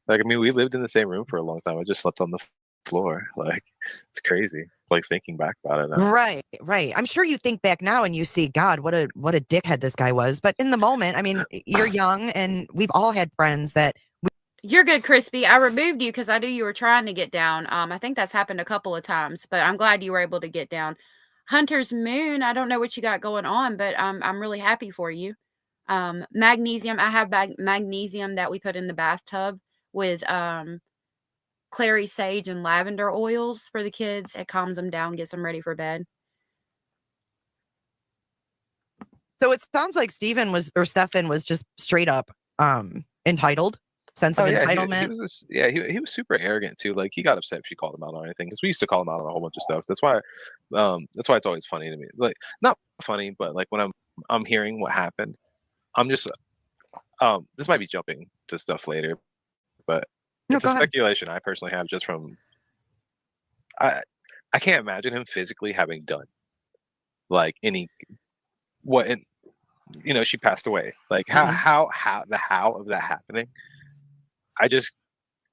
S6: Like, I mean, we lived in the same room for a long time. I just slept on the floor. Like, it's crazy. Like thinking back about it now.
S7: Right, right. I'm sure you think back now and you see, God, what a dickhead this guy was. But in the moment, I mean, you're young, and we've all had friends that.
S3: You're good, Crispy. I removed you because I knew you were trying to get down. I think that's happened a couple of times, but I'm glad you were able to get down. Hunter's Moon, I don't know what you got going on, but I'm really happy for you. Magnesium, I have magnesium that we put in the bathtub with clary sage and lavender oils for the kids. It calms them down, gets them ready for bed.
S7: So it sounds like Stephan was just straight up entitled. Sense of entitlement.
S6: He was super arrogant too. Like he got upset if she called him out on anything, because we used to call him out on a whole bunch of stuff. That's why it's always funny to me. Like, not funny, but like when I'm hearing what happened, I'm just this might be jumping to stuff later, but it's a speculation I personally have just from I can't imagine him physically having done like she passed away. Like how of that happening.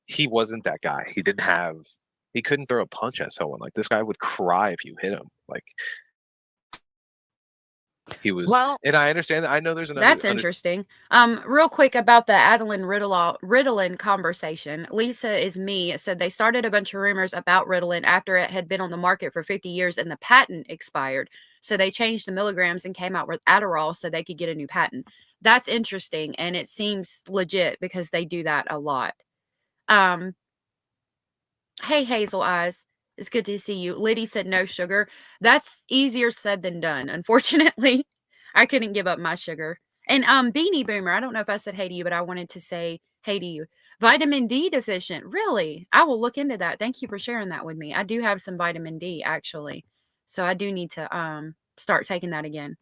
S6: He wasn't that guy. He couldn't throw a punch at someone. Like, this guy would cry if you hit him. Like, he was. Well, and I understand that. I know there's another.
S3: That's interesting. Real quick about the Adeline Ritalin conversation. Lisa is me. It said they started a bunch of rumors about Ritalin after it had been on the market for 50 years and the patent expired. So they changed the milligrams and came out with Adderall so they could get a new patent. That's interesting, and it seems legit because they do that a lot. Hey, Hazel Eyes. It's good to see you. Liddy said no sugar. That's easier said than done. Unfortunately, I couldn't give up my sugar. And Beanie Boomer, I don't know if I said hey to you, but I wanted to say hey to you. Vitamin D deficient. Really? I will look into that. Thank you for sharing that with me. I do have some vitamin D, actually. So I do need to start taking that again.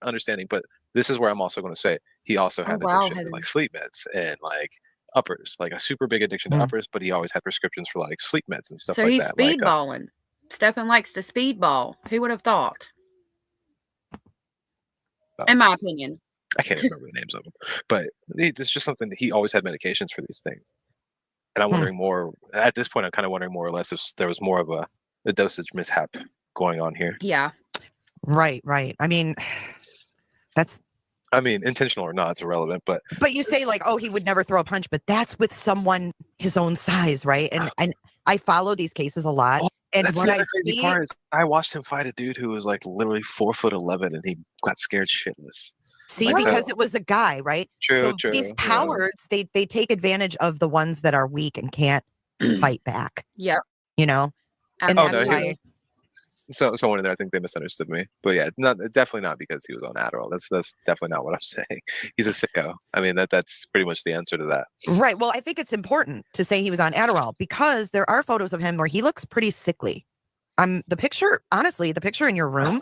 S6: Understanding, but this is where I'm also going to say he also had addiction to like sleep meds and like uppers, like a super big addiction to uppers, but he always had prescriptions for like sleep meds and stuff like that.
S3: So he's speedballing. Stephan likes to speedball. Who would have thought? In my opinion.
S6: I can't remember the names of them, but it's just something that he always had medications for these things. And I'm wondering more, at this point, I'm kind of wondering more or less if there was more of a dosage mishap going on here.
S3: Yeah.
S7: Right. I mean,
S6: intentional or not, it's irrelevant, but
S7: you say like, oh, he would never throw a punch, but that's with someone his own size, right? And I follow these cases a lot. And what I see,
S6: part is I watched him fight a dude who was like literally 4'11" and he got scared shitless.
S7: See, because it was a guy, right?
S6: True.
S7: These cowards, they take advantage of the ones that are weak and can't fight back.
S3: Yeah.
S7: You know? And that's why.
S6: So someone in there, I think they misunderstood me. But yeah, definitely not because he was on Adderall. That's definitely not what I'm saying. He's a sicko. I mean, that's pretty much the answer to that.
S7: Right. Well, I think it's important to say he was on Adderall because there are photos of him where he looks pretty sickly. The picture in your room,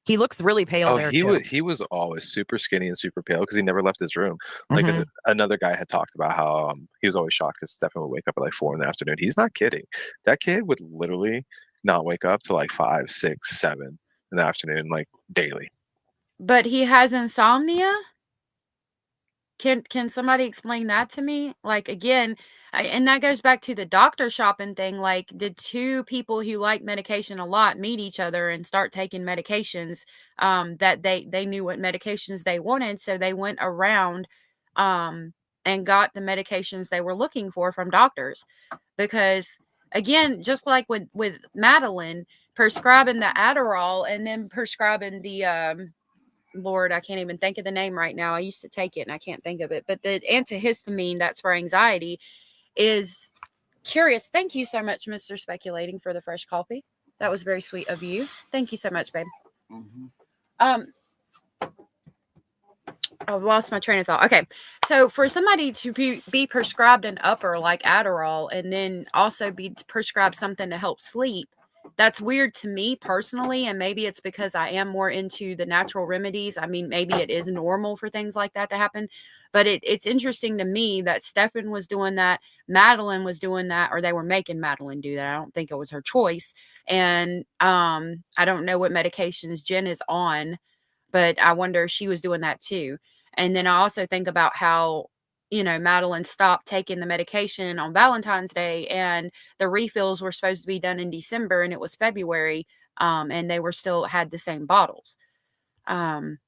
S7: he looks really pale there.
S6: He was always super skinny and super pale because he never left his room. Like another guy had talked about how he was always shocked because Stephan would wake up at like 4 PM. He's not kidding. That kid would literally not wake up till like 5, 6, 7 in the afternoon, like daily.
S3: But he has insomnia? Can somebody explain that to me? Like, again, and that goes back to the doctor shopping thing. Like, did two people who like medication a lot meet each other and start taking medications that they knew what medications they wanted, so they went around and got the medications they were looking for from doctors? Because again, just like with Madeline, prescribing the Adderall and then prescribing the Lord, I can't even think of the name right now. I used to take it and I can't think of it. But the antihistamine that's for anxiety is curious. Thank you so much, Mr. Speculating, for the fresh coffee. That was very sweet of you. Thank you so much, babe. I lost my train of thought. Okay. So for somebody to be prescribed an upper like Adderall and then also be prescribed something to help sleep, that's weird to me personally, and maybe it's because I am more into the natural remedies. I mean, maybe it is normal for things like that to happen, but it's interesting to me that Stephan was doing that, Madeline was doing that, or they were making Madeline do that. I don't think it was her choice. And I don't know what medications Jen is on, but I wonder if she was doing that too. And then I also think about how, Madeline stopped taking the medication on Valentine's Day, and the refills were supposed to be done in December, and it was February, and they were still had the same bottles. So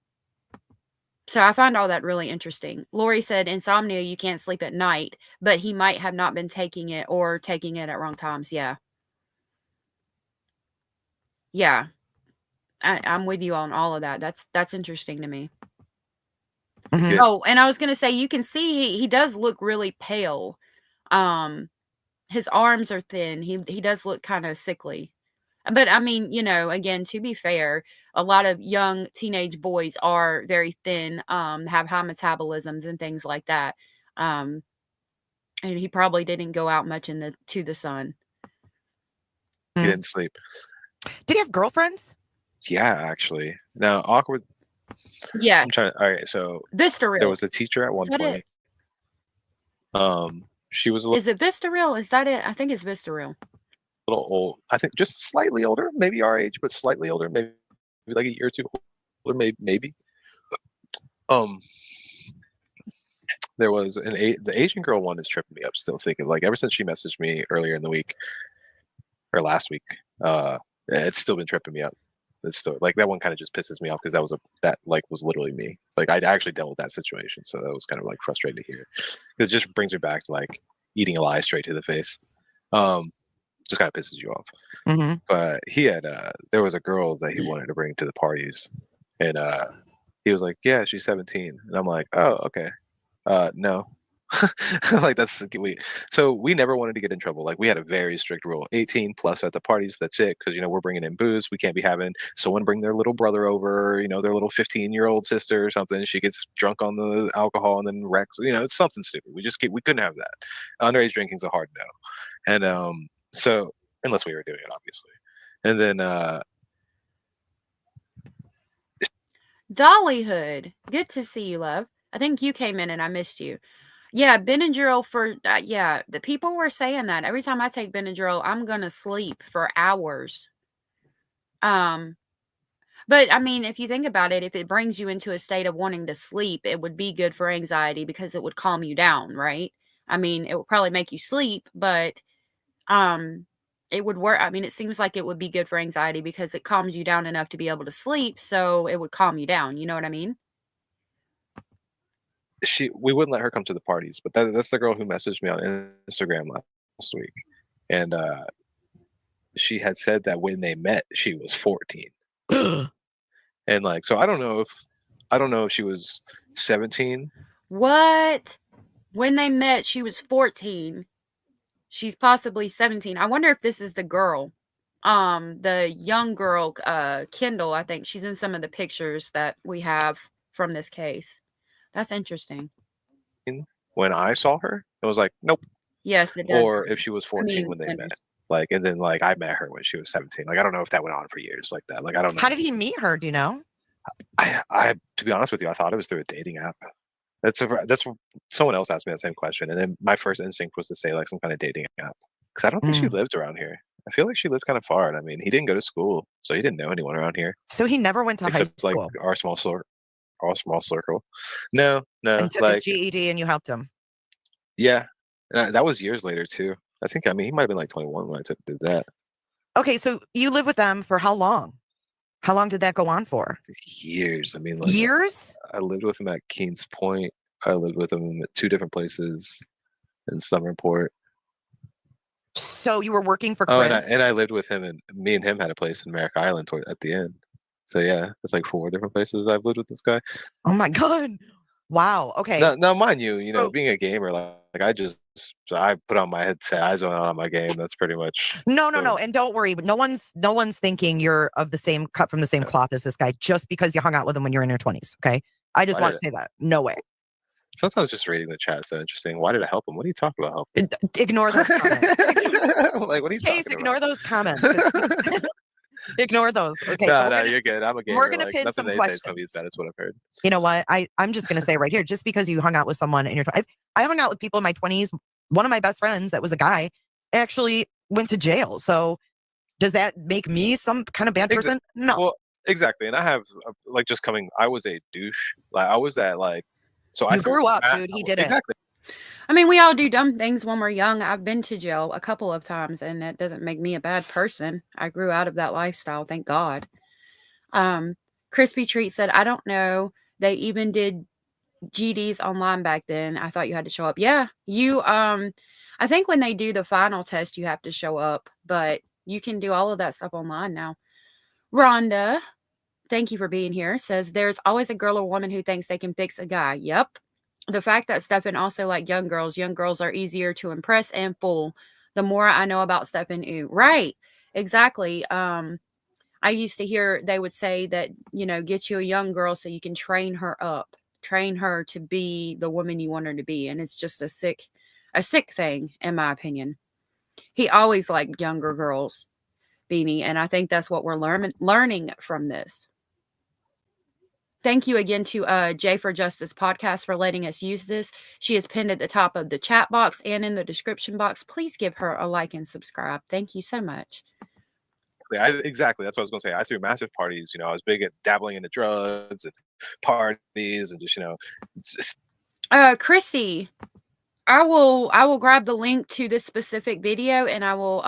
S3: I find all that really interesting. Lori said insomnia, you can't sleep at night, but he might have not been taking it or taking it at wrong times. Yeah. Yeah. I'm with you on all of that. That's interesting to me.
S7: Mhm.
S3: Oh, and I was going to say, you can see he does look really pale. His arms are thin. He does look kind of sickly. But I mean, again, to be fair, a lot of young teenage boys are very thin, have high metabolisms and things like that. And he probably didn't go out much to the sun.
S6: He
S7: Mm.
S6: didn't sleep.
S7: Did he have girlfriends?
S6: Yeah, actually. Now, awkward.
S3: Yeah.
S6: I'm trying. All right, so
S3: Vista
S6: there
S3: Real.
S6: was a teacher at one
S3: Is that
S6: point.
S3: it?
S6: She was a little
S3: Is it Vista Real? Is that it? I think it's Vista Real.
S6: old. I think just slightly older, maybe our age, but slightly older, maybe like a year or two older, maybe. There was the Asian girl one is tripping me up still, thinking like ever since she messaged me earlier in the week or last week, it's still been tripping me up. It's still like that one kind of just pisses me off because that was literally me. Like I actually dealt with that situation, so that was kind of like frustrating to hear because it just brings me back to like eating a lie straight to the face. Just kind of pisses you off.
S7: Mhm.
S6: But he had there was a girl that he wanted to bring to the parties, and he was like, "Yeah, she's 17," and I'm like, "Oh, okay, no." Like that's so we never wanted to get in trouble. Like we had a very strict rule: 18 plus at the parties. That's it, because we're bringing in booze. We can't be having someone bring their little brother over, their little 15-year-old sister or something. She gets drunk on the alcohol and then wrecks. It's something stupid. We couldn't have that. Underage drinking's a hard no, and so unless we were doing it, obviously, and then
S3: Dollyhood. Good to see you, love. I think you came in and I missed you. Yeah, Benadryl for the people were saying that every time I take Benadryl, I'm gonna sleep for hours. But I mean, if you think about it, if it brings you into a state of wanting to sleep, it would be good for anxiety because it would calm you down, right? I mean, it would probably make you sleep, but it would work. I mean, it seems like it would be good for anxiety because it calms you down enough to be able to sleep, so it would calm you down. You know what I mean?
S6: we wouldn't let her come to the parties, but that's the girl who messaged me on Instagram last week, and she had said that when they met, she was 14, and like, so I don't know if she was 17.
S3: What? When they met, she was 14. She's possibly 17. I wonder if this is the girl. The young girl, Kendall, I think she's in some of the pictures that we have from this case. That's interesting.
S6: When I saw her, it was like, nope.
S3: Yes, it does.
S6: Or if she was 14 when they met. Like, and then like I met her when she was 17. Like, I don't know if that went on for years like that. Like, I don't know.
S7: How did he meet her? Do you know?
S6: I to be honest with you, I thought it was through a dating app. That's someone else asked me that same question, and then my first instinct was to say like some kind of dating app, because I don't think she lived around here. I feel like she lived kind of far, and I mean, he didn't go to school, so he didn't know anyone around here.
S7: So he never went to high
S6: Except like
S7: school
S6: our small circle. No,
S7: and took
S6: like
S7: his GED, and you helped him.
S6: yeah, and that was years later too. I think he might have been like 21 when I did that.
S7: Okay, so you lived with them for how long? How long did that go on for?
S6: Years. I mean, like
S7: years.
S6: I lived with him at Kings Point. I lived with him at 2 different places in Summerport.
S7: So you were working for Chris?
S6: And I lived with him, and me and him had a place in Merrick Island at the end. So yeah, it's like 4 different places I've lived with this guy.
S7: Oh my God. Wow. Okay.
S6: Now mind you, being a gamer, like I put on my headset, I zone out on my game. That's pretty much
S7: no. And don't worry, but no one's thinking you're of the same cut from the same cloth as this guy just because you hung out with him when you're in your 20s. Okay. I just want to say that. No way.
S6: Sometimes just reading the chat is so interesting. Why did I help him? What are you talking about?
S7: Ignore those comments.
S6: Like, what are you
S7: Case,
S6: talking
S7: ignore
S6: about?
S7: those comments. Ignore those. Okay,
S6: No,
S7: so
S6: no, you're good. I'm a gamer.
S7: we're gonna
S6: Like
S7: pin
S6: nothing
S7: some
S6: they say is gonna be as
S7: questions.
S6: bad as what I've heard.
S7: You know what? I'm just gonna say right here, just because you hung out with someone in your I hung out with people in my 20s. One of my best friends that was a guy actually went to jail. So does that make me some kind of bad person? No.
S6: Well, exactly. And I have like just coming. I was a douche. Like I was that like. So I
S7: You grew up,
S6: Matt,
S7: dude. He did it.
S6: exactly.
S3: I mean, we all do dumb things when we're young. I've been to jail a couple of times, and it doesn't make me a bad person. I grew out of that lifestyle, thank God. Crispy Treat said, I don't know. They even did GDs online back then. I thought you had to show up. Yeah, you I think when they do the final test you have to show up, but you can do all of that stuff online now. Rhonda, thank you for being here, says there's always a girl or woman who thinks they can fix a guy. Yep. The fact that Stephan also like young girls are easier to impress and fool. The more I know about Stephan, ooh, right. Exactly. I used to hear they would say that, get you a young girl so you can train her up, train her to be the woman you want her to be. And it's just a sick thing, in my opinion. He always liked younger girls, Beanie. And I think that's what we're learning from this. Thank you again to J for Justice podcast for letting us use this. She is pinned at the top of the chat box and in the description box. Please give her a like and subscribe. Thank you so much.
S6: Exactly. That's what I was going to say. I threw massive parties. I was big at dabbling into drugs and parties and just.
S3: Chrissy, I will grab the link to this specific video and I will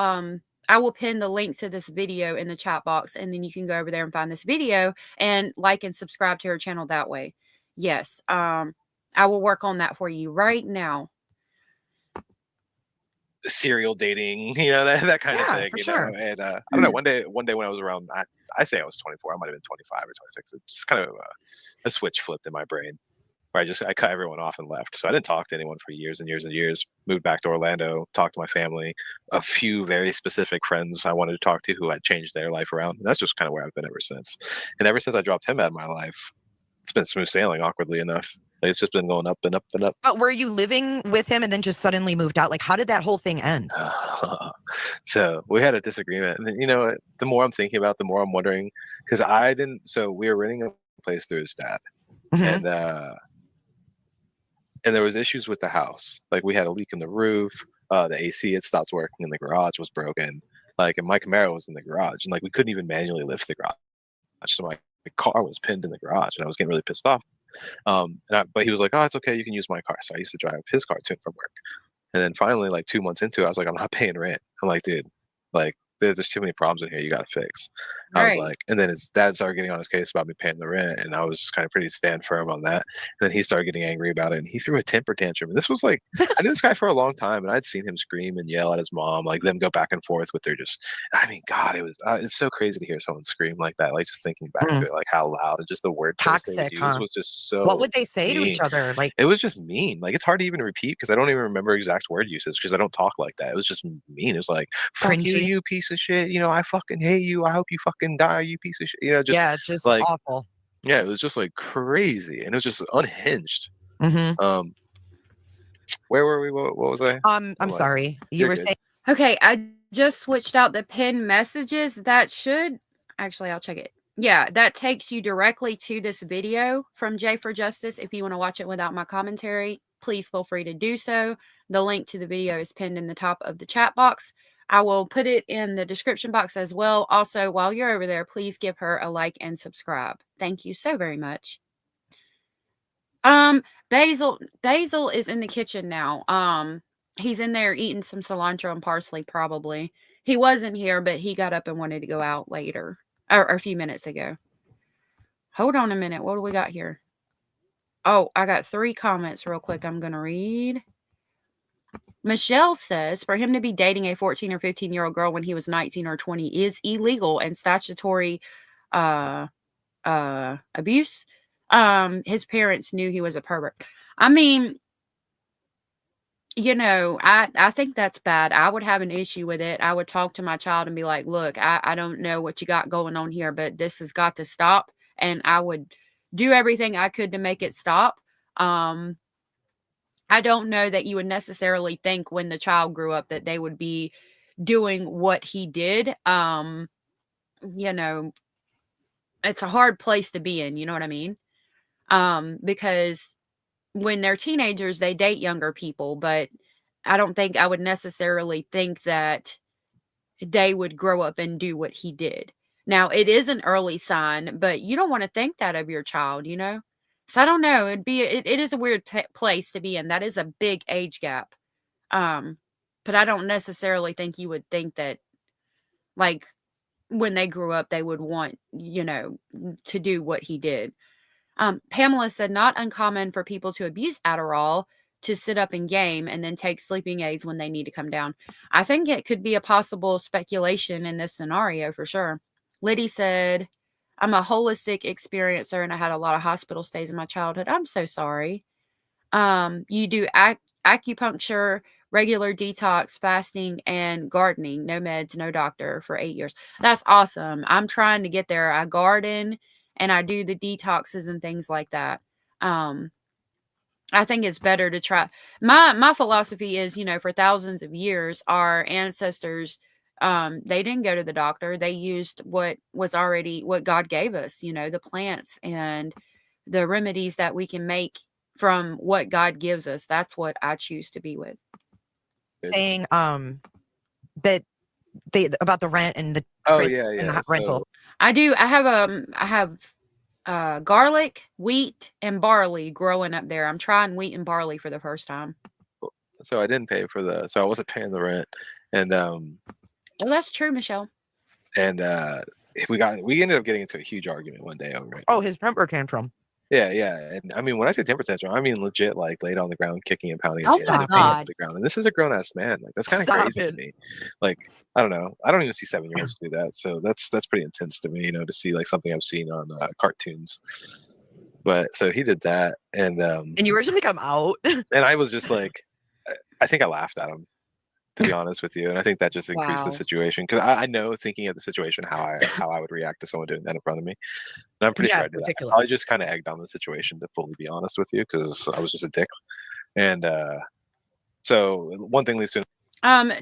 S3: pin the link to this video in the chat box, and then you can go over there and find this video and like and subscribe to her channel that way. Yes. I will work on that for you right now.
S6: Serial dating, that kind of thing,
S7: for sure.
S6: And I don't know. One day when I was around, I say I was 24. I might have been 25 or 26. It's just kind of a switch flipped in my brain, where I cut everyone off and left. So I didn't talk to anyone for years and years and years. Moved back to Orlando, talked to my family, a few very specific friends I wanted to talk to who had changed their life around. And that's just kind of where I've been ever since. And ever since I dropped him out of my life, it's been smooth sailing, awkwardly enough. It's just been going up and up and up.
S7: But were you living with him and then just suddenly moved out? Like, how did that whole thing end?
S6: So we had a disagreement. And the more I'm thinking about it, the more I'm wondering, because so we were renting a place through his dad.
S7: Mm-hmm.
S6: And there was issues with the house. Like we had a leak in the roof. The AC had stopped working and the garage was broken. Like, and my Camaro was in the garage, and like we couldn't even manually lift the garage. So my car was pinned in the garage, and I was getting really pissed off. But he was like, "Oh, it's okay. You can use my car." So I used to drive his car to and from work. And then finally, like 2 months into it, I was like, "I'm not paying rent." I'm like, "Dude, like there's too many problems in here. You got to fix." I was like, and then his dad started getting on his case about me paying the rent, and I was kind of pretty stand firm on that. And then he started getting angry about it, and he threw a temper tantrum. And this was like, I knew this guy for a long time, and I'd seen him scream and yell at his mom, like them go back and forth with their God, it's so crazy to hear someone scream like that. Like just thinking back to it, like how loud and just the word
S7: Toxic,
S6: they would use was just so.
S7: What would they say to each other? Like,
S6: it was just mean. Like it's hard to even repeat because I don't even remember exact word usage because I don't talk like that. It was just mean. It was like, "Fuck you, you piece of shit. I fucking hate you. I hope you fucking die, you piece of shit."
S7: Just
S6: like
S7: awful.
S6: Yeah, it was just like crazy, and it was just unhinged.
S7: Mm-hmm.
S6: Where were we? What was I?
S7: I'm sorry. You were saying.
S3: Okay, I just switched out the pinned messages. That should actually, I'll check it. Yeah, that takes you directly to this video from J for Justice. If you want to watch it without my commentary, please feel free to do so. The link to the video is pinned in the top of the chat box. I will put it in the description box as well. Also, while you're over there, please give her a like and subscribe. Thank you so very much. Basil is in the kitchen now. He's in there eating some cilantro and parsley, probably. He wasn't here, but he got up and wanted to go out later, or a few minutes ago. Hold on a minute. What do we got here? Oh, I got 3 comments real quick I'm going to read. Michelle says, for him to be dating a 14 or 15-year-old girl when he was 19 or 20 is illegal and statutory abuse. His parents knew he was a pervert. I mean, I think that's bad. I would have an issue with it. I would talk to my child and be like, look, I don't know what you got going on here, but this has got to stop. And I would do everything I could to make it stop. I don't know that you would necessarily think when the child grew up that they would be doing what he did. You know, it's a hard place to be in, you know what I mean? Because when they're teenagers, they date younger people, but I don't think I would necessarily think that they would grow up and do what he did. Now, it is an early sign, but you don't want to think that of your child, you know? So I don't know. It is a weird place to be in. That is a big age gap. But I don't necessarily think you would think that, like, when they grew up, they would want, you know, to do what he did. Pamela said, not uncommon for people to abuse Adderall to sit up and game and then take sleeping aids when they need to come down. I think it could be a possible speculation in this scenario for sure. Liddy said, I'm a holistic experiencer and I had a lot of hospital stays in my childhood. I'm so sorry. You do acupuncture, regular detox, fasting, and gardening. No meds, no doctor for 8 years. That's awesome. I'm trying to get there. I garden and I do the detoxes and things like that. I think it's better to try. My philosophy is, you know, for thousands of years, our ancestors, they didn't go to the doctor. They used what God gave us, you know, the plants and the remedies that we can make from what God gives us. That's what I choose to be with.
S7: Saying that they about the rent and the and the rental.
S3: I do. I have garlic, wheat, and barley growing up there. I'm trying wheat and barley for the first time.
S6: So I didn't pay for so I wasn't paying the rent, and
S3: well, that's true, Michelle.
S6: And we ended up getting into a huge argument one day over it.
S7: Oh, his temper tantrum.
S6: Yeah, and I mean, when I say temper tantrum, I mean legit, like laid on the ground, kicking and pounding
S3: Oh my God.
S6: to the ground. And this is a grown ass man. Like that's kind of crazy to me. Like I don't know. I don't even see 7-year-olds do that. So that's pretty intense to me, you know, to see like something I've seen on cartoons. But so he did that, and
S7: you were just like, I'm out.
S6: And I was just like, I think I laughed at him, to be honest with you, and I think that just increased the situation because I know, thinking of the situation, how I would react to someone doing that in front of me, and I'm pretty sure I did that. I just kind of egged on the situation, to fully be honest with you, because I was just a dick. And so one thing leads to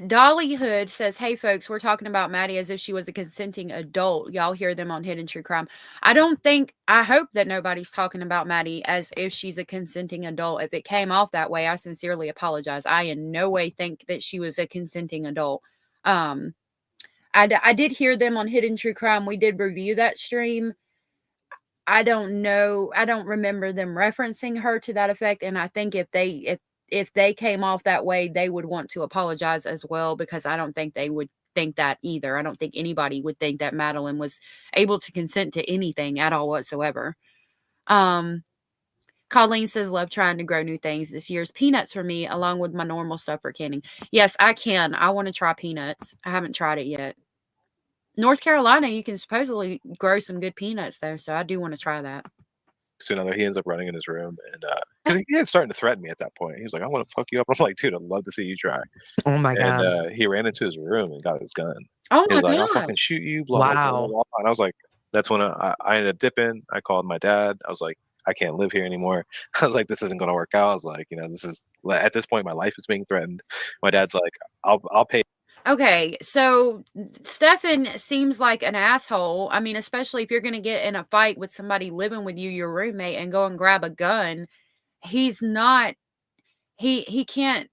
S3: Dolly Hood says, hey folks, we're talking about Maddie as if she was a consenting adult. Y'all hear them on Hidden True Crime. I hope that nobody's talking about Maddie as if she's a consenting adult. If it came off that way, I sincerely apologize. I in no way think that she was a consenting adult. I did hear them on Hidden True Crime. We did review that stream. I don't know. I don't remember them referencing her to that effect. And I think if they came off that way, they would want to apologize as well, because I don't think they would think that either. I don't think anybody would think that Madeline was able to consent to anything at all whatsoever. Colleen says, love trying to grow new things. This year's peanuts for me, along with my normal stuff for canning. Yes, I can. I want to try peanuts. I haven't tried it yet. North Carolina, you can supposedly grow some good peanuts though, so I do want to try that.
S6: To another, he ends up running in his room, and because he had starting to threaten me at that point. He was like, I want to fuck you up. I'm like, dude, I'd love to see you try.
S7: Oh my God.
S6: And he ran into his room and got his gun.
S3: Oh
S6: he was
S3: my
S6: like,
S3: God.
S6: I'll fucking shoot you, blah, blah, blah, blah. And I was like, that's when I ended up dipping. I called my dad. I was like, I can't live here anymore. I was like, this isn't going to work out. I was like, you know, this is, at this point, my life is being threatened. My dad's like, I'll pay.
S3: Okay, so Stephan seems like an asshole. I mean, especially if you're going to get in a fight with somebody living with you, your roommate, and go and grab a gun. He's not thinking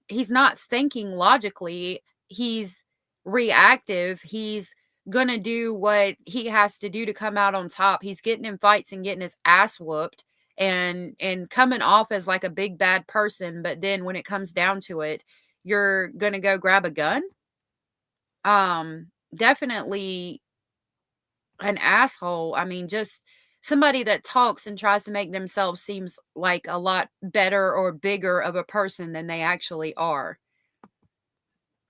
S3: logically. He's reactive. He's going to do what he has to do to come out on top. He's getting in fights and getting his ass whooped and coming off as like a big bad person. But then when it comes down to it, you're going to go grab a gun? Definitely an asshole. I mean, just somebody that talks and tries to make themselves seems like a lot better or bigger of a person than they actually are.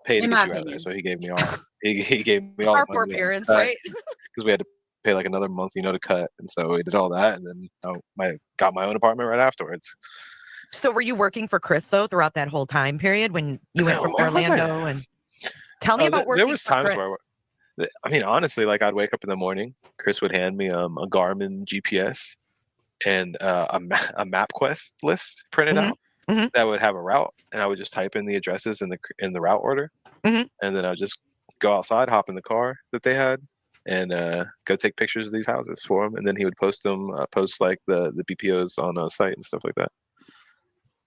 S6: Pay to get you out there, so he gave me all. He gave me all
S7: our poor parents, right?
S6: Because we had to pay like another month, to cut, and so we did all that, and then I got my own apartment right afterwards.
S7: So, were you working for Chris though throughout that whole time period when you went from Orlando and? Tell me about working.
S6: There was times where, I mean, honestly, like I'd wake up in the morning, Chris would hand me a Garmin GPS and a MapQuest list printed out,
S7: Mhm.
S6: that would have a route, and I would just type in the addresses in the route order,
S7: Mhm.
S6: and then I would just go outside, hop in the car that they had, and go take pictures of these houses for him, and then he would post them, post like the BPOs on a site and stuff like that.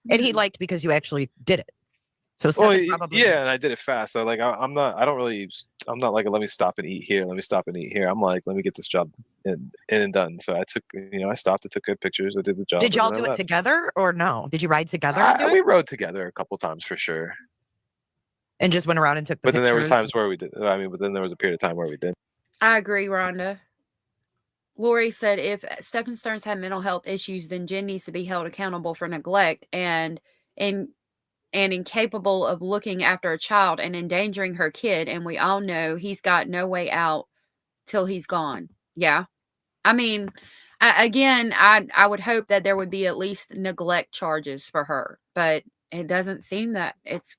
S7: And he liked because you actually did it. So
S6: Well,
S7: Stephan probably
S6: yeah, and I did it fast. So like, I'm not like, let me stop and eat here. Let me stop and eat here. I'm like, let me get this job in and done. So I took, I stopped. I took good pictures. I did the job.
S7: Did
S6: and
S7: y'all
S6: then I
S7: do it
S6: left.
S7: together or no? Did you ride together and do
S6: We
S7: it?
S6: rode together a couple times for sure.
S7: And just went around and took the
S6: But then
S7: pictures?
S6: there was times where we did. I mean, but then there was a period of time where we did.
S3: I agree, Rhonda. Lori said if Stephen Stearns had mental health issues, then Jen needs to be held accountable for neglect and incapable of looking after a child and endangering her kid. And we all know he's got no way out till he's gone. Yeah. I mean, I would hope that there would be at least neglect charges for her, but it doesn't seem that that's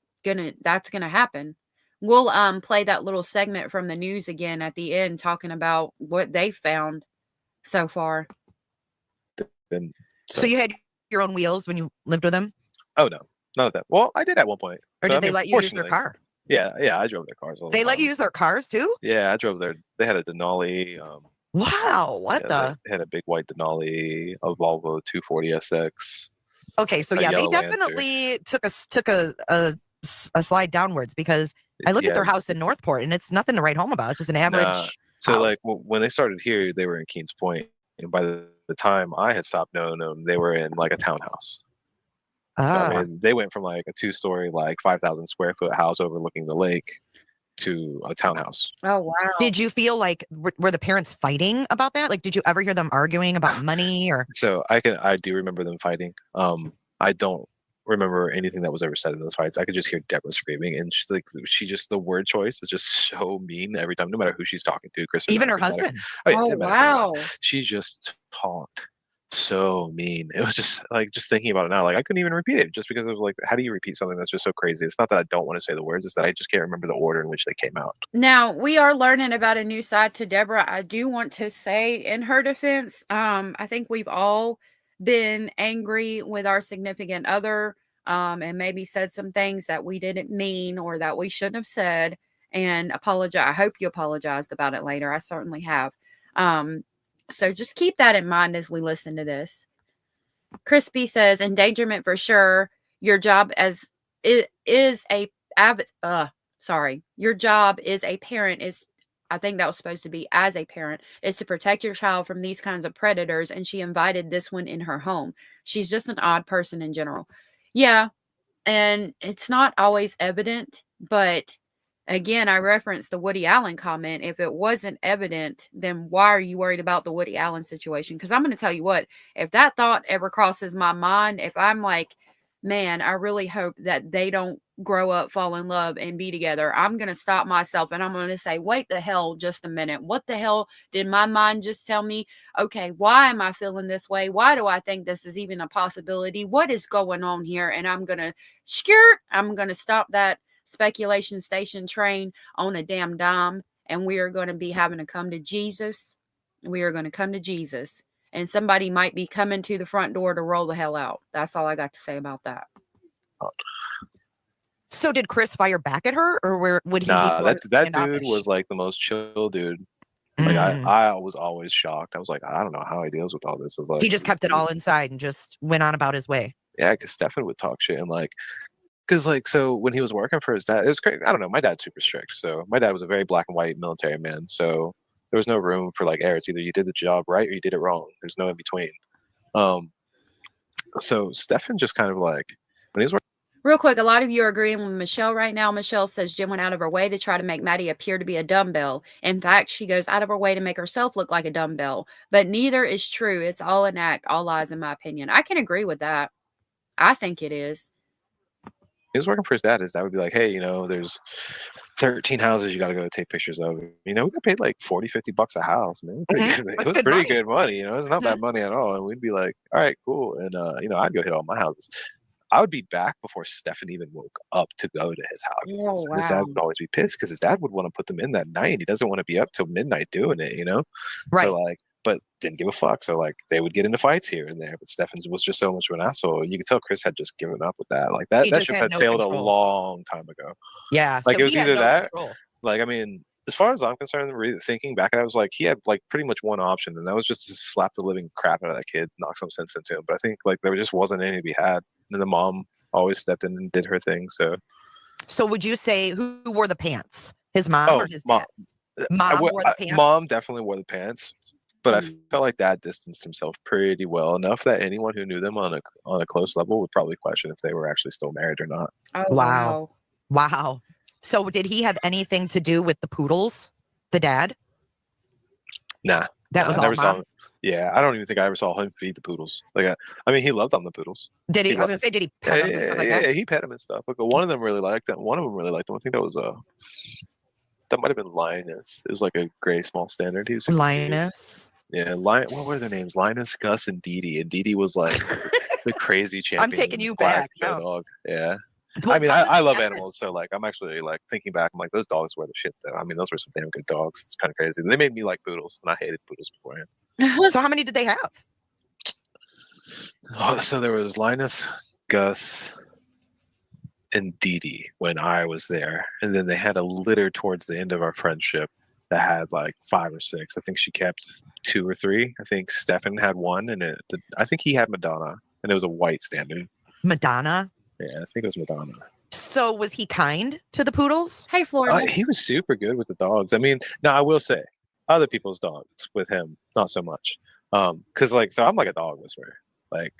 S3: gonna happen. We'll play that little segment from the news again at the end, talking about what they found so far.
S6: Then
S7: So you had your own wheels when you lived with them?
S6: Oh no, none of that. Well, I did at one point.
S7: Or
S6: So,
S7: did they let you use their
S6: fortunately-
S7: car?
S6: Yeah, I drove their cars all the
S7: They let
S6: time.
S7: you use their cars too?
S6: Yeah, I drove their. They had a Denali.
S7: Wow, what the?
S6: They had a big white Denali, a Volvo 240 SX.
S7: Okay, so
S6: a
S7: yeah, they
S6: yellow Lancer.
S7: definitely took a slide downwards because I looked at their house in Northport and it's nothing to write home about. It's just an average
S6: So
S7: house.
S6: like when they started here, they were in Keens Point, and by the time I had stopped knowing them, they were in like a townhouse. So, I mean, they went from like a 2-story, like 5,000 square foot house overlooking the lake to a townhouse.
S3: Oh wow!
S7: Did you feel like were the parents fighting about that? Like, did you ever hear them arguing about money or?
S6: So I do remember them fighting. I don't remember anything that was ever said in those fights. I could just hear Deborah screaming, and the word choice is just so mean every time, no matter who she's talking to. Chris, or
S7: Even
S6: not,
S7: her
S6: didn't matter.
S7: husband.
S6: Oh, yeah,
S3: Oh
S6: didn't matter who it was.
S3: wow!
S6: She just talked so mean. It was just like, just thinking about it now, like I couldn't even repeat it just because it was like, how do you repeat something that's just so crazy? It's not that I don't want to say the words, it's that I just can't remember the order in which they came out.
S3: Now we are learning about a new side to Deborah. I do want to say in her defense, I think we've all been angry with our significant other, and maybe said some things that we didn't mean or that we shouldn't have said, and apologize. I hope you apologized about it later. I certainly have. So just keep that in mind as we listen to this. Crispy says endangerment for sure. Your job as it is a your job as a parent is, I think that was supposed to be as a parent, is to protect your child from these kinds of predators. And she invited this one in her home. She's just an odd person in general. Yeah. And it's not always evident, but again, I referenced the Woody Allen comment. If it wasn't evident, then why are you worried about the Woody Allen situation? Because I'm going to tell you what, if that thought ever crosses my mind, if I'm like, man, I really hope that they don't grow up, fall in love, and be together, I'm going to stop myself and I'm going to say, wait the hell just a minute. What the hell did my mind just tell me? Okay, why am I feeling this way? Why do I think this is even a possibility? What is going on here? And I'm going to stop that speculation station train on a damn dime, and we are going to be having to come to Jesus. We are going to come to Jesus, and somebody might be coming to the front door to roll the hell out. That's all I got to say about that.
S7: So did Chris fire back at her, or would he?
S6: Nah,
S7: be
S6: that dude
S7: standoffish?
S6: was like the most chill dude. Like I was always shocked. I was like, I don't know how he deals with all this. It was like,
S7: he just kept it all inside and just went on about his way.
S6: Yeah, because Stephan would talk shit and like, because like, so when he was working for his dad, it was great. I don't know. My dad's super strict. So my dad was a very black and white military man. So there was no room for like error. It's either you did the job right or you did it wrong. There's no in between. So Stephan just kind of like, when he was working.
S3: Real quick, a lot of you are agreeing with Michelle right now. Michelle says Jen went out of her way to try to make Maddie appear to be a dumbbell. In fact, she goes out of her way to make herself look like a dumbbell. But neither is true. It's all an act, all lies, in my opinion. I can agree with that. I think it is.
S6: He was working for his dad would be like, hey, there's 13 houses you got to go take pictures of. We got paid like $40-$50 a house, man. It was pretty good money. It's not bad money at all. And we'd be like, all right, cool. And, I'd go hit all my houses. I would be back before Stephan even woke up to go to his house.
S3: Oh, wow.
S6: His dad would always be pissed because his dad would want to put them in that night. He doesn't want to be up till midnight doing it,
S7: Right.
S6: So like, but didn't give a fuck. So like they would get into fights here and there. But Stephan was just so much of an asshole. You could tell Chris had just given up with that. Like that
S7: He
S6: that
S7: just
S6: ship
S7: had
S6: had
S7: no
S6: sailed
S7: control.
S6: a long time ago.
S7: Yeah.
S6: Like
S7: so
S6: it was
S7: he had
S6: either
S7: no
S6: that.
S7: control.
S6: Like I mean, as far as I'm concerned, thinking back, I was like he had like pretty much one option, and that was just to slap the living crap out of that kid, knock some sense into him. But I think like there just wasn't any to be had. And the mom always stepped in and did her thing.
S7: So would you say who wore the pants? His mom or his dad? Mom wore the pants?
S6: Mom definitely wore the pants, but I
S7: Mm.
S6: felt like Dad distanced himself pretty well enough that anyone who knew them on a close level would probably question if they were actually still married or not.
S3: Oh,
S7: Wow. Wow. So did he have anything to do with the poodles? The dad?
S6: Nah,
S7: That was
S6: I
S7: all
S6: never saw
S7: mom?
S6: him. Yeah, I don't even think I ever saw him feed the poodles. Like, I mean, he loved on the poodles.
S7: Did he?
S6: He
S7: I was gonna say, did he pet them and stuff like
S6: yeah,
S7: that?
S6: he pet him and stuff. Like, one of them really liked him. One of them really liked him. I think that was that might have been Linus. It was like a gray small standard. He was super cute.
S7: Linus.
S6: Yeah, what were their names? Linus, Gus, and Dee Dee. And Dee Dee was like the crazy champion.
S7: taking you
S6: black
S7: back.
S6: show
S7: No.
S6: dog. Yeah.
S7: Was
S6: I mean,
S7: Linus
S6: I love
S7: Stephan?
S6: animals, so like I'm actually like thinking back. I'm like, those dogs were the shit, though. I mean, those were some damn good dogs. It's kind of crazy. They made me like poodles, and I hated poodles beforehand.
S7: So how many did they have?
S6: Oh, so there was Linus, Gus, and Dee Dee when I was there, and then they had a litter towards the end of our friendship that had like 5 or 6. I think she kept 2 or 3. I think Stephan had one, and I think he had Madonna, and it was a white standard.
S7: Madonna.
S6: Yeah, I think it was Madonna.
S7: So was he kind to the poodles?
S3: Hey, Florida.
S6: He was super good with the dogs. I mean, now I will say, other people's dogs with him, not so much. Because like, so I'm like a dog whisperer. Like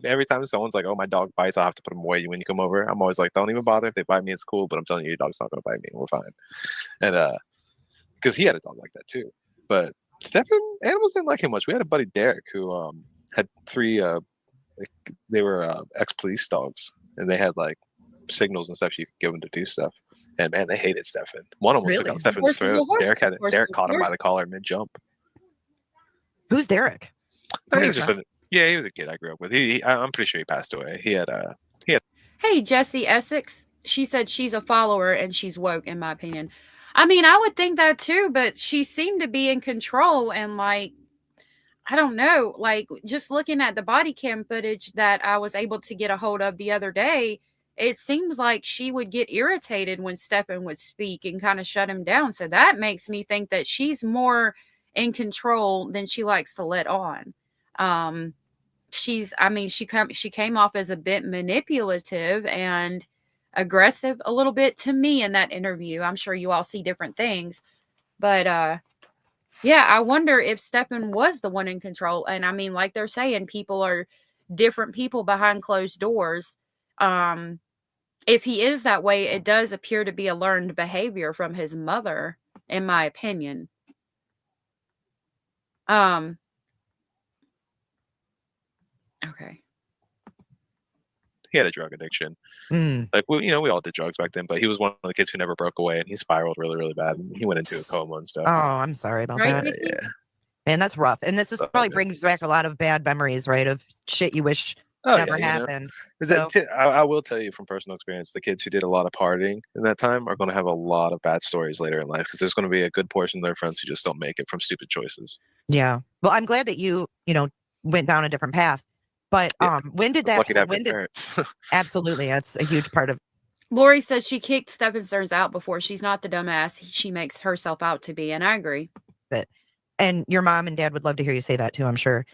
S6: every time someone's like, "Oh, my dog bites," I'll have to put him away when you come over. I'm always like, "Don't even bother. If they bite me, it's cool." But I'm telling you, your dog's not gonna bite me. We're fine. And because he had a dog like that too. But Stephan, animals didn't like him much. We had a buddy Derek who had 3. They were ex-police dogs, and they had like signals and stuff you could give them to do stuff. And man, they hated Stephan. One almost took
S7: Really?
S6: out Stephan's
S3: Horse is a
S6: throat.
S3: horse.
S6: Derek
S3: Horse
S6: Derek
S3: is a
S6: caught him by
S3: horse.
S6: the collar mid jump.
S7: Who's Derek?
S6: I mean, he was a kid I grew up with. I'm pretty sure he passed away. He had
S3: Hey, Jessie Essex. She said she's a follower and she's woke, in my opinion. I mean, I would think that too, but she seemed to be in control and like, I don't know, like just looking at the body cam footage that I was able to get a hold of the other day, it seems like she would get irritated when Stephan would speak and kind of shut him down. So that makes me think that she's more in control than she likes to let on. She came off as a bit manipulative and aggressive a little bit to me in that interview. I'm sure you all see different things, but yeah, I wonder if Stephan was the one in control. And I mean, like they're saying, people are different people behind closed doors. If he is that way, it does appear to be a learned behavior from his mother, in my opinion. Okay.
S6: he had a drug addiction.
S7: Mm.
S6: Like we all did drugs back then, but he was one of the kids who never broke away, and he spiraled really, really bad. And he went into a coma and stuff.
S7: Oh, I'm sorry about
S3: Right,
S7: that.
S3: Vicky?
S6: Yeah.
S7: And that's rough. And this is
S6: So,
S7: probably
S6: yeah.
S7: brings back a lot of bad memories, right? Of shit you wish
S6: Oh,
S7: never
S6: yeah, you know.
S7: happened.
S6: I will tell you from personal experience, the kids who did a lot of partying in that time are going to have a lot of bad stories later in life because there's going to be a good portion of their friends who just don't make it from stupid choices.
S7: Yeah. Well, I'm glad that you went down a different path. But
S6: Yeah.
S7: when did that?
S6: Lucky to have
S7: When
S6: good
S7: did?
S6: parents.
S7: Absolutely, that's a huge part of.
S3: Lori says she kicked Stephan Stearns out before. She's not the dumbass she makes herself out to be, and I agree.
S7: And your mom and dad would love to hear you say that too, I'm sure.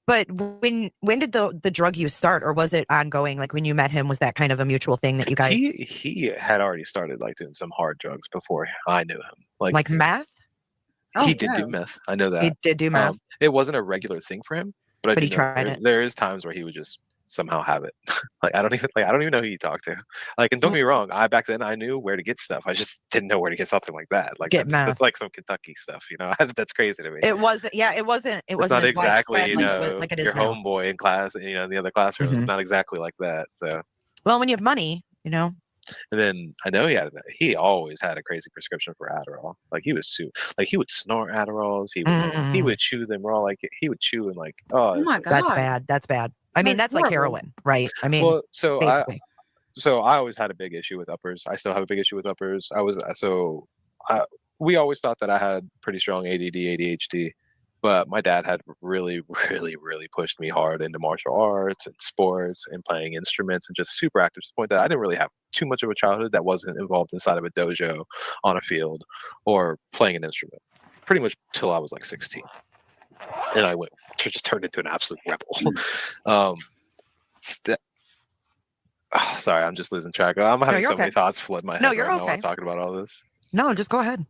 S7: But when did the drug use start, or was it ongoing? Like when you met him, was that kind of a mutual thing that you guys
S6: he had already started like doing some hard drugs before I knew him.
S7: like meth?
S6: He did do meth. I know that.
S7: He did do meth.
S6: It wasn't a regular thing for him, but
S7: But he tried it.
S6: There is times where he would just somehow have it. I don't even know who you talk to. Like, and don't get me wrong, back then I knew where to get stuff. I just didn't know where to get something like that. Like that's like some Kentucky stuff, That's crazy to me.
S7: It wasn't. Yeah, it wasn't. It
S6: It's
S7: wasn't
S6: not
S7: as
S6: exactly
S7: widespread like it is
S6: your
S7: now.
S6: homeboy in class, in the other classroom. It's not exactly like that. So
S7: Well, when you have money,
S6: And then I know he always had a crazy prescription for Adderall. Like he was he would snort Adderalls. He would chew them raw. Like he would chew and like,
S3: Oh my God.
S7: That's bad. That's bad. I mean, that's like
S3: horrible.
S7: heroin, right? I mean,
S6: well,
S7: basically.
S6: I always had a big issue with uppers. I still have a big issue with uppers. We always thought that I had pretty strong ADD, ADHD, But my dad had really, really, really pushed me hard into martial arts and sports and playing instruments and just super active to the point that I didn't really have too much of a childhood that wasn't involved inside of a dojo, on a field, or playing an instrument. Pretty much till I was like 16. And I went to just turned into an absolute rebel. Sorry, I'm just losing track. I'm having so many thoughts flood my head right now while talking about all this.
S7: No, just go ahead.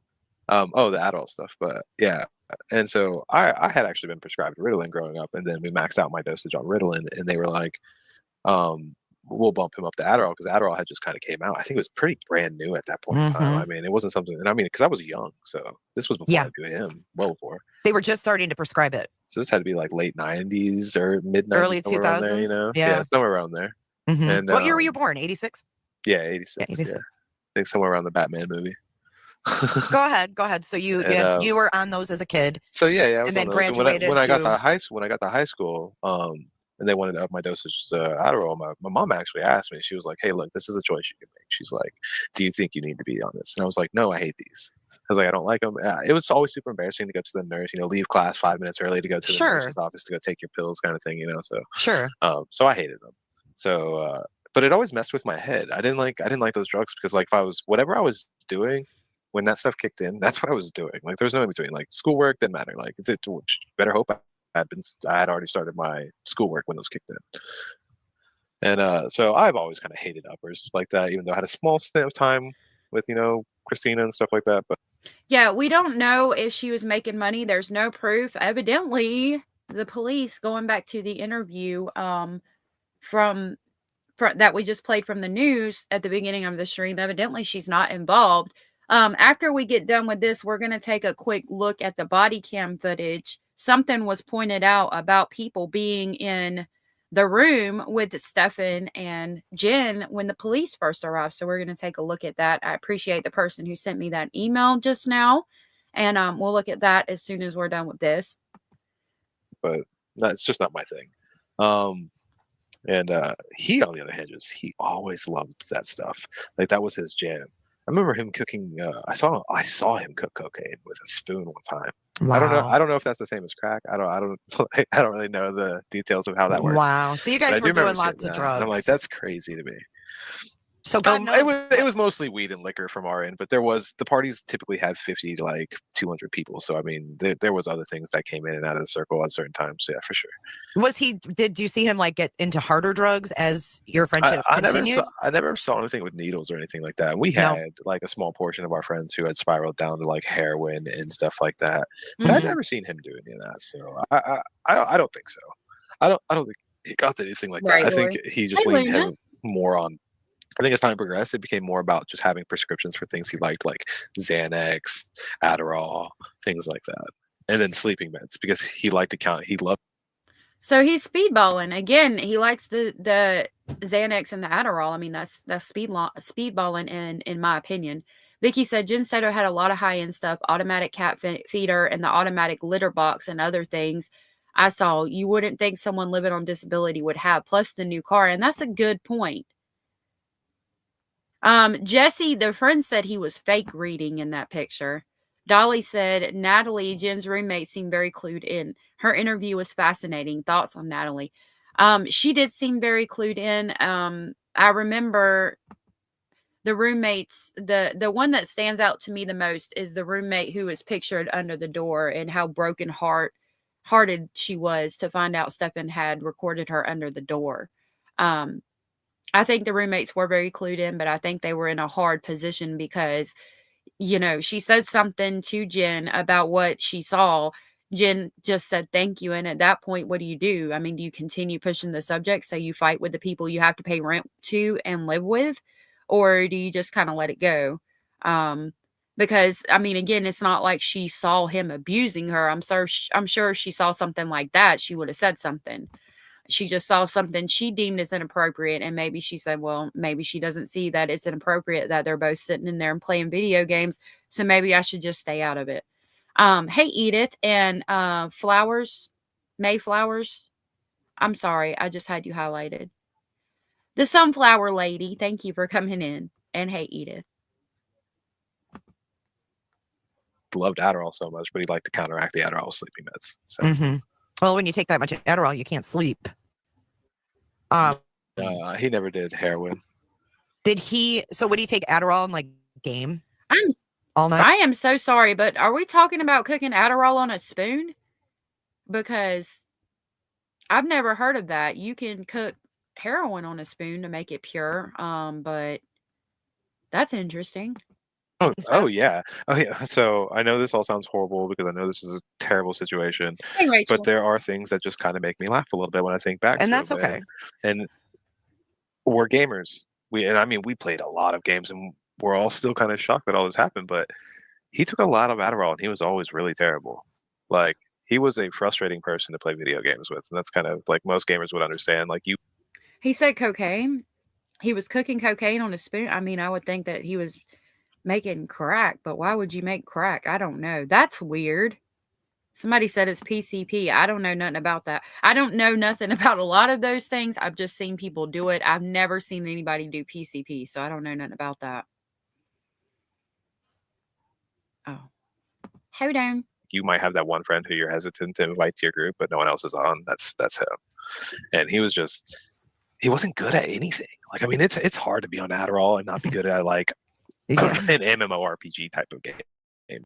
S6: The adult stuff, but yeah. And so I had actually been prescribed Ritalin growing up, and then we maxed out my dosage on Ritalin, and they were like, we'll bump him up to Adderall, because Adderall had just kind of came out. I think it was pretty brand new at that point in time. I mean, it wasn't something, and I mean, because I was young, so this was before I knew him, well before.
S7: They were just starting to prescribe it.
S6: So this had to be like late 90s or mid 90s,
S7: early 2000s,
S6: there, you know? Yeah, somewhere around there. And
S7: what year were you born? 86?
S6: Yeah, 86. Yeah, 86. Yeah. I think somewhere around the Batman movie.
S7: Go ahead. So you were on those as a kid.
S6: So yeah,
S7: and then graduated.
S6: When I got to high school, and they wanted to up my dosage to Adderall, my mom actually asked me. She was like, "Hey, look, this is a choice you can make." She's like, "Do you think you need to be on this?" And I was like, "No, I hate these." I was like, "I don't like them." It was always super embarrassing to go to the nurse, leave class 5 minutes early to go to the nurse's office to go take your pills, kind of thing, So so I hated them. So, but it always messed with my head. I didn't like those drugs, because like whatever I was doing, when that stuff kicked in, that's what I was doing. Like, there was no in between. Like, schoolwork didn't matter. Like, better hope I had already started my schoolwork when those kicked in. And so I've always kind of hated uppers like that, even though I had a small stint of time with, Christina and stuff like that. But
S3: yeah, we don't know if she was making money. There's no proof. Evidently, the police, going back to the interview from that we just played from the news at the beginning of the stream, evidently she's not involved. After we get done with this, we're going to take a quick look at the body cam footage. Something was pointed out about people being in the room with Stephan and Jen when the police first arrived. So we're going to take a look at that. I appreciate the person who sent me that email just now. And we'll look at that as soon as we're done with this.
S6: But that's just not my thing. And he, on the other hand, he always loved that stuff. Like, that was his jam. I remember him cooking. I saw him cook cocaine with a spoon one time. Wow. I don't know if that's the same as crack. I don't really know the details of how that works.
S7: Wow. So you guys were doing lots of drugs.
S6: And I'm like, that's crazy to me.
S7: So God knows
S6: it was mostly weed and liquor from our end, but the parties typically had 50 to like 200 people. So I mean, there was other things that came in and out of the circle at certain times. So yeah, for sure.
S7: Did you see him like get into harder drugs as your friendship continued?
S6: I never saw anything with needles or anything like that. We had like a small portion of our friends who had spiraled down to like heroin and stuff like that, but I've never seen him do any of that. So I don't think so. I don't think he got to anything like that. I think he just leaned him more on. I think as time progressed, it became more about just having prescriptions for things he liked, like Xanax, Adderall, things like that. And then sleeping meds, because he liked to count. He loved.
S3: So he's speedballing. Again, he likes the Xanax and the Adderall. I mean, that's speedballing in my opinion. Vicky said Jen Soto had a lot of high-end stuff, automatic cat feeder and the automatic litter box and other things I saw you wouldn't think someone living on disability would have, plus the new car. And that's a good point. Jesse, the friend, said he was fake reading in that picture. Dolly said Natalie, Jen's roommate, seemed very clued in. Her interview was fascinating. Thoughts on Natalie? She did seem very clued in. I remember the roommates, the one that stands out to me the most is the roommate who was pictured under the door, and how broken-hearted she was to find out Stephan had recorded her under the door. I think the roommates were very clued in, but I think they were in a hard position because, she said something to Jen about what she saw. Jen just said, thank you. And at that point, what do you do? I mean, do you continue pushing the subject so you fight with the people you have to pay rent to and live with? Or do you just kind of let it go? Because, I mean, again, it's not like she saw him abusing her. I'm sure if she saw something like that, she would have said something. She just saw something she deemed as inappropriate, and maybe she said, well, maybe she doesn't see that it's inappropriate that they're both sitting in there and playing video games, so maybe I should just stay out of it. Hey, Edith and Mayflowers. I'm sorry, I just had you highlighted. The Sunflower Lady, thank you for coming in. And hey, Edith.
S6: loved Adderall so much, but he liked to counteract the Adderall with sleeping meds. So
S7: Well, when you take that much Adderall, you can't sleep.
S6: he never did heroin.
S7: Did he? So would he take Adderall and like game
S3: I'm
S7: all night?
S3: I am so sorry, but are we talking about cooking Adderall on a spoon? Because I've never heard of that. You can cook heroin on a spoon to make it pure, but that's interesting.
S6: Oh yeah. So I know this all sounds horrible because I know this is a terrible situation,
S3: Hey, Rachel.
S6: but there are things that just kind of make me laugh a little bit when I think back.
S7: And
S6: to
S7: that's
S6: it,
S7: okay.
S6: And we're gamers. We played a lot of games, and we're all still kind of shocked that all this happened. But he took a lot of Adderall, and he was always really terrible. Like he was a frustrating person to play video games with, and that's kind of like most gamers would understand. Like you.
S3: He said cocaine. He was cooking cocaine on a spoon. I mean, I would think that he was making crack, but why would you make crack? I don't know. That's weird. Somebody said it's PCP. I don't know nothing about that. I don't know nothing about a lot of those things. I've just seen people do it. I've never seen anybody do PCP, so I don't know nothing about that. Oh. Hold on.
S6: You might have that one friend who you're hesitant to invite to your group, but no one else is on. That's him. And he wasn't good at anything. Like, I mean, it's hard to be on Adderall and not be good at like an MMORPG type of game.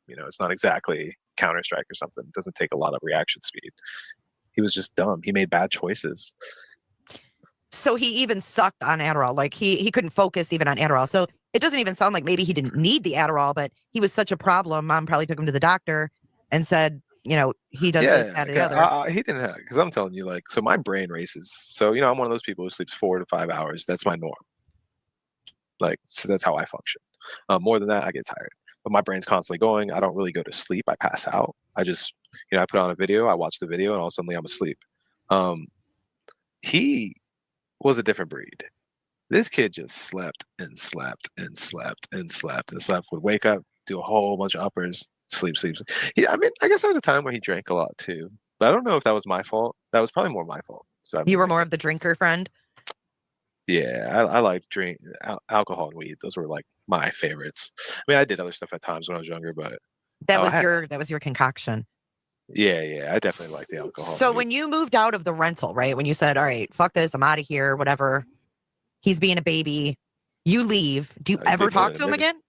S6: You know, it's not exactly Counter-Strike or something. It doesn't take a lot of reaction speed. He was just dumb. He made bad choices.
S7: So he even sucked on Adderall. Like he couldn't focus even on Adderall. So it doesn't even sound like maybe he didn't need the Adderall, but he was such a problem. Mom probably took him to the doctor and said, you know, he does this, that, and the other.
S6: He didn't have, because I'm telling you, like, so my brain races. So, you know, I'm one of those people who sleeps 4 to 5 hours. That's my norm. Like, so that's how I function. More than that, I get tired. But my brain's constantly going. I don't really go to sleep. I pass out. I just, you know, I put on a video, I watch the video, and all of a sudden I'm asleep. He was a different breed. This kid just slept and slept and slept and slept and slept. Would wake up, do a whole bunch of uppers, sleep. I mean, I guess there was a time where he drank a lot too. But I don't know if that was my fault. That was probably more my fault. So
S7: you were more of the drinker friend?
S6: Yeah, I liked alcohol and weed. Those were like my favorites. I mean, I did other stuff at times when I was younger, but
S7: that was your concoction.
S6: Yeah, I definitely liked the alcohol.
S7: So when you moved out of the rental, right? When you said, "All right, fuck this, I'm out of here," whatever. He's being a baby. You leave. Do you ever talk to him again?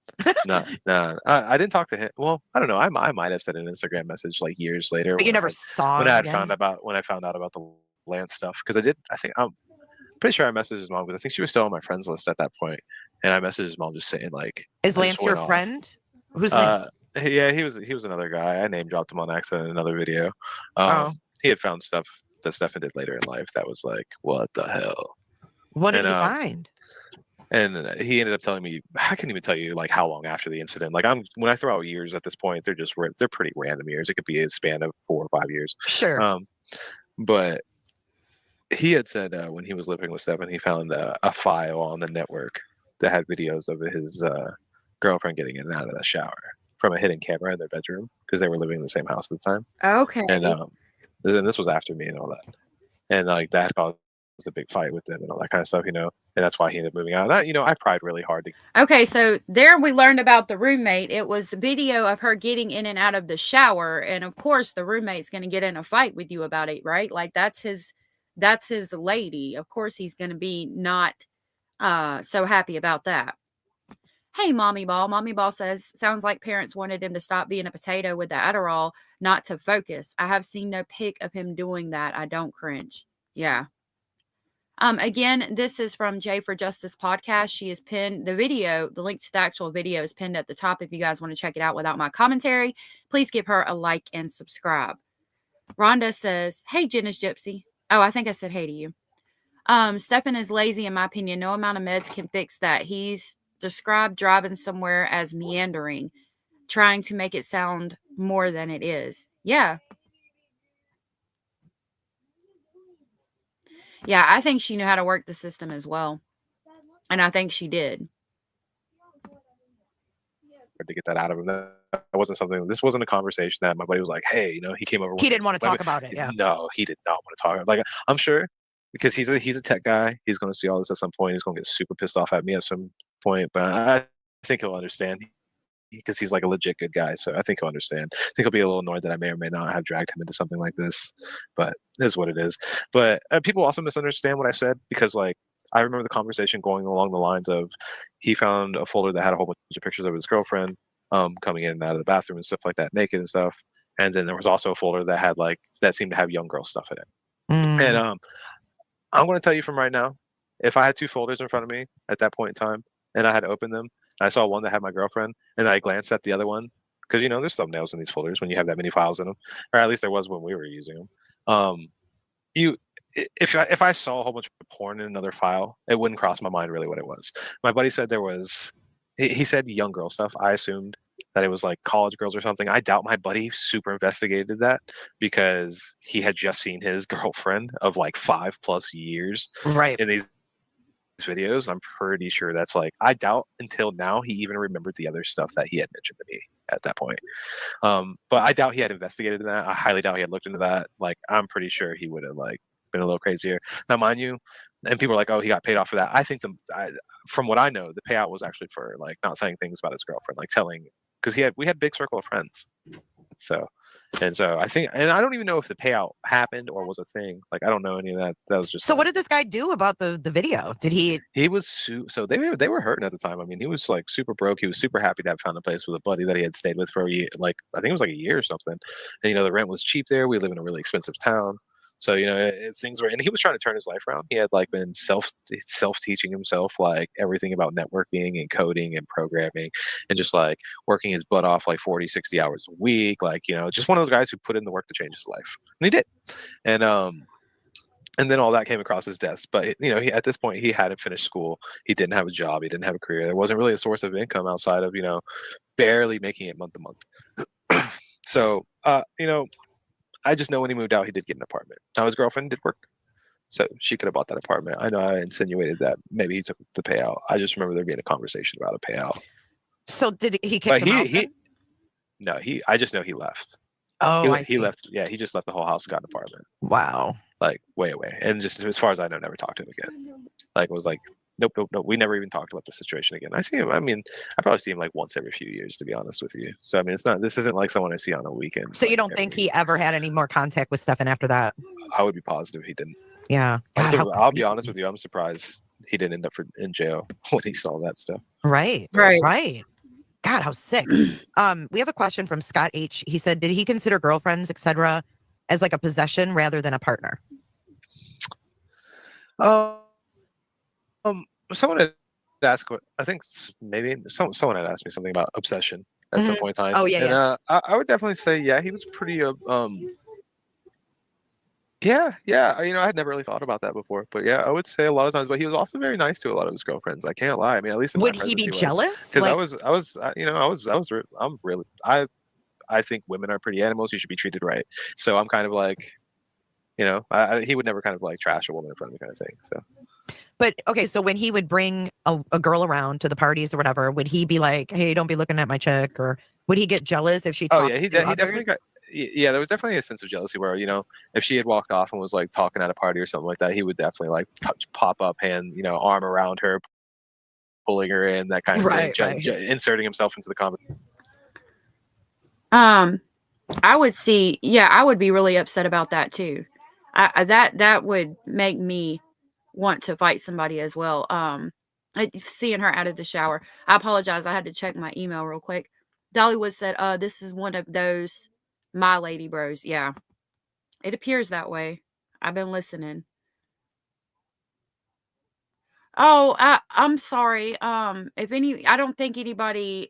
S6: No. I didn't talk to him. Well, I don't know. I might have sent an Instagram message like years later.
S7: But you never saw
S6: when
S7: him
S6: I
S7: again?
S6: when I found out about the Lance stuff, because I did. I think I'm pretty sure I messaged his mom because I think she was still on my friends list at that point, and I messaged his mom just saying like,
S7: "Is Lance your friend? Who's Lance?"
S6: Yeah, he was another guy. I name dropped him on accident in another video. He had found stuff that Stephan did later in life that was like, what the hell?
S7: What did he find?
S6: And he ended up telling me, I can't even tell you like how long after the incident. Like when I throw out years at this point, they're pretty random years. It could be a span of 4 or 5 years.
S7: Sure.
S6: But he had said when he was living with Stephan, he found a file on the network that had videos of his girlfriend getting in and out of the shower from a hidden camera in their bedroom because they were living in the same house at the time.
S3: Okay.
S6: And this was after me and all that. And like that caused a big fight with them and all that kind of stuff, you know. And that's why he ended up moving out. And I pried really hard.
S3: Okay, so there we learned about the roommate. It was a video of her getting in and out of the shower. And of course, the roommate's going to get in a fight with you about it, right? Like that's his lady. Of course, he's going to be not so happy about that. Hey, Mommy Ball. Mommy Ball says, sounds like parents wanted him to stop being a potato with the Adderall, not to focus. I have seen no pic of him doing that. I don't cringe. Yeah. Again, this is from J for Justice podcast. She has pinned the video. The link to the actual video is pinned at the top. If you guys want to check it out without my commentary, please give her a like and subscribe. Rhonda says, hey, Jenna's Gypsy. Oh, I think I said hey to you. Stephan is lazy, in my opinion. No amount of meds can fix that. He's described driving somewhere as meandering, trying to make it sound more than it is. Yeah. Yeah, I think she knew how to work the system as well. And I think she did.
S6: To get that out of him. This wasn't a conversation that my buddy was like, hey, he came over.
S7: He didn't want to talk about it. Yeah.
S6: No, he did not want to talk. Like, I'm sure because he's a tech guy. He's going to see all this at some point. He's going to get super pissed off at me at some point, but I think he'll understand. because he's like a legit good guy. So I think he'll understand. I think he'll be a little annoyed that I may or may not have dragged him into something like this, but it is what it is. But people also misunderstand what I said, because like I remember the conversation going along the lines of he found a folder that had a whole bunch of pictures of his girlfriend coming in and out of the bathroom and stuff like that, naked and stuff. And then there was also a folder that had that seemed to have young girl stuff in it. And I'm going to tell you from right now, if I had 2 folders in front of me at that point in time and I had opened them, and I saw one that had my girlfriend, and I glanced at the other one, because there's thumbnails in these folders when you have that many files in them, or at least there was when we were using them. If I saw a whole bunch of porn in another file, it wouldn't cross my mind really what it was. My buddy said there was, he said young girl stuff. I assumed that it was like college girls or something. I doubt my buddy super investigated that, because he had just seen his girlfriend of like 5+ years in these videos. I'm pretty sure that's like, I doubt until now he even remembered the other stuff that he had mentioned to me at that point. But I doubt he had investigated that. I highly doubt he had looked into that. Like, I'm pretty sure he would have like been a little crazier. Now, mind you, and people are like, oh, he got paid off for that. I think from what I know, the payout was actually for like not saying things about his girlfriend, like telling, because we had a big circle of friends. So I think, and I don't even know if the payout happened or was a thing. Like, I don't know any of that. That was just.
S7: So what did this guy do about the video? Did he? He
S6: was so they were hurting at the time. I mean, he was like super broke. He was super happy to have found a place with a buddy that he had stayed with for a year. Like, I think it was like a year or something. And the rent was cheap there. We live in a really expensive town. So things were, and he was trying to turn his life around. He had like been self teaching himself like everything about networking and coding and programming, and just like working his butt off like 40-60 hours a week, like just one of those guys who put in the work to change his life, and he did. And then all that came across his desk. But he at this point he hadn't finished school. He didn't have a job. He didn't have a career. There wasn't really a source of income outside of barely making it month to month. So I just know when he moved out, he did get an apartment. Now his girlfriend did work, so she could have bought that apartment. I know I insinuated that maybe he took the payout. I just remember there being a conversation about a payout.
S7: So did he kick him out?
S6: No, I just know he left.
S7: Oh,
S6: he left. Yeah, he just left the whole house, got an apartment.
S7: Wow.
S6: Like way away, and just as far as I know, never talked to him again. Like, it was like, nope. We never even talked about the situation again. I see him. I mean, I probably see him like once every few years, to be honest with you. So I mean, this isn't like someone I see on a weekend.
S7: So you don't think he ever had any more contact with Stephan after that?
S6: I would be positive he didn't.
S7: Yeah.
S6: God, I'll be honest with you. I'm surprised he didn't end up in jail when he saw that stuff.
S7: Right. God, how sick. We have a question from Scott H. He said, did he consider girlfriends, etc., as like a possession rather than a partner?
S6: Someone had asked, I think maybe someone had asked me something about obsession at some point in time.
S7: Oh, yeah.
S6: And I would definitely say, yeah, he was pretty yeah. I had never really thought about that before, but yeah, I would say a lot of times. But he was also very nice to a lot of his girlfriends. I can't lie. I mean, at least in
S7: would he be jealous?
S6: Because I think women are pretty animals. You should be treated right. So I'm kind of like, he would never kind of like trash a woman in front of me, kind of thing. So.
S7: But okay, so when he would bring a girl around to the parties or whatever, would he be like, "Hey, don't be looking at my chick," or would he get jealous if she?
S6: Oh yeah, he definitely got. Yeah, there was definitely a sense of jealousy where if she had walked off and was like talking at a party or something like that, he would definitely like pop up, hand arm around her, pulling her in, that kind of thing, inserting himself into the conversation.
S3: I would see. Yeah, I would be really upset about that too. That would make me want to fight somebody as well. Seeing her out of the shower. I apologize. I had to check my email real quick. Dollywood said, this is one of those my lady bros. Yeah, it appears that way. I've been listening. Oh, I'm sorry. I don't think anybody,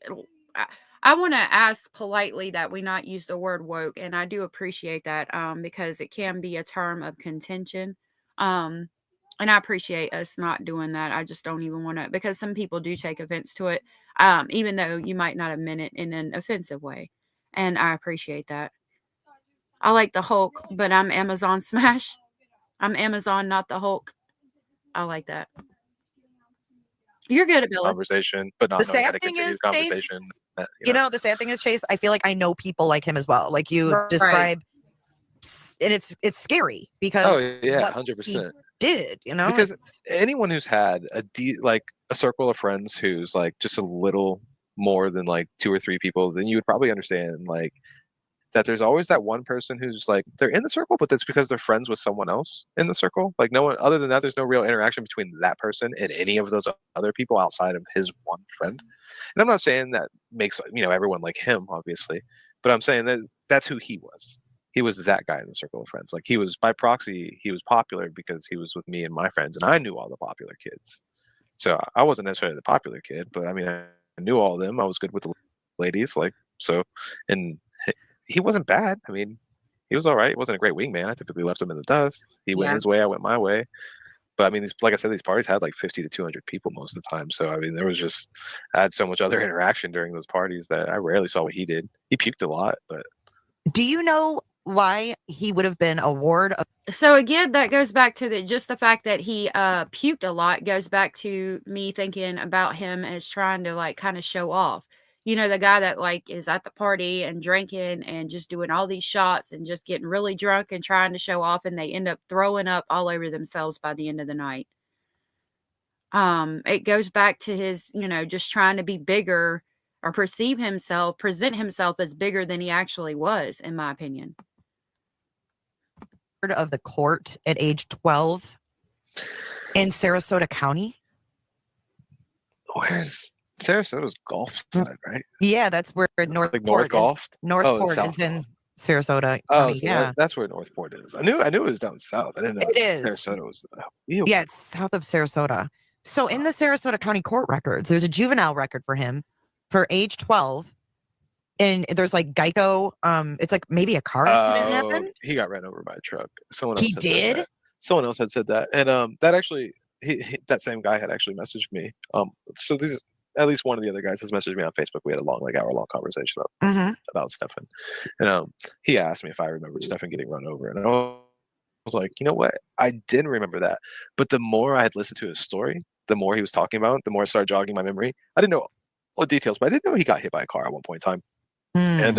S3: I want to ask politely that we not use the word woke. And I do appreciate that, because it can be a term of contention. And I appreciate us not doing that. I just don't even want to, because some people do take offense to it, even though you might not have meant it in an offensive way. And I appreciate that. I like the Hulk, but I'm Amazon Smash. I'm Amazon, not the Hulk. I like that. You're good at
S6: conversation, but not knowing how to continue the conversation.
S7: The sad thing is, Chase, I feel like I know people like him as well. Like you describe, and it's scary because
S6: 100%.
S7: Did
S6: because anyone who's had a circle of friends who's like just a little more than like 2 or 3 people, then you would probably understand like that there's always that one person who's like they're in the circle, but that's because they're friends with someone else in the circle. Like no one other than that, there's no real interaction between that person and any of those other people outside of his one friend. And I'm not saying that makes everyone like him, obviously, but I'm saying that that's who he was. He was that guy in the circle of friends. Like he was by proxy, he was popular because he was with me and my friends, and I knew all the popular kids. So I wasn't necessarily the popular kid, but I mean, I knew all of them. I was good with the ladies, like so, and he wasn't bad. I mean, he was all right. He wasn't a great wingman. I typically left him in the dust. He went
S3: Yeah.
S6: his way, I went my way. But I mean, like I said, these parties had like 50 to 200 people most of the time. So I mean, I had so much other interaction during those parties that I rarely saw what he did. He puked a lot, but.
S7: Do you know why he would have been a ward of?
S3: So again, that goes back to just the fact that he puked a lot goes back to me thinking about him as trying to like kind of show off. The guy that like is at the party and drinking and just doing all these shots and just getting really drunk and trying to show off, and they end up throwing up all over themselves by the end of the night. It goes back to his, just trying to be bigger or present himself as bigger than he actually was, in my opinion.
S7: Of the court at age 12 in Sarasota County.
S6: Where's Sarasota's Golf side, right?
S7: Yeah, that's where Northport
S6: North Golf.
S7: Northport is in Sarasota County.
S6: So
S7: yeah,
S6: that's where Northport is. I knew it was down south. I didn't know
S7: it is.
S6: Sarasota was.
S7: Yeah, it's south of Sarasota. So in the Sarasota County court records, there's a juvenile record for him for age 12. And there's like Geico. It's like maybe a car accident happened.
S6: He got ran over by a truck. Someone
S7: He
S6: else
S7: did?
S6: That. Someone else had said that, and that actually, that same guy had actually messaged me. So these, at least one of the other guys has messaged me on Facebook. We had a long, like hour-long conversation about Stephan, and he asked me if I remembered Stephan getting run over, and I was like, you know what, I didn't remember that. But the more I had listened to his story, the more he was talking about, the more it started jogging my memory. I didn't know all the details, but I didn't know he got hit by a car at one point in time. And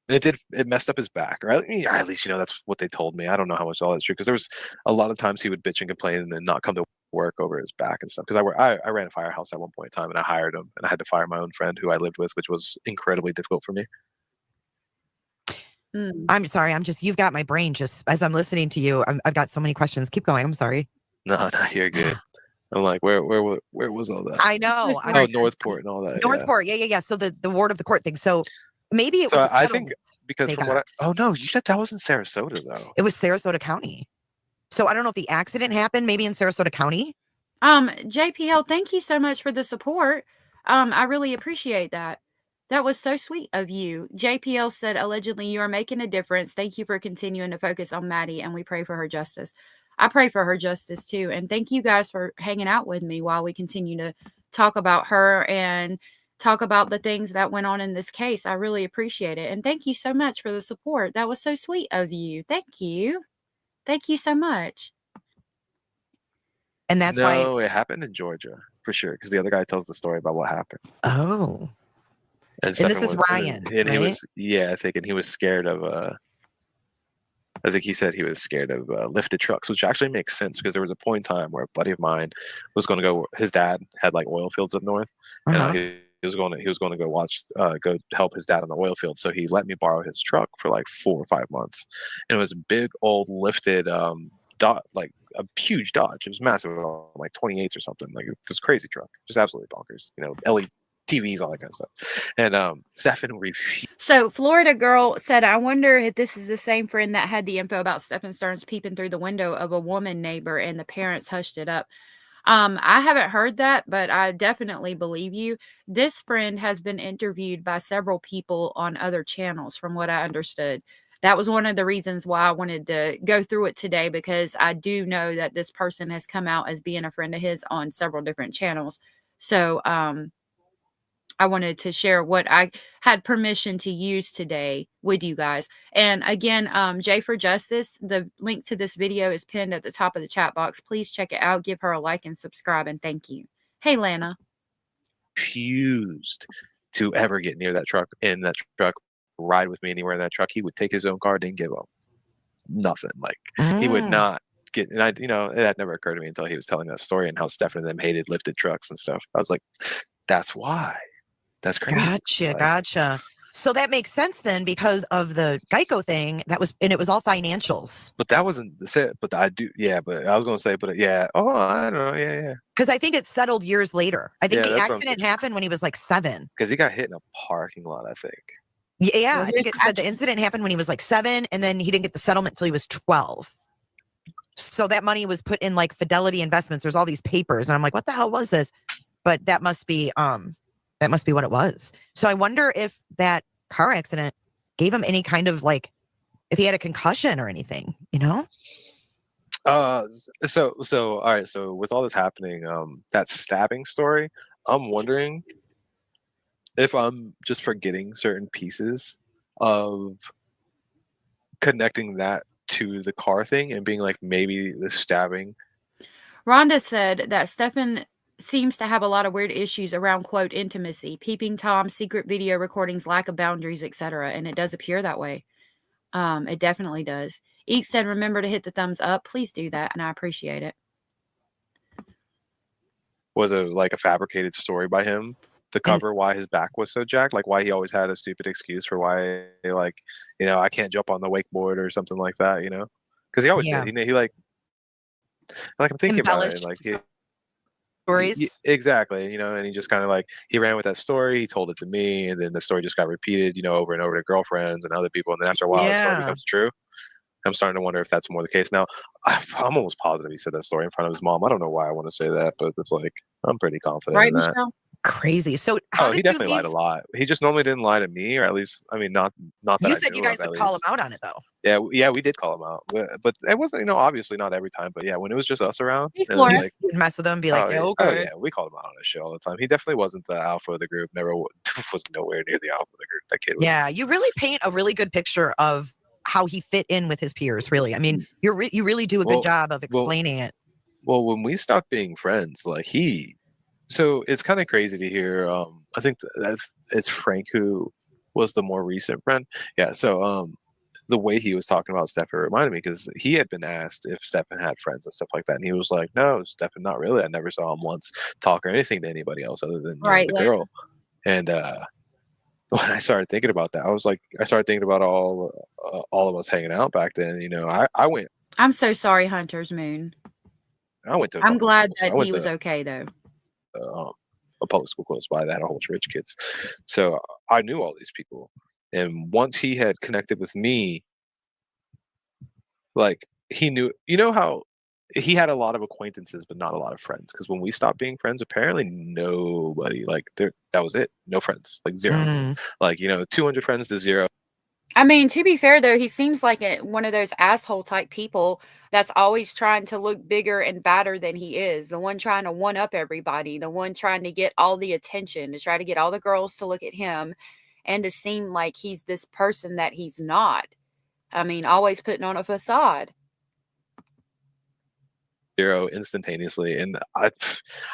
S6: it messed up his back, or at least that's what they told me. I don't know how much all that's true, because there was a lot of times he would bitch and complain and not come to work over his back and stuff. Because I ran a firehouse at one point in time, and I hired him, and I had to fire my own friend who I lived with, which was incredibly difficult for me.
S7: I'm sorry. You've got my brain just as I'm listening to you. I've got so many questions. Keep going. I'm sorry.
S6: No, you're good. I'm like, where was all that?
S7: I know.
S6: Northport and all that.
S7: Northport. Yeah. So the ward of the court thing. So maybe it was.
S6: So I think because from what no, you said that was in Sarasota though.
S7: It was Sarasota County. So I don't know if the accident happened maybe in Sarasota County.
S3: JPL, thank you so much for the support. I really appreciate that. That was so sweet of you. JPL said, allegedly, you are making a difference. Thank you for continuing to focus on Maddie, and we pray for her justice. I pray for her justice too. And thank you guys for hanging out with me while we continue to talk about her and talk about the things that went on in this case. I really appreciate it. And thank you so much for the support. That was so sweet of you. Thank you. Thank you so much.
S7: And that's why
S6: it happened in Georgia for sure, because the other guy tells the story about what happened.
S7: Oh. And this is Ryan.
S6: And
S7: right?
S6: he was, I think, and he was scared of I think he said he was scared of lifted trucks, which actually makes sense, because there was a point in time where a buddy of mine was going to go. His dad had like oil fields up north, and he was going to go help his dad on the oil field. So he let me borrow his truck for like 4 or 5 months, and it was a big old lifted like a huge Dodge. It was massive, like 28s or something. Like this crazy truck, just absolutely bonkers. LED TVs, all that kind of stuff. And Stephan refused.
S3: So Florida girl said, I wonder if this is the same friend that had the info about Stephan Stearns peeping through the window of a woman neighbor and the parents hushed it up. I haven't heard that, but I definitely believe you. This friend has been interviewed by several people on other channels, from what I understood. That was one of the reasons why I wanted to go through it today, because I do know that this person has come out as being a friend of his on several different channels. So, I wanted to share what I had permission to use today with you guys. And again, Jay for Justice, the link to this video is pinned at the top of the chat box. Please check it out. Give her a like and subscribe. And thank you. Hey, Lana.
S6: Refused to ever get near that truck, ride with me anywhere in that truck. He would take his own car, didn't give up nothing. Like he would not get, and it had never occurred to me until he was telling that story and how Stephan and them hated lifted trucks and stuff. I was like, that's why. That's crazy.
S7: Gotcha. So that makes sense then because of the Geico thing and it was all financials.
S6: But that wasn't the set. But I do, yeah. But I was gonna say, but yeah. Oh, I don't know, yeah.
S7: Because I think it settled years later. I think
S6: Yeah,
S7: the
S6: that's what I'm
S7: accident happened when he was like 7.
S6: Because he got hit in a parking lot, I think.
S7: Yeah,
S3: Well,
S7: I think it said the incident happened when he was like 7, and then he didn't get the settlement until he was 12. So that money was put in like Fidelity Investments. There's all these papers, and I'm like, what the hell was this? But that must be what it was. So I wonder if that car accident gave him any kind of like, if he had a concussion or anything, you know?
S6: So all right. So with all this happening, that stabbing story, I'm wondering if I'm just forgetting certain pieces of connecting that to the car thing and being like maybe the stabbing.
S3: Rhonda said that Stephan seems to have a lot of weird issues around, quote, intimacy, peeping Tom, secret video recordings, lack of boundaries, etc. And it does appear that way. It definitely does. Eek said, remember to hit the thumbs up. Please do that, and I appreciate it.
S6: Was it like a fabricated story by him to cover why his back was so jacked? Like why he always had a stupid excuse for why, like, I can't jump on the wakeboard or something like that, Because he always did. He like I'm thinking about it, and like
S7: stories.
S6: Exactly, and he just kind of like he ran with that story. He told it to me, and then the story just got repeated, over and over to girlfriends and other people. And then after a while, the story becomes true. I'm starting to wonder if that's more the case now. I'm almost positive he said that story in front of his mom. I don't know why I want to say that, but it's like I'm pretty confident in that.
S3: Michelle?
S7: Crazy. So
S6: he definitely lied a lot. He just normally didn't lie to me, or at least, I mean, not that
S7: you
S6: I
S7: said
S6: knew
S7: you guys
S6: of,
S7: would call him out on it though.
S6: Yeah, we did call him out, but it wasn't, obviously not every time. But yeah, when it was just us around,
S3: Hey,
S6: and
S3: Flora.
S6: like
S7: You'd mess with him, be like,
S6: okay. We called him out on his show all the time. He definitely wasn't the alpha of the group. Never was nowhere near the alpha of the group. That kid was.
S7: Yeah, you really paint a really good picture of how he fit in with his peers. Really, I mean, you really do a good job of explaining it.
S6: Well, when we stopped being friends, like so it's kind of crazy to hear. I think it's Frank who was the more recent friend. Yeah. So the way he was talking about Stephan reminded me, because he had been asked if Stephan had friends and stuff like that, and he was like, "No, Stephan, not really. I never saw him once talk or anything to anybody else other than the girl." And when I started thinking about that, I started thinking about all of us hanging out back then. I went.
S3: I'm so sorry, Hunter's Moon.
S6: I went to.
S3: I'm glad that he was okay though.
S6: A public school close by that had a whole bunch of rich kids, so I knew all these people. And once he had connected with me, like he knew, how he had a lot of acquaintances, but not a lot of friends. Because when we stopped being friends, apparently nobody, like that was it. No friends, like zero. Like 200 friends to zero.
S3: I mean, to be fair, though, he seems like one of those asshole type people that's always trying to look bigger and badder than he is. The one trying to one up everybody, the one trying to get all the attention, to try to get all the girls to look at him and to seem like he's this person that he's not. I mean, always putting on a facade.
S6: Zero instantaneously, and I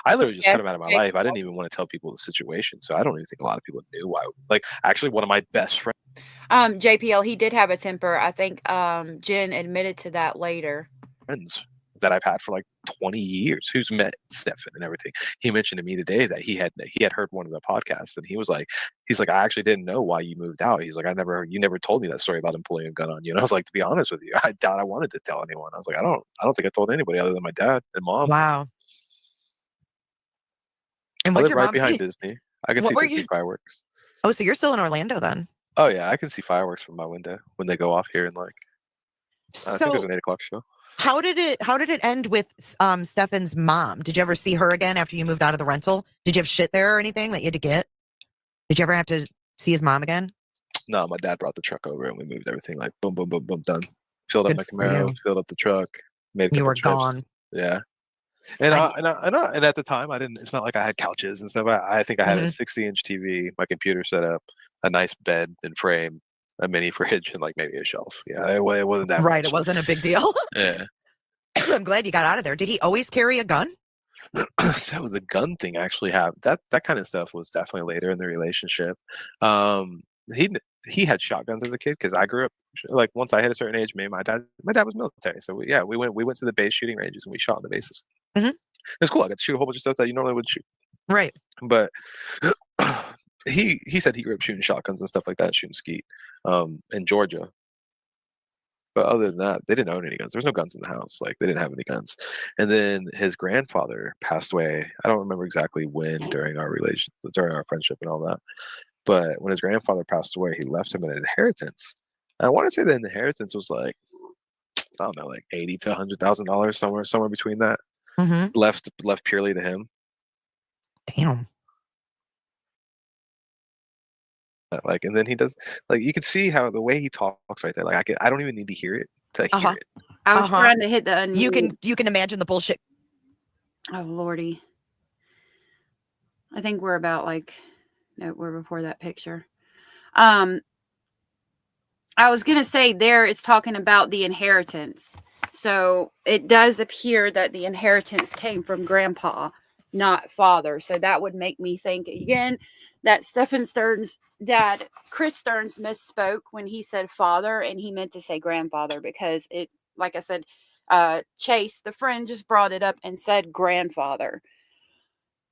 S6: literally just cut him out of my life. I didn't even want to tell people the situation, so I don't even think a lot of people knew why. Like, actually, one of my best friends.
S3: JPL, he did have a temper. I think Jen admitted to that later.
S6: Friends that I've had for like 20 years, who's met Stephan and everything. He mentioned to me today that he had heard one of the podcasts, and he's like, I actually didn't know why you moved out. He's like, you never told me that story about him pulling a gun on you. And I was like, to be honest with you, I doubt I wanted to tell anyone. I was like, I don't think I told anybody other than my dad and mom.
S7: Wow. And
S6: I live right behind Disney. I can see Disney fireworks.
S7: Oh, so you're still in Orlando then?
S6: Oh yeah, I can see fireworks from my window when they go off here, and like I think there's an 8:00 show.
S7: How did it end with Stephan's mom? Did you ever see her again after you moved out of the rental? Did you have shit there or anything that you had to get? Did you ever have to see his mom again?
S6: No, my dad brought the truck over and we moved everything like boom, boom, boom, boom, done. Filled up my Camaro, filled up the truck, made a
S7: you were
S6: trips.
S7: gone.
S6: Yeah. And and at the time I didn't. It's not like I had couches and stuff. I think I had a 60-inch TV, my computer set up, a nice bed and frame, a mini fridge, and like maybe a shelf. Yeah, it wasn't that
S7: right.
S6: much.
S7: It wasn't a big deal.
S6: Yeah.
S7: I'm glad you got out of there. Did he always carry a gun?
S6: So the gun thing actually that kind of stuff was definitely later in the relationship. He had shotguns as a kid because I grew up like once I hit a certain age. My dad was military, so we went to the base shooting ranges and we shot on the bases. It was cool. I got to shoot a whole bunch of stuff that you normally wouldn't shoot.
S7: Right.
S6: But he said he grew up shooting shotguns and stuff like that, shooting skeet, in Georgia. But other than that, they didn't own any guns. There was no guns in the house. Like they didn't have any guns. And then his grandfather passed away. I don't remember exactly when during our friendship and all that. But when his grandfather passed away, he left him an inheritance. And I want to say the inheritance was like, I don't know, like $80,000 to $100,000, somewhere between that.
S7: Mm-hmm.
S6: Left purely to him.
S7: Damn.
S6: Like, and then he does, like, you can see how the way he talks right there. Like, I don't even need to hear it to hear it.
S3: I was trying to hit the unmute.
S7: You can imagine the bullshit.
S3: Oh lordy. I think we're about like, no, we're before that picture. I was gonna say there it's talking about the inheritance. So it does appear that the inheritance came from grandpa, not father. So that would make me think again that Stephan Stern's dad, Chris Stearns, misspoke when he said father and he meant to say grandfather, because it, like I said, Chase, the friend, just brought it up and said grandfather.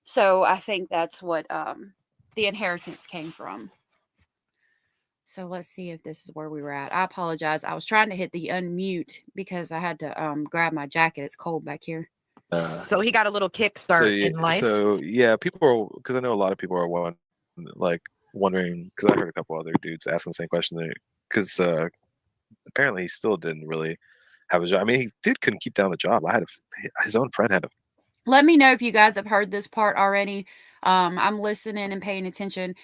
S3: So I think that's what the inheritance came from. So let's see if this is where we were at. I apologize. I was trying to hit the unmute because I had to grab my jacket. It's cold back here.
S7: So he got a little kickstart in life.
S6: So yeah, people, because I know a lot of people are wondering, because I heard a couple other dudes asking the same question there, because apparently he still didn't really have a job. I mean, he couldn't keep down the job. His own friend had a.
S3: Let me know if you guys have heard this part already. I'm listening and paying attention.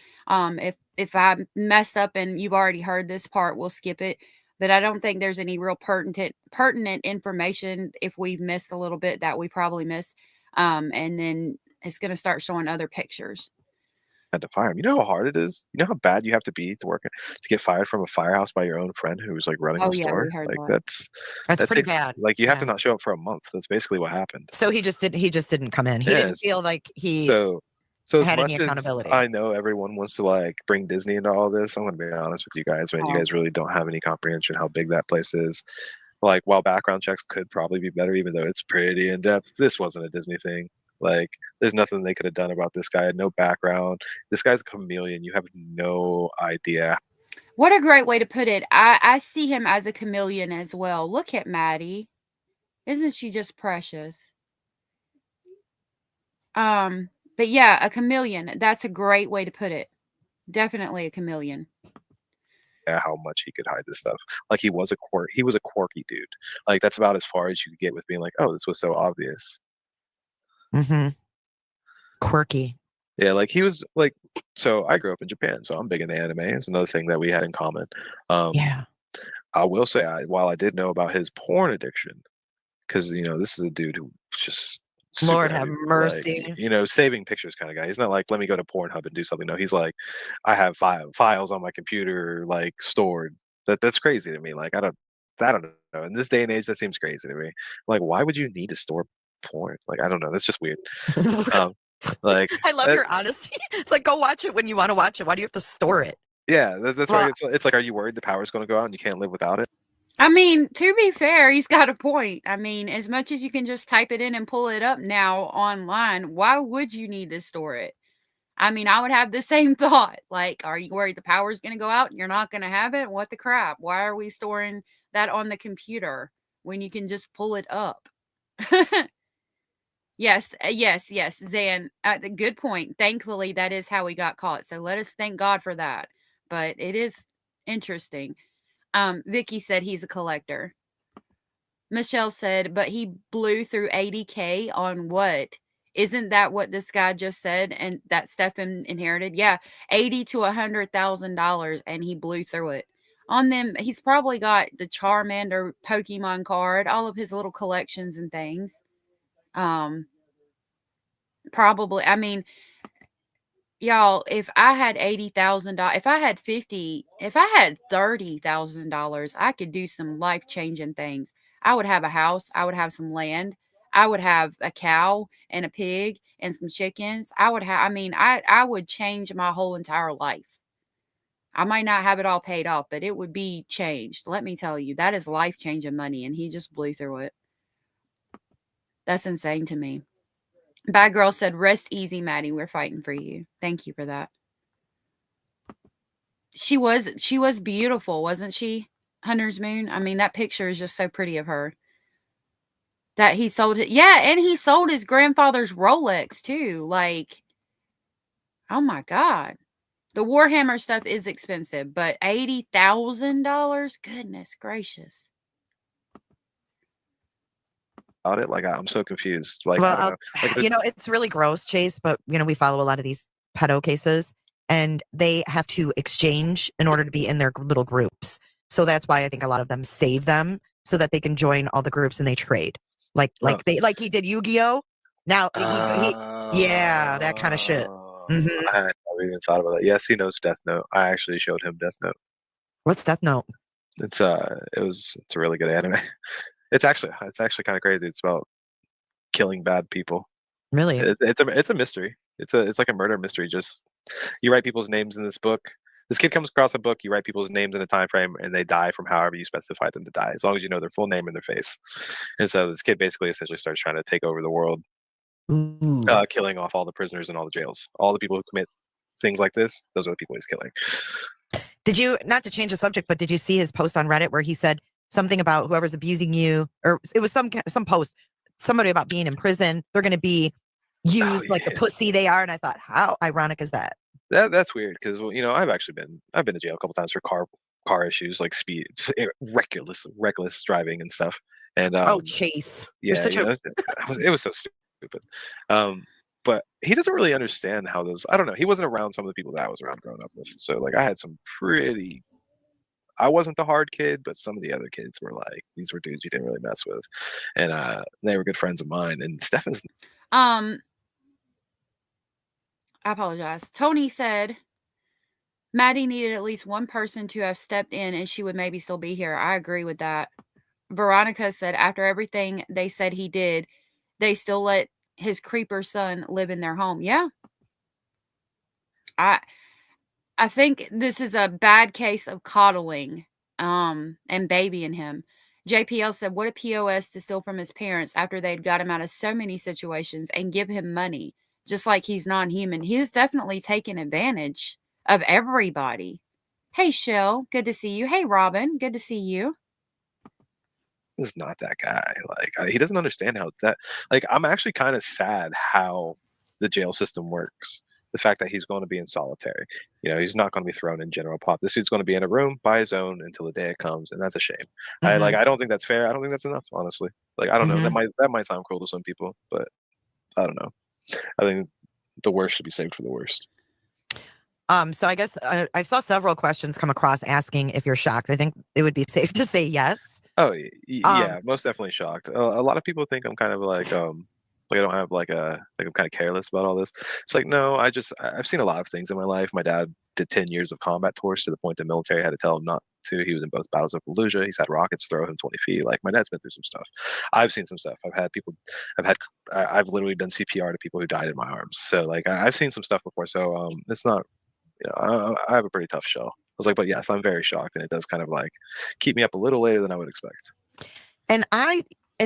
S3: If I mess up and you've already heard this part, we'll skip it. But I don't think there's any real pertinent information if we've missed a little bit that we probably missed. And then it's going to start showing other pictures.
S6: Had to fire him. You know how hard it is? You know how bad you have to be to get fired from a firehouse by your own friend who's like running the store? Like
S7: that's pretty bad.
S6: Like you have to not show up for a month. That's basically what happened.
S7: So he just didn't come in. He didn't feel like he had any accountability.
S6: I know everyone wants to like bring Disney into all this. I'm gonna be honest with you guys, man. You guys really don't have any comprehension how big that place is. Like, while background checks could probably be better, even though it's pretty in depth, this wasn't a Disney thing. Like, there's nothing they could have done about this guy. Had no background. This guy's a chameleon. You have no idea.
S3: What a great way to put it. I see him as a chameleon as well. Look at Maddie. Isn't she just precious? But yeah, a chameleon. That's a great way to put it. Definitely a chameleon.
S6: Yeah, how much he could hide this stuff. Like, he was a quirky dude. Like, that's about as far as you could get with being like, oh, this was so obvious.
S7: Mm-hmm. Quirky.
S6: Yeah, like he was like, so I grew up in Japan, so I'm big into anime. It's another thing that we had in common.
S7: Yeah.
S6: I will say, while I did know about his porn addiction, because this is a dude who just
S7: Lord have mercy.
S6: Like, saving pictures kind of guy. He's not like, let me go to Pornhub and do something. No, he's like, I have files on my computer like stored. That's crazy to me. Like, I don't know. In this day and age, that seems crazy to me. Like, why would you need to store porn? Like, I don't know. That's just weird. Like,
S7: I love your honesty. It's like, go watch it when you want to watch it. Why do you have to store it?
S6: Yeah, that's why it's like, are you worried the power's going to go out and you can't live without it?
S3: I mean, to be fair, he's got a point. I mean, as much as you can just type it in and pull it up now online, why would you need to store it? I mean, I would have the same thought. Like, are you worried the power's going to go out and you're not going to have it? What the crap? Why are we storing that on the computer when you can just pull it up? Yes, Zan. Good point. Thankfully, that is how we got caught. So let us thank God for that. But it is interesting. Vicky said he's a collector. Michelle said, but he blew through $80K on what? Isn't that what this guy just said? And that Stephan inherited? Yeah, $80,000 to $100,000, and he blew through it. On them, he's probably got the Charmander Pokemon card, all of his little collections and things. Probably. I mean, y'all, if I had $80,000, if I had $30,000, I could do some life-changing things. I would have a house. I would have some land. I would have a cow and a pig and some chickens. I would change my whole entire life. I might not have it all paid off, but it would be changed. Let me tell you, that is life-changing money, and he just blew through it. That's insane to me. Bad Girl said, rest easy, Maddie. We're fighting for you. Thank you for that. She was beautiful, wasn't she? Hunter's Moon. I mean, that picture is just so pretty of her. That he sold it. Yeah, and he sold his grandfather's Rolex too. Like, oh my God. The Warhammer stuff is expensive, but $80,000? Goodness gracious.
S6: About it, like I'm so confused. Like I
S7: Well,
S6: don't know. Like this,
S7: it's really gross, Chase, but we follow a lot of these pedo cases and they have to exchange in order to be in their little groups. So that's why I think a lot of them save them so that they can join all the groups and they trade. Like he did Yu-Gi-Oh! Now yeah, that kind of shit. Mhm.
S6: I never even thought about that. Yes, he knows Death Note. I actually showed him Death Note.
S7: What's Death Note?
S6: It's a really good anime. It's actually kind of crazy. It's about killing bad people.
S7: Really?
S6: It's a mystery. It's like a murder mystery. Just you write people's names in this book. This kid comes across a book. You write people's names in a time frame, and they die from however you specify them to die, as long as you know their full name and their face. And so this kid basically essentially starts trying to take over the world,
S7: Ooh.
S6: killing off all the prisoners in all the jails. All the people who commit things like this, those are the people he's killing.
S7: Did you, not to change the subject, but did you see his post on Reddit where he said something about whoever's abusing you, or it was some post, somebody about being in prison, they're going to be used like the pussy they are, and I thought, how ironic is that?
S6: That's weird because I've been to jail a couple times for car issues, like speed, reckless driving and stuff. And
S7: Chase,
S6: yeah,
S7: you're such
S6: it was so stupid. But he doesn't really understand how those. I don't know. He wasn't around some of the people that I was around growing up with. So like, I had some pretty. I wasn't the hard kid, but some of the other kids were like, these were dudes you didn't really mess with, and they were good friends of mine. And Stephan's.
S3: I apologize. Tony said Maddie needed at least one person to have stepped in and she would maybe still be here. I agree with that. Veronica said after everything they said he did, they still let his creeper son live in their home. Yeah. I think this is a bad case of coddling and babying him. JPL said, what a POS to steal from his parents after they'd got him out of so many situations and give him money. Just like he's non-human. He is definitely taking advantage of everybody. Hey, Shell, good to see you. Hey, Robin, good to see you.
S6: Is not that guy. Like he doesn't understand how that. Like I'm actually kind of sad how the jail system works. The fact that he's going to be in solitary. He's not going to be thrown in general pop. This dude's going to be in a room by his own until the day it comes, and that's a shame.
S7: Mhm.
S6: I don't think that's fair. I don't think that's enough, honestly. Like I don't know. That might sound cruel to some people, but I don't know. I think the worst should be saved for the worst.
S7: So I guess I saw several questions come across asking if you're shocked. I think it would be safe to say yes.
S6: Oh yeah, most definitely shocked. A lot of people think I'm kind of like I don't have like I'm kind of careless about all this. It's like no, I've seen a lot of things in my life. My dad did 10 years of combat tours to the point the military had to tell him not to. He was in both battles of Fallujah. He's had rockets throw him 20 feet. Like my dad's been through some stuff. I've seen some stuff. I've literally done CPR to people who died in my arms. So like I've seen some stuff before. So it's not. I have a pretty tough shell. I was like, but yes, I'm very shocked, and it does kind of like keep me up a little later than I would expect.
S7: And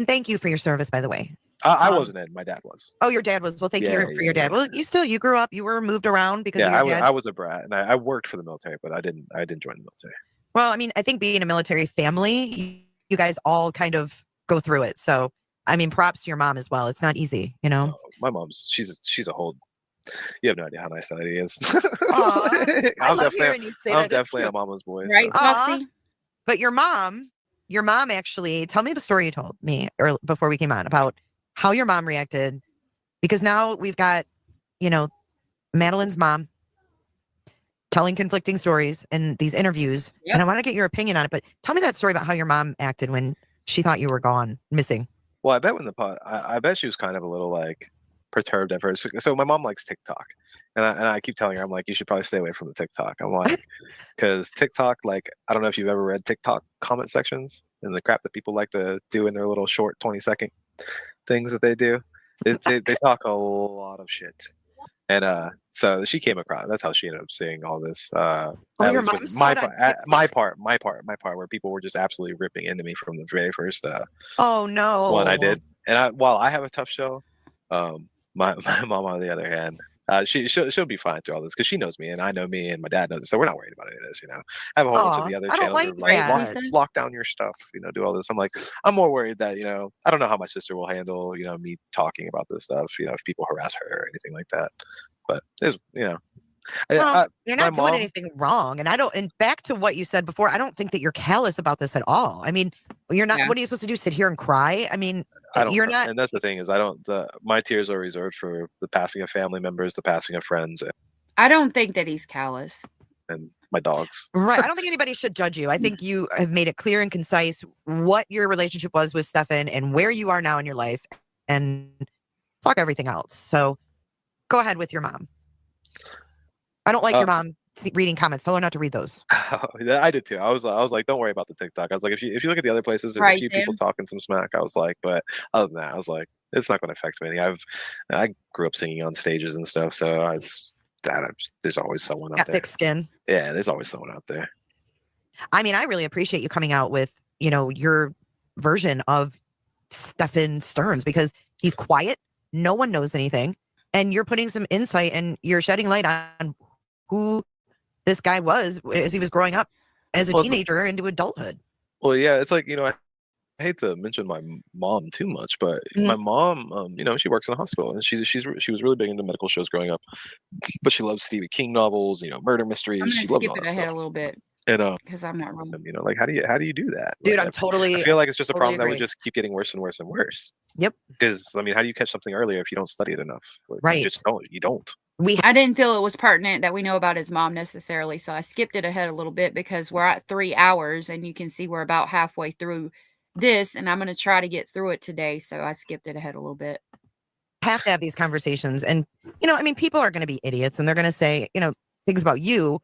S7: thank you for your service, by the way.
S6: I wasn't in. My dad was.
S7: Oh, your dad was. Well, thank you for your dad. Well, you grew up. You were moved around because of your dad.
S6: I was a brat, and I worked for the military, but I didn't join the military.
S7: Well, I mean, I think being a military family, you guys all kind of go through it. So, I mean, props to your mom as well. It's not easy,
S6: Oh, my mom's she's a whole. You have no idea how nice that lady is.
S7: I love hearing you say that.
S6: I'm definitely a mama's boy.
S3: Right,
S7: so. But your mom actually, tell me the story you told me before we came on about how your mom reacted, because now we've got, Madeline's mom telling conflicting stories in these interviews, and I want to get your opinion on it. But tell me that story about how your mom acted when she thought you were gone, missing.
S6: Well, I bet I bet she was kind of a little like perturbed at first. So my mom likes TikTok, and I keep telling her, I'm like, you should probably stay away from the TikTok. I'm like, because TikTok, like, I don't know if you've ever read TikTok comment sections and the crap that people like to do in their little short 20-second things that they do. They talk a lot of shit, and so she came across. That's how she ended up seeing all this.
S7: Your mom
S6: my part, where people were just absolutely ripping into me from the very first.
S7: Oh no!
S6: One I did, and while I have a tough show, my mom on the other hand, She'll be fine through all this because she knows me and I know me and my dad knows it, so we're not worried about any of this. I have a whole bunch of the other
S7: I don't
S6: channels that are
S7: like
S6: like
S7: that.
S6: lock down your stuff, do all this. I'm like, I'm more worried that I don't know how my sister will handle me talking about this stuff. If people harass her or anything like that. But there's
S7: Well, you're not doing
S6: mom,
S7: anything wrong. And back to what you said before, I don't think that you're callous about this at all. I mean, you're not,
S3: Yeah.
S7: what are you supposed to do? Sit here and cry? I mean,
S6: I don't.
S7: you're not.
S6: And that's the thing is, I don't. My tears are reserved for the passing of family members, the passing of friends,
S3: I don't think that he's callous.
S6: and my dogs.
S7: Right. I don't think anybody should judge you. I think you have made it clear and concise what your relationship was with Stephan and where you are now in your life, and fuck everything else. So go ahead with your mom. I don't like your mom reading comments. Tell her not to read those.
S6: I did too. I was like, don't worry about the TikTok. I was like, if you look at the other places, there's
S3: Right,
S6: a few people talking some smack. I was like, but other than that, I was like, it's not going to affect me. I grew up singing on stages and stuff, so there's always someone out
S7: Got
S6: there.
S7: thick skin.
S6: Yeah, there's always someone out there.
S7: I mean, I really appreciate you coming out with, your version of Stephan Stearns because he's quiet. No one knows anything. And you're putting some insight and you're shedding light on who this guy was as he was growing up as a teenager into adulthood.
S6: Well, yeah, it's like, I hate to mention my mom too much, but my mom, she works in a hospital and she was really big into medical shows growing up, but she loves Stephen King novels, murder mysteries.
S3: I'm
S6: She
S3: gonna
S6: loves
S3: skip
S6: all
S3: it
S6: that
S3: ahead
S6: stuff.
S3: a little bit
S6: And
S3: because I'm not wrong.
S6: like how do you do that,
S7: Dude?
S6: Like, I feel like it's just a
S7: totally
S6: problem that would
S7: agree.
S6: just keep getting worse and worse and worse.
S7: Yep.
S6: Because how do you catch something earlier if you don't study it enough? Like,
S7: Right.
S6: You don't.
S3: I didn't feel it was pertinent that we know about his mom necessarily, so I skipped it ahead a little bit because we're at 3 hours and you can see we're about halfway through this, and I'm going to try to get through it today, so I skipped it ahead a little bit.
S7: Have to have these conversations, and people are going to be idiots, and they're going to say things about you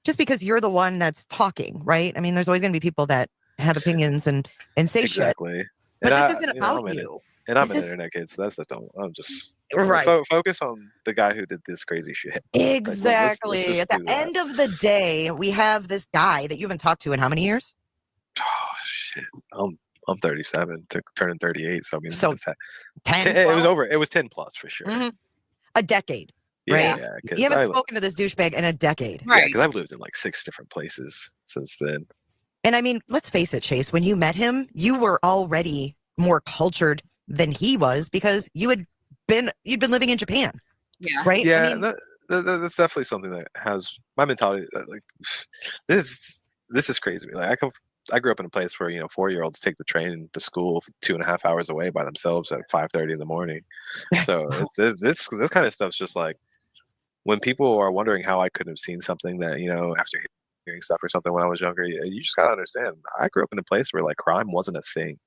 S7: just because you're the one that's talking, right? I mean, there's always going to be people that have opinions and say
S6: Exactly.
S7: shit, but
S6: And
S7: this isn't about you.
S6: And I'm
S7: This
S6: an
S7: is-
S6: internet kid, so that's the don't. I'm just
S7: Right.
S6: Focus on the guy who did this crazy shit.
S7: Exactly.
S6: Let's just
S7: At the
S6: do that.
S7: end of the day, we have this guy that you haven't talked to in how many years?
S6: Oh shit. I'm 37, turning 38. So I mean,
S7: So, 10.
S6: it was
S7: 12?
S6: over. It was 10 plus for sure.
S7: Mhm. A decade.
S6: Yeah,
S7: right?
S6: yeah.
S7: You haven't spoken to this douchebag in a decade.
S3: Right.
S6: Because I've lived in like 6 different places since then.
S7: And I mean, let's face it, Chase, when you met him, you were already more cultured than he was because you'd been living in Japan.
S3: Yeah.
S7: Right?
S6: Yeah,
S7: I mean,
S6: that's definitely something that has my mentality. Like this is crazy. Like I grew up in a place where 4-year-olds take the train to school 2.5 hours away by themselves at 5:30 in the morning. So this kind of stuff's just like when people are wondering how I couldn't have seen something that after hearing stuff or something when I was younger. You just gotta understand. I grew up in a place where like crime wasn't a thing.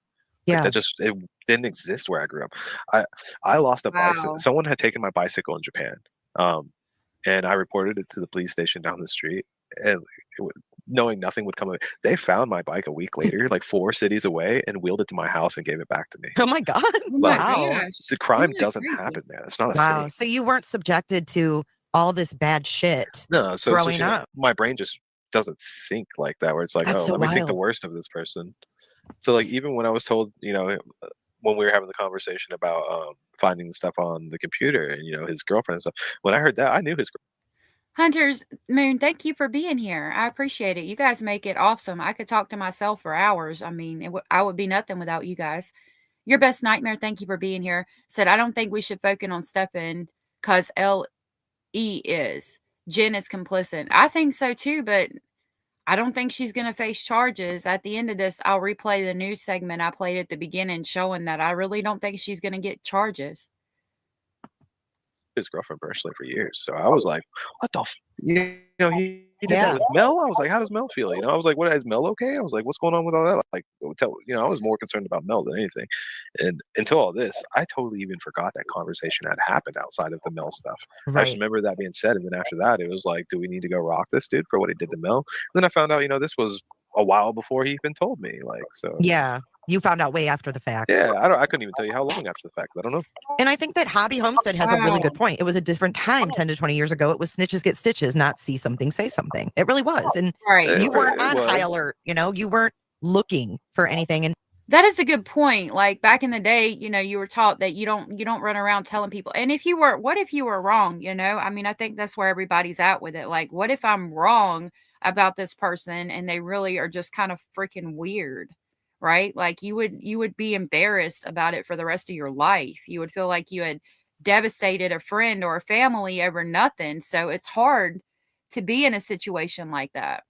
S7: yeah.
S6: Like, it didn't exist where I grew up. I lost a bicycle.
S3: Wow.
S6: Someone had taken my bicycle in Japan, and I reported it to the police station down the street. And knowing nothing would come of it, they found my bike a week later, like 4 cities away, and wheeled it to my house and gave it back to me.
S7: Oh my God.
S3: Oh my
S7: Wow.
S3: gosh.
S6: The crime
S3: Isn't that
S6: doesn't
S3: crazy?
S6: happen there. That's not a
S7: Wow.
S6: thing.
S7: So you weren't subjected to all this bad shit.
S6: No, so
S7: growing up.
S6: my brain just doesn't think like that. Where it's like,
S7: That's
S6: oh,
S7: so
S6: let me think the
S7: wild.
S6: worst of this person. So like even when I was told, when we were having the conversation about finding the stuff on the computer and his girlfriend and stuff, when I heard that, I knew his girlfriend.
S3: Hunters Moon, thank you for being here. I appreciate it. You guys make it awesome. I could talk to myself for hours. I mean, I would be nothing without you guys. Your best nightmare, thank you for being here. Said, I don't think we should focus on Stephan because L.E. is. Jen is complicit. I think so too, but I don't think she's going to face charges. At the end of this, I'll replay the news segment I played at the beginning showing that I really don't think she's going to get charges.
S6: His girlfriend personally for years. So I was like, what the he did
S7: Yeah.
S6: that with Mel. I was like, how does Mel feel? I was like, what, is Mel okay? I was like, what's going on with all that? Like, I was more concerned about Mel than anything. And until all this, I totally even forgot that conversation had happened outside of the Mel stuff. I just
S7: Right.
S6: remember that being said. And then after that, it was like, do we need to go rock this dude for what he did to Mel? And then I found out, this was a while before he even told me. Like, so
S7: Yeah. You found out way after the fact.
S6: yeah, I couldn't even tell you how long after the fact. 'Cause I don't know.
S7: And I think that Hobby Homestead has a really good point. It was a different time 10 to 20 years ago. It was snitches get stitches, not see something, say something. It really was. And
S3: Right.
S6: It-
S7: you weren't
S6: it
S7: on high
S6: was.
S7: alert. You weren't looking for anything. And
S3: That is a good point. Like back in the day, you were taught that you don't run around telling people. And what if you were wrong, I mean, I think that's where everybody's at with it. Like, what if I'm wrong about this person and they really are just kind of freaking weird, right? Like you would be embarrassed about it for the rest of your life. You would feel like you had devastated a friend or a family over nothing. So it's hard to be in a situation like that.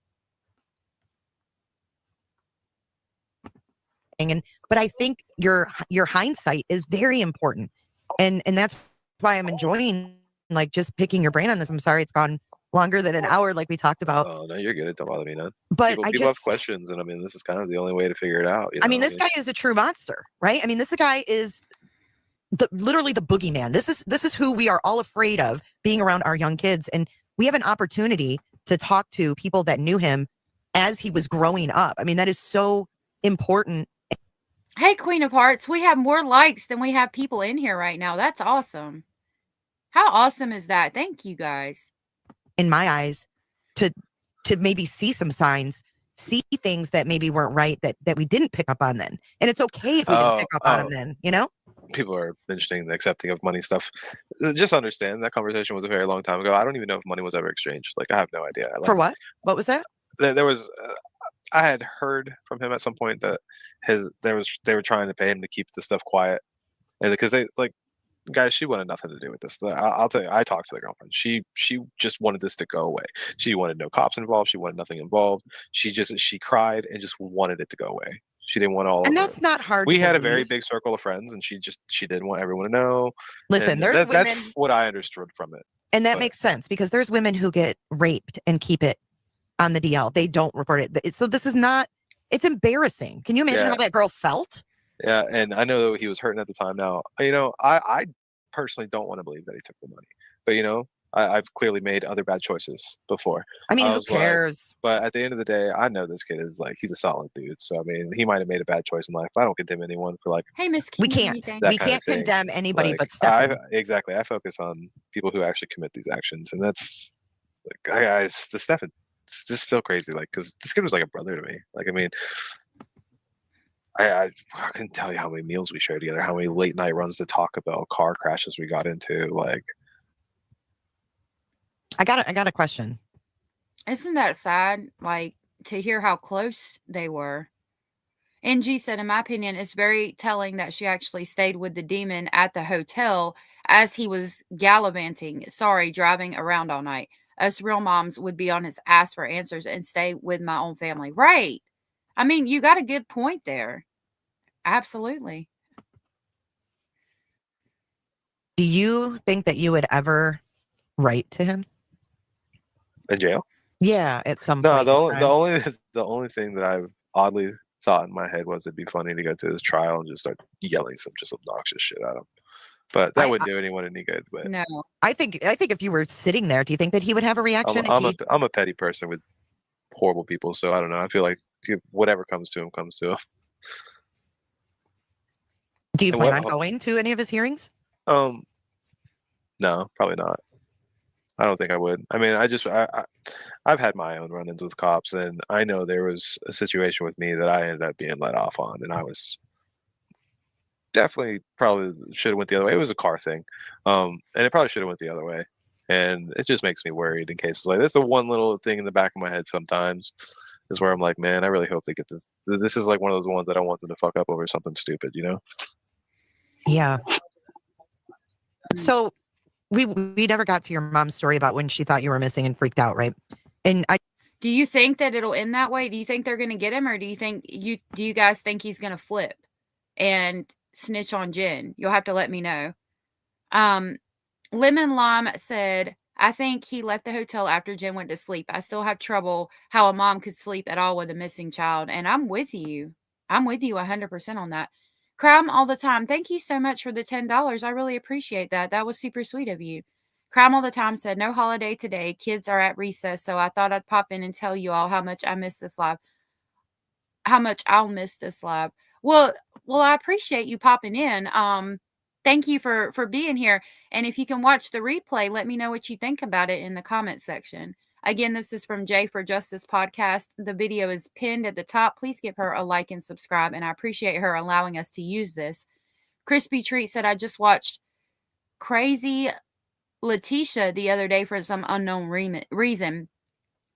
S7: But I think your hindsight is very important, and that's why I'm enjoying like just picking your brain on this. I'm sorry it's gone longer than an hour, like we talked about.
S6: Oh no, you're good. It don't bother me none.
S7: But
S6: People have questions, and I mean, this is kind of the only way to figure it out.
S7: I mean, this guy is a true monster, right? I mean, this guy is literally the boogeyman. This is who we are all afraid of being around our young kids, and we have an opportunity to talk to people that knew him as he was growing up. I mean, that is so important.
S3: Hey, Queen of Hearts, we have more likes than we have people in here right now. That's awesome. How awesome is that? Thank you, guys.
S7: In my eyes, to maybe see some signs, see things that maybe weren't right that we didn't pick up on then. And it's okay if we didn't pick up on them then,
S6: People are mentioning the accepting of money stuff. Just understand that conversation was a very long time ago. I don't even know if money was ever exchanged. Like, I have no idea.
S7: For what? What was that?
S6: There was I had heard from him at some point that they were trying to pay him to keep the stuff quiet, and because they like, guys, she wanted nothing to do with this. I'll tell you, I talked to the girlfriend. She just wanted this to go away. She wanted no cops involved. She wanted nothing involved. She cried and just wanted it to go away. She didn't want all.
S7: And
S6: of
S7: that's
S6: it.
S7: not hard.
S6: We had a very big circle of friends, and she didn't want everyone to know.
S7: Listen, there's women.
S6: That's what I understood from it.
S7: And that makes sense because there's women who get raped and keep it on the DL. They don't report it. So this is not. It's embarrassing. Can you imagine how that girl felt?
S6: Yeah, and I know that he was hurting at the time. Now, I personally don't want to believe that he took the money, but I've clearly made other bad choices before.
S7: I mean, who cares?
S6: But at the end of the day, I know this kid is like, he's a solid dude. So I mean, he might have made a bad choice in life. I don't condemn anyone for like.
S3: Hey, Miss
S7: We can't condemn anybody but Stephan.
S6: Exactly. I focus on people who actually commit these actions, and that's like, guys, the Stephan. This is still crazy, like, because this kid was like a brother to me. Like, I mean, I couldn't tell you how many meals we shared together, how many late night runs to Taco Bell, car crashes we got into. Like,
S7: I got a question.
S3: Isn't that sad? Like, to hear how close they were. NG said, in my opinion, it's very telling that she actually stayed with the demon at the hotel as he was gallivanting. Driving around all night. Us real moms would be on his ass for answers and stay with my own family. Right. I mean, you got a good point there. Absolutely.
S7: Do you think that you would ever write to him?
S6: In jail?
S7: Yeah, at some
S6: point.
S7: No,
S6: the only thing that I've oddly thought in my head was it'd be funny to go to his trial and just start yelling some just obnoxious shit at him. But that wouldn't do anyone any good. But
S3: no,
S7: I think if you were sitting there, do you think that he would have a reaction?
S6: I'm a petty person with horrible people, so I don't know. I feel like whatever comes to him comes to him.
S7: Do you plan on going to any of his hearings?
S6: No, probably not. I don't think I would. I mean, I've had my own run-ins with cops, and I know there was a situation with me that I ended up being let off on, and I was definitely probably should have went the other way. It was a car thing, and it probably should have went the other way. And it just makes me worried in cases like this. The one little thing in the back of my head sometimes is where I'm like, man, I really hope they get this. This is like one of those ones that I want them to fuck up over something stupid,
S7: Yeah. So we never got to your mom's story about when she thought you were missing and freaked out, right? And
S3: do you think that it'll end that way? Do you think they're going to get him, or do you guys think he's going to flip and snitch on Jen? You'll have to let me know. Lemon Lime said, I think he left the hotel after Jen went to sleep. I still have trouble how a mom could sleep at all with a missing child. And I'm with you. I'm with you 100% on that. Crime all the time. Thank you so much for the $10. I really appreciate that. That was super sweet of you. Crime all the time said, no holiday today. Kids are at recess. So I thought I'd pop in and tell you all how much I miss this live. How much I'll miss this live. Well, I appreciate you popping in. Thank you for being here. And if you can watch the replay, let me know what you think about it in the comment section. Again, this is from Jay for Justice podcast. The video is pinned at the top. Please give her a like and subscribe, and I appreciate her allowing us to use this. Crispy Treat said, I just watched Crazy Letitia the other day for some unknown reason,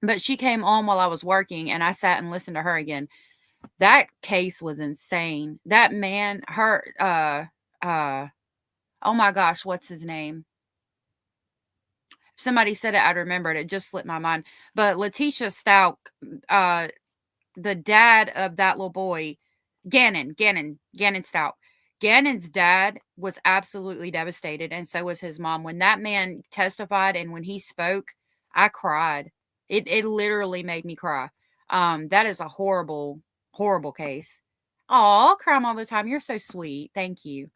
S3: but she came on while I was working, and I sat and listened to her again. That case was insane. That man, oh my gosh, what's his name? Somebody said it, I remembered. It just slipped my mind. But Letitia Stout, the dad of that little boy, Gannon Stout. Gannon's dad was absolutely devastated, and so was his mom. When that man testified and when he spoke, I cried. It literally made me cry. That is a horrible, horrible case. Aw, cry all the time. You're so sweet. Thank you.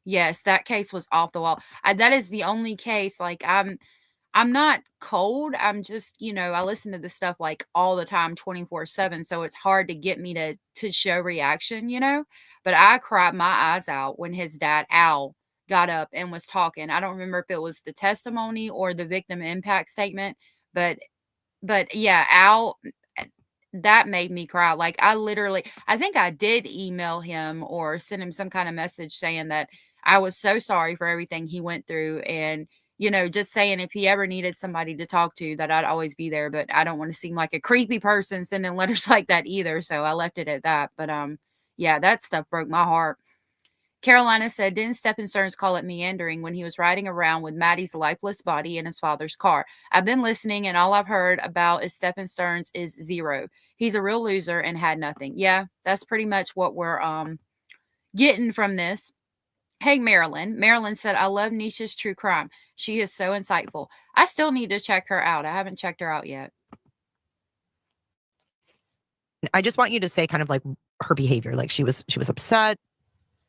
S3: Yes, that case was off the wall. That is the only case. Like, I'm not cold. I'm just, I listen to this stuff like all the time, 24/7. So it's hard to get me to show reaction, but I cried my eyes out when his dad, Al, got up and was talking. I don't remember if it was the testimony or the victim impact statement, but yeah, Al, that made me cry. Like, I think I did email him or send him some kind of message saying that I was so sorry for everything he went through, and just saying if he ever needed somebody to talk to, that I'd always be there. But I don't want to seem like a creepy person sending letters like that either, so I left it at that. But yeah, that stuff broke my heart. Carolina said, didn't Stephan Stearns call it meandering when he was riding around with Maddie's lifeless body in his father's car? I've been listening, and all I've heard about is Stephan Stearns is zero. He's a real loser and had nothing. Yeah, that's pretty much what we're getting from this. Hey, Marilyn. Marilyn said, I love Nisha's true crime. She is so insightful. I still need to check her out. I haven't checked her out yet.
S7: I just want you to say kind of like her behavior. Like she was upset.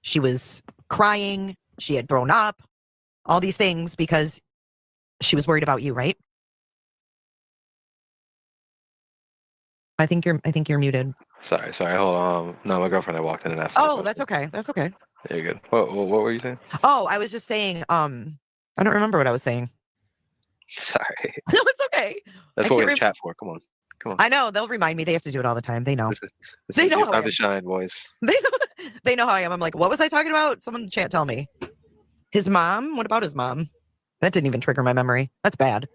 S7: She was crying. She had thrown up. All these things because she was worried about you, right? I think you're muted.
S6: Sorry. Hold on. No, my girlfriend. I walked in and asked.
S7: Oh, that's okay. That's okay.
S6: You're good. What were you saying?
S7: Oh, I was just saying. I don't remember what I was saying.
S6: Sorry.
S7: No, it's okay.
S6: That's what we're in chat for. Come on.
S7: I know they'll remind me. They have to do it all the time. They know.
S6: This is your time to shine, boys.
S7: They know how I am. I'm like, what was I talking about? Someone in the chat tell me. His mom? What about his mom? That didn't even trigger my memory. That's bad.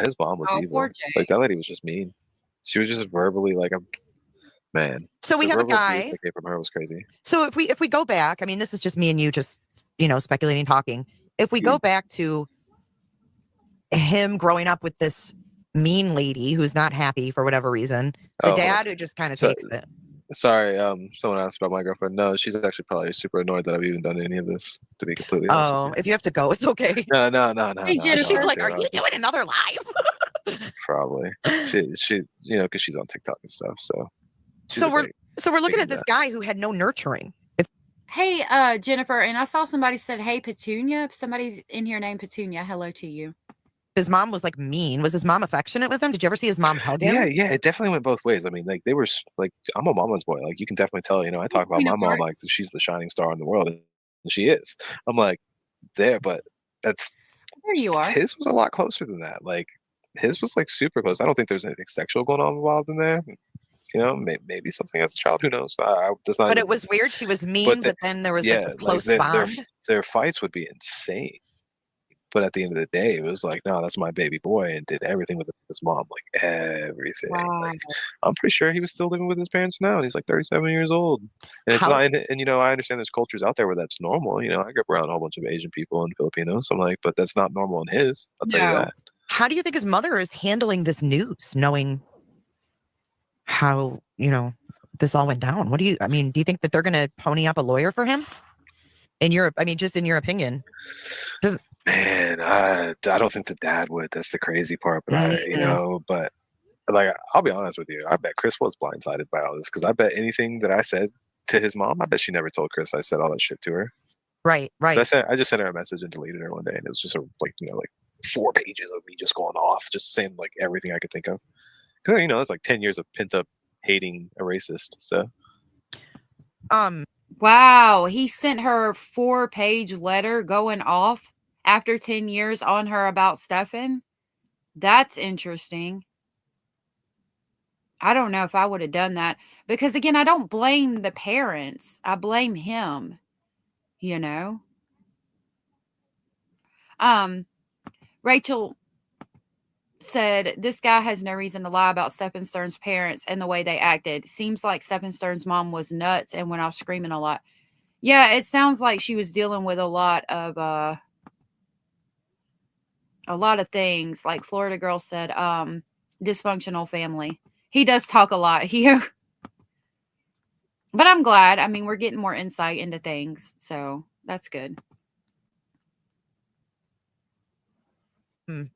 S6: His mom was evil. Like, that lady was just mean. She was just verbally like a man.
S7: So we have a guy.
S6: That came from her was crazy.
S7: So if we go back, I mean, this is just me and you, just speculating, talking. If we go back to him growing up with this mean lady who's not happy for whatever reason, the dad who just kind of takes it.
S6: Sorry, someone asked about my girlfriend. No, she's actually probably super annoyed that I've even done any of this, to be completely honest with you.
S7: If you have to go, it's okay.
S6: No.
S3: Hey,
S7: she's like, are you doing another live?
S6: Probably. She because she's on TikTok and stuff. So
S7: we're looking at this guy who had no nurturing.
S3: Hey, Jennifer, and I saw somebody said, hey, Petunia. Somebody's in here named Petunia. Hello to you.
S7: His mom was like mean. Was his mom affectionate with him? Did you ever see his mom hug him?
S6: Yeah, it definitely went both ways. I mean, like, they were like, I'm a mama's boy. Like, you can definitely tell, I talk about my mom like she's the shining star in the world, and she is. I'm like, there, but
S3: there you are.
S6: His was a lot closer than that. Like, his was like super close. I don't think there's anything sexual going on involved in there. Maybe something as a child. Who knows?
S7: But it was weird. She was mean, but then there was like this close bond.
S6: Their fights would be insane. But at the end of the day, it was like, no, that's my baby boy, and did everything with his mom, like everything.
S3: Wow.
S6: Like, I'm pretty sure he was still living with his parents now, and he's like 37 years old. And it's not, and I understand there's cultures out there where that's normal. I grew up around a whole bunch of Asian people and Filipinos. So I'm like, but that's not normal in his. I'll tell you that.
S7: How do you think his mother is handling this news, knowing how this all went down? Do you think that they're going to pony up a lawyer for him? Just in your opinion.
S6: Man, I don't think the dad would. That's the crazy part. But but like, I'll be honest with you. I bet Chris was blindsided by all this, because I bet anything that I said to his mom, I bet she never told Chris I said all that shit to her.
S7: Right.
S6: I just sent her a message and deleted her one day, and it was just like 4 pages of me just going off, just saying like everything I could think of. Because it's like 10 years of pent up hating a racist. So.
S3: Wow, he sent her a 4-page letter going off after 10 years on her about Stephan. That's interesting. I don't know if I would have done that because, again, I don't blame the parents. I blame him, you know. Rachel said, this guy has no reason to lie about Stephen Stern's parents and the way they acted. Seems like Stephen Stern's mom was nuts and went off screaming a lot. Yeah, it sounds like she was dealing with a lot of things. Like Florida Girl said, dysfunctional family. He does talk a lot here. But I'm glad. I mean, we're getting more insight into things, so that's good.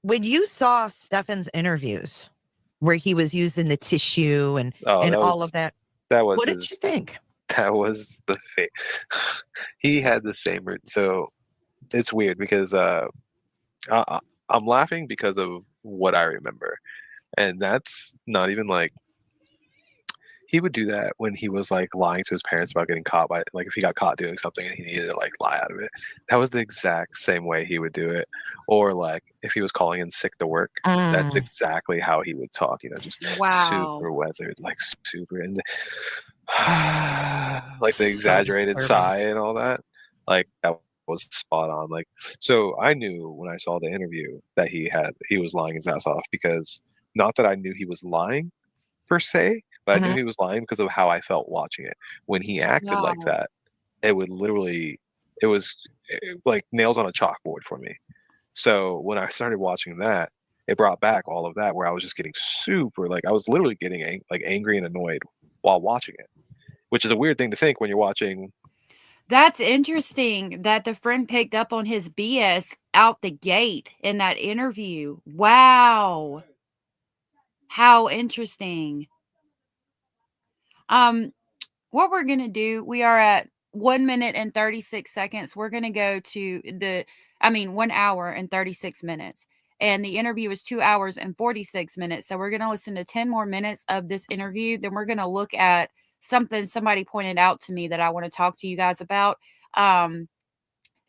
S7: When you saw Stefan's interviews where he was using the tissue and all of that,
S6: that was
S7: what
S6: his,
S7: did you think?
S6: That was the he had the same. So it's weird because I'm laughing because of what I remember, and that's not even like he would do that when he was like lying to his parents about getting caught by, like, if he got caught doing something and he needed to like lie out of it. That was the exact same way he would do it. Or like if he was calling in sick to work, that's exactly how he would talk. You know, just super weathered, like super, and like the exaggerated sigh and all that. Like that was spot on. Like, so I knew when I saw the interview that he was lying his ass off, because not that I knew he was lying per se, but I knew he was lying because of how I felt watching it. When he acted like that, it was like nails on a chalkboard for me. So when I started watching that, it brought back all of that, where I was just getting super, like, I was literally getting angry and annoyed while watching it, which is a weird thing to think when you're watching.
S3: That's interesting that the friend picked up on his BS out the gate in that interview. Wow. How interesting. What we're going to do, we are at 1 minute and 36 seconds. We're going to go to 1 hour and 36 minutes. And the interview is 2 hours and 46 minutes. So we're going to listen to 10 more minutes of this interview. Then we're going to look at something somebody pointed out to me that I want to talk to you guys about. And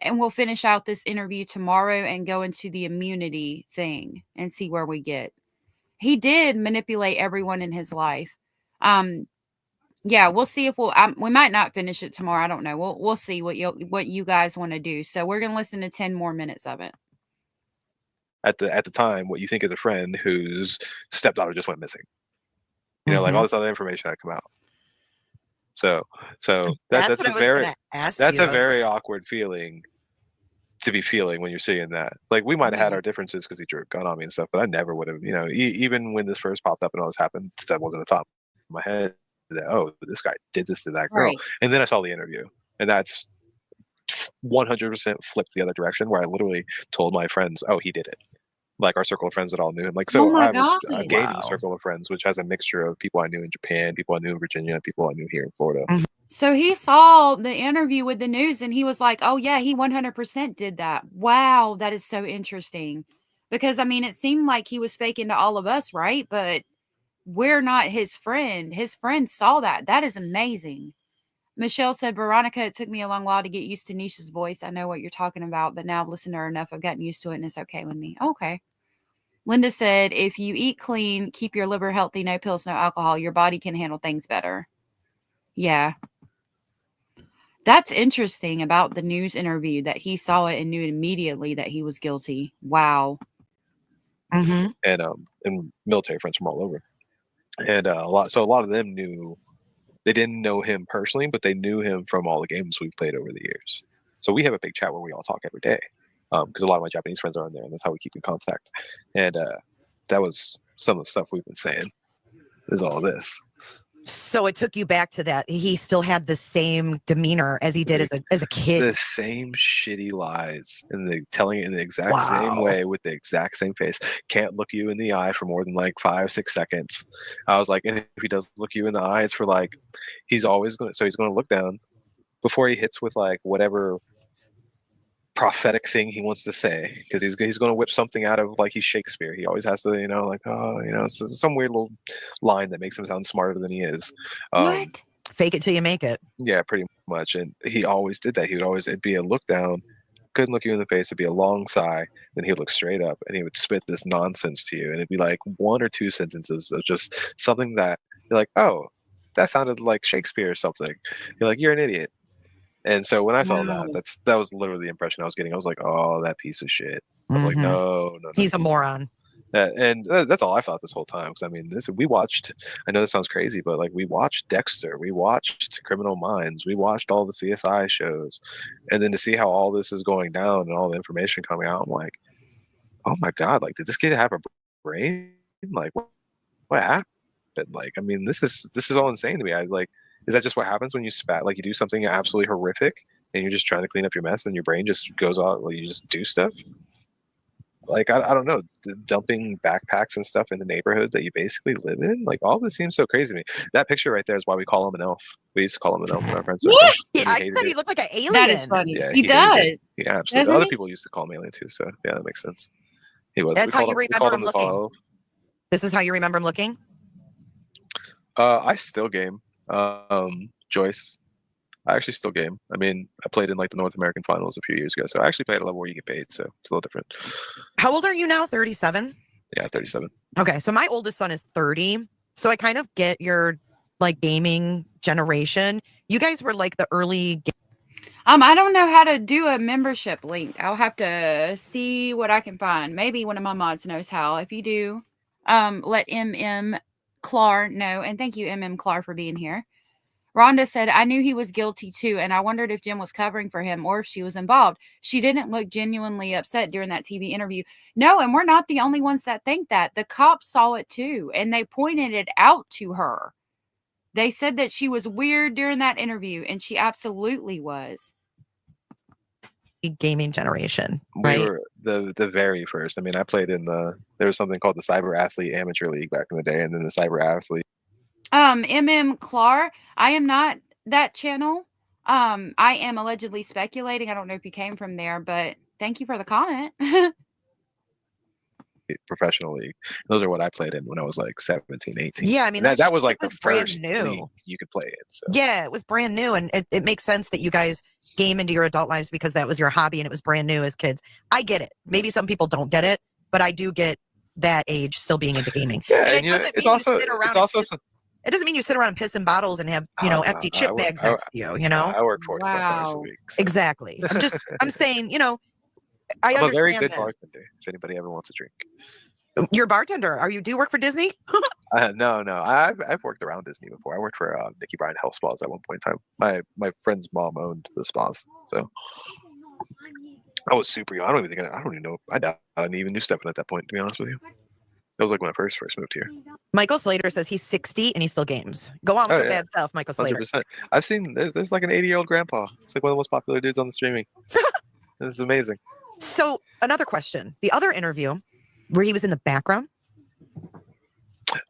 S3: we'll finish out this interview tomorrow and go into the immunity thing and see where we get. He did manipulate everyone in his life. Yeah, we'll see if we might not finish it tomorrow. I don't know. We'll see what you guys want to do. So we're going to listen to 10 more minutes of it.
S6: At the time, what you think is a friend whose stepdaughter just went missing. You know, like all this other information had come out. So that's a very awkward feeling to be feeling when you're seeing that. Like, we might have had our differences because he drew a gun on me and stuff, but I never would have, you know, even when this first popped up and all this happened, that wasn't a thought in my head that, oh, this guy did this to that girl. Right. And then I saw the interview, and that's 100% flipped the other direction, where I literally told my friends, oh, he did it. Like, our circle of friends that all knew him. Like, so I was a gaming circle of friends, which has a mixture of people I knew in Japan, people I knew in Virginia, people I knew here in Florida.
S3: So he saw the interview with the news and he was like, oh yeah, he 100% did that. Wow, that is so interesting. Because, I mean, it seemed like he was faking to all of us, right? But we're not his friend. His friend saw that. That is amazing. Michelle said, Veronica, it took me a long while to get used to Nisha's voice. I know what you're talking about, but now I've listened to her enough. I've gotten used to it and it's okay with me. Okay. Linda said, if you eat clean, keep your liver healthy, no pills, no alcohol, your body can handle things better. Yeah. That's interesting about the news interview, that he saw it and knew immediately that he was guilty. Wow.
S6: And military friends from all over. And a lot of them knew, they didn't know him personally, but they knew him from all the games we've played over the years. So we have a big chat where we all talk every day, because a lot of my Japanese friends are on there, and that's how we keep in contact. And that was some of the stuff we've been saying, is all this.
S7: So it took you back to that. He still had the same demeanor as he did as a kid.
S6: The same shitty lies, and telling it in the exact same way with the exact same face. Can't look you in the eye for more than like 5-6 seconds. I was like, and if he does look you in the eye, it's for like, he's going to look down before he hits with like whatever prophetic thing he wants to say, because he's going to whip something out of, like, he's Shakespeare. He always has to, you know, like, oh, you know, so some weird little line that makes him sound smarter than he is.
S7: What? Fake it till you make it.
S6: Yeah, pretty much. And he always did that. It'd be a look down, couldn't look you in the face. It'd be a long sigh. Then he would look straight up and he would spit this nonsense to you. And it'd be like one or two sentences of just something that you're like, oh, that sounded like Shakespeare or something. You're like, you're an idiot. And so when I saw
S3: Wow.
S6: that was literally the impression I was getting. I was like, oh, that piece of shit. I was like, no.
S7: He's a moron.
S6: And that's all I thought this whole time. Because I mean, we watched. I know this sounds crazy, but like we watched Dexter, we watched Criminal Minds, we watched all the CSI shows, and then to see how all this is going down and all the information coming out, I'm like, oh my god! Like, did this kid have a brain? Like, what happened? Like, I mean, this is all insane to me. I like, is that just what happens when you spat? Like, you do something absolutely horrific, and you're just trying to clean up your mess, and your brain just goes out. Like, you just do stuff. Like, I don't know, dumping backpacks and stuff in the neighborhood that you basically live in. Like, all this seems so crazy to me. That picture right there is why we call him an elf. We used to call him an elf in our friends.
S7: Yeah, I said he looked like an alien.
S3: That is funny.
S6: Yeah,
S3: he does.
S6: Yeah, absolutely.
S3: Doesn't
S6: Other
S3: he?
S6: people used to call him alien too. So yeah, that makes sense. He was.
S7: That's how you
S6: we
S7: remember
S6: called
S7: him
S6: the tall
S7: looking.
S6: elf.
S7: This is how you remember him looking?
S6: I still game. Joyce. I actually still game. I mean, I played in like the North American finals a few years ago. So I actually played at a level where you get paid. So it's a little different.
S7: How old are you now? 37?
S6: Yeah, 37.
S7: Okay, so my oldest son is 30. So I kind of get your like gaming generation. You guys were like the early.
S3: I don't know how to do a membership link. I'll have to see what I can find. Maybe one of my mods knows how. If you do, let MM Clar know. And thank you, MM Clar, for being here. Rhonda said, I knew he was guilty too, and I wondered if Jen was covering for him or if she was involved. She didn't look genuinely upset during that TV interview. No, and we're not the only ones that think that. The cops saw it too, and they pointed it out to her. They said that she was weird during that interview, and she absolutely was.
S7: Gaming generation,
S6: We
S7: right?
S6: were the very first. I mean, I played in there was something called the Cyber Athlete Amateur League back in the day, and then the Cyber Athlete.
S3: MM Clar, I am not that channel. I am allegedly speculating. I don't know if you came from there, but thank you for the comment.
S6: Professional league. Those are what I played in when I was like 17, 18.
S7: Yeah, I mean,
S6: that was like
S7: was
S6: the
S7: brand
S6: first
S7: new.
S6: league you could play it. So.
S7: Yeah, it was brand new, and it makes sense that you guys game into your adult lives because that was your hobby and it was brand new as kids. I get it. Maybe some people don't get it, but I do get that age still being into gaming.
S6: Yeah,
S7: and
S6: and you know, it's also
S7: it doesn't mean you sit around and piss in bottles and have empty chip bags next to you. You know,
S6: I work 40 plus hours a
S3: Wow.
S6: week. So.
S7: exactly. I'm saying, I
S6: I'm a very
S7: understand
S6: good
S7: that.
S6: bartender. If anybody ever wants a drink.
S7: You're a bartender. Do you work for Disney?
S6: No. I've worked around Disney before. I worked for Nikki Bryan Health Spas at one point in time. My friend's mom owned the spas, so I was super young. I don't even know. I doubt I even knew Stephan at that point. To be honest with you, that was like when I first moved here.
S7: Michael Slater says he's 60 and he still games. Go on with your bad stuff, Michael Slater.
S6: 100%. I've seen there's like an 80-year-old grandpa. It's like one of the most popular dudes on the streaming. This is amazing.
S7: So another question: the other interview where he was in the background.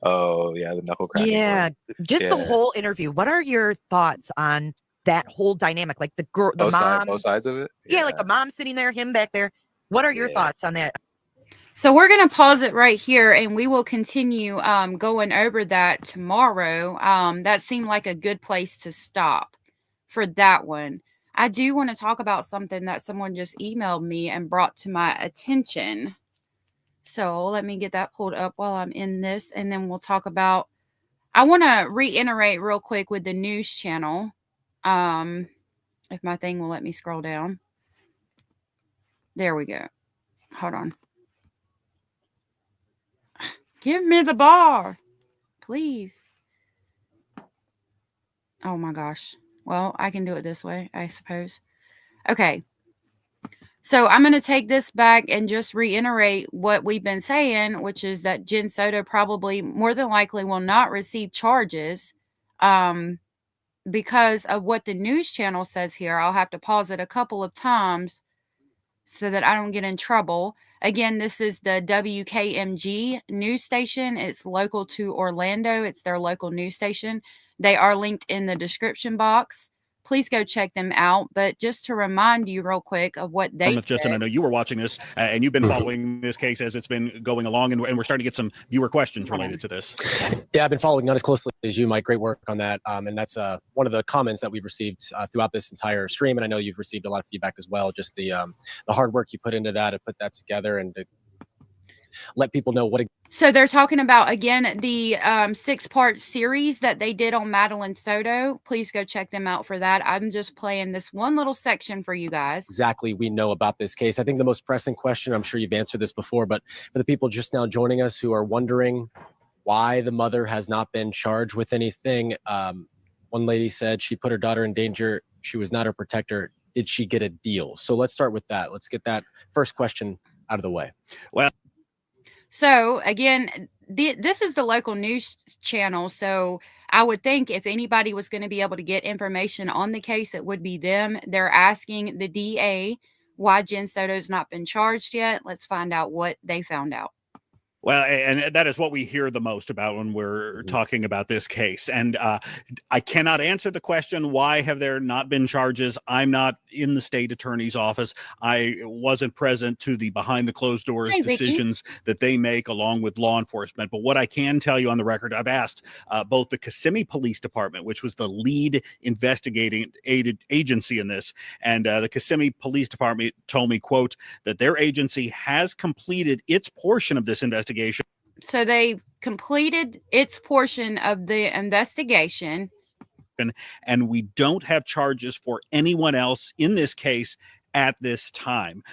S6: Oh yeah, the knuckle cracking.
S7: Yeah, just the
S6: Yeah.
S7: whole interview. What are your thoughts on that whole dynamic? Like the girl, the mom,
S6: both sides of it.
S7: yeah, like the mom sitting there, him back there. What are your thoughts on that?
S3: So we're going to pause it right here and we will continue going over that tomorrow. That seemed like a good place to stop for that one. I do want to talk about something that someone just emailed me and brought to my attention. So let me get that pulled up while I'm in this, and then we'll talk about, I want to reiterate real quick with the news channel. If my thing will let me scroll down. There we go. Hold on. Give me the bar, please. Oh my gosh. Well, I can do it this way, I suppose. Okay. So I'm going to take this back and just reiterate what we've been saying, which is that Jen Soto probably more than likely will not receive charges because of what the news channel says here. I'll have to pause it a couple of times so that I don't get in trouble. Again, this is the WKMG news station. It's local to Orlando. It's their local news station. They are linked in the description box. Please go check them out. But just to remind you real quick of what they said.
S5: Justin, I know you were watching this and you've been following this case as it's been going along, and we're starting to get some viewer questions related to this.
S4: Yeah, I've been following not as closely as you, Mike. Great work on that. And that's one of the comments that we've received throughout this entire stream. And I know you've received a lot of feedback as well. Just the hard work you put into that, to put that together and to let people know what.
S3: So they're talking about, again, the 6-part series that they did on Madeline Soto. Please go check them out for that. I'm just playing this one little section for you guys.
S4: Exactly we know about this case. I think the most pressing question, I'm sure you've answered this before, but for the people just now joining us who are wondering why the mother has not been charged with anything, one lady said she put her daughter in danger. She was not her protector. Did she get a deal? So let's start with that. Let's get that first question out of the way.
S5: Well,
S3: so again, this is the local news channel. So I would think if anybody was going to be able to get information on the case, it would be them. They're asking the DA why Jen Soto's not been charged yet. Let's find out what they found out.
S5: Well, and that is what we hear the most about when we're talking about this case. And I cannot answer the question, why have there not been charges? I'm not in the state attorney's office. I wasn't present to the behind the closed doors decisions that they make along with law enforcement. But what I can tell you on the record, I've asked both the Kissimmee Police Department, which was the lead investigating agency in this, and the Kissimmee Police Department told me, quote, that their agency has completed its portion of this investigation.
S3: So they completed its portion of the investigation.
S5: And we don't have charges for anyone else in this case at this time.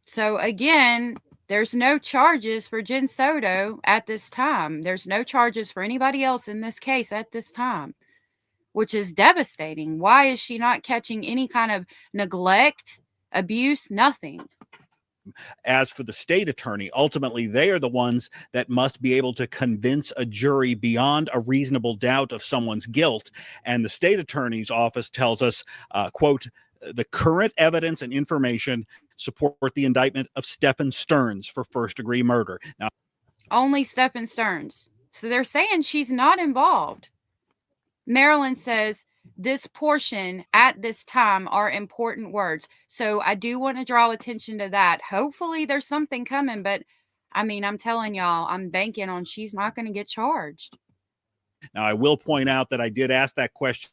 S3: So again, there's no charges for Jen Soto at this time. There's no charges for anybody else in this case at this time, which is devastating. Why is she not catching any kind of neglect, abuse, nothing?
S5: As for the state attorney, ultimately, they are the ones that must be able to convince a jury beyond a reasonable doubt of someone's guilt. And the state attorney's office tells us, quote, the current evidence and information support the indictment of Stephan Stearns for first-degree murder. Now,
S3: only Stephan Stearns. So they're saying she's not involved. Marilyn says, this portion at this time are important words. So I do want to draw attention to that. Hopefully there's something coming, but I mean, I'm telling y'all, I'm banking on she's not going to get charged.
S5: Now, I will point out that I did ask that question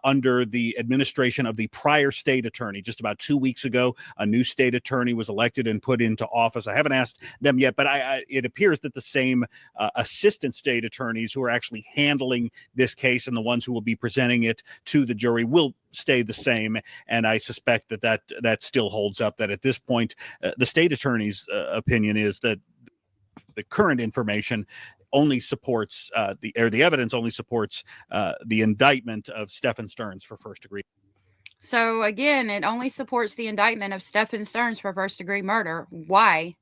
S5: under the administration of the prior state attorney. Just about 2 weeks ago, a new state attorney was elected and put into office. I haven't asked them yet, but it appears that the same assistant state attorneys who are actually handling this case and the ones who will be presenting it to the jury will stay the same. And I suspect that still holds up, that at this point, the state attorney's opinion is that the current information only supports the evidence only supports the indictment of Stephan Stearns for first degree.
S3: So again, it only supports the indictment of Stephan Stearns for first degree murder. Why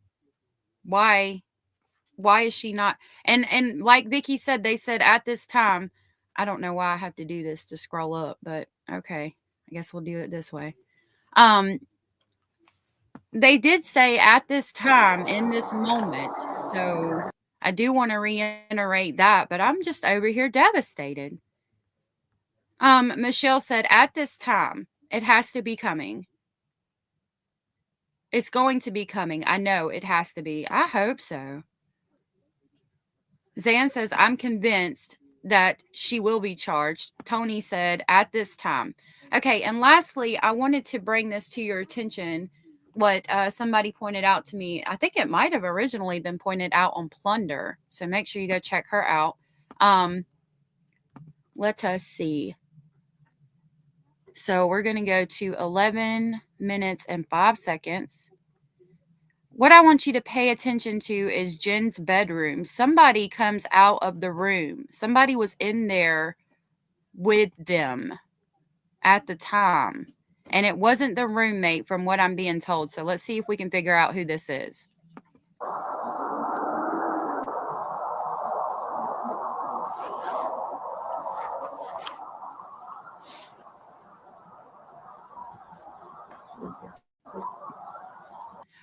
S3: is she not? And like Vicky said, they said at this time, I don't know why I have to do this to scroll up, but okay, I guess we'll do it this way. They did say at this time, in this moment. So I do want to reiterate that, but I'm just over here devastated. Michelle said, at this time, it has to be coming. It's going to be coming. I know it has to be. I hope so. Zan says, I'm convinced that she will be charged. Tony said, at this time. Okay, and lastly, I wanted to bring this to your attention. What somebody pointed out to me, I think it might have originally been pointed out on Plunder. So make sure you go check her out. Let us see. So we're going to go to 11 minutes and 5 seconds. What I want you to pay attention to is Jen's bedroom. Somebody comes out of the room. Somebody was in there with them at the time. And it wasn't the roommate from what I'm being told. So let's see if we can figure out who this is.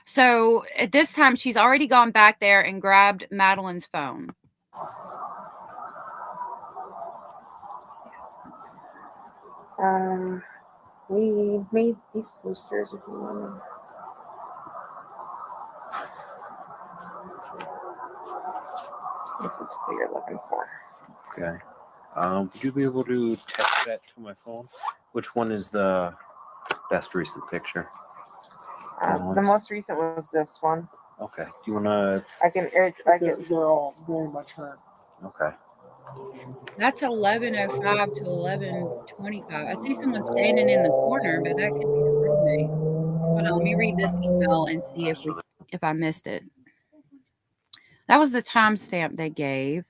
S3: So at this time, she's already gone back there and grabbed Madeline's phone.
S9: We made these posters if you want them. This is what you're looking for.
S10: Okay. Would you be able to text that to my phone? Which one is the best recent picture?
S9: The most recent was this one.
S10: Okay. Do you want to?
S9: They're all very much hurt.
S10: Okay.
S3: That's 11:05 to 11:25. I see someone standing in the corner, but that could be the roommate. Hold on, let me read this email and see if I missed it. That was the timestamp they gave.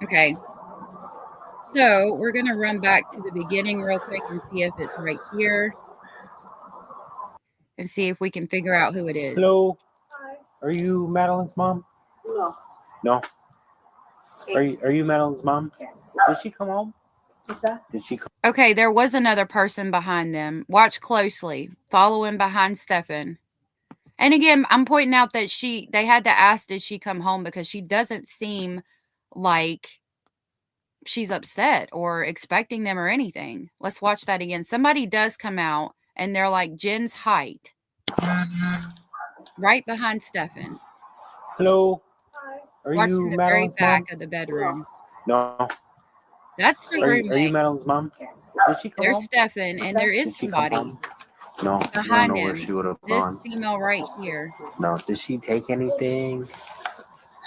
S3: Okay. So we're going to run back to the beginning real quick and see if it's right here. And see if we can figure out who it is.
S10: Hello. Hi. Are you Madeline's mom?
S9: No.
S10: No. Are you Madeline's mom?
S9: Yes.
S10: Did she come home?
S9: What's that?
S10: Did she come?
S3: Okay, there was another person behind them. Watch closely. Following behind Stephan. And again, I'm pointing out that they had to ask, did she come home? Because she doesn't seem like she's upset or expecting them or anything. Let's watch that again. Somebody does come out and they're like Jen's height. Right behind Stephan.
S10: Hello. Hi. Are
S3: Watching
S10: you
S3: the
S10: Madeline's
S3: very back
S10: mom?
S3: of the bedroom.
S10: No.
S3: That's the roommate.
S10: Are you Madeline's mom? Yes. Did she come
S3: There's
S10: home?
S3: Stephan, and there is
S10: Did she come
S3: somebody
S10: home? No. I don't
S3: behind
S10: know where
S3: him.
S10: she would have
S3: This
S10: gone.
S3: female right here.
S10: No. Did she take anything?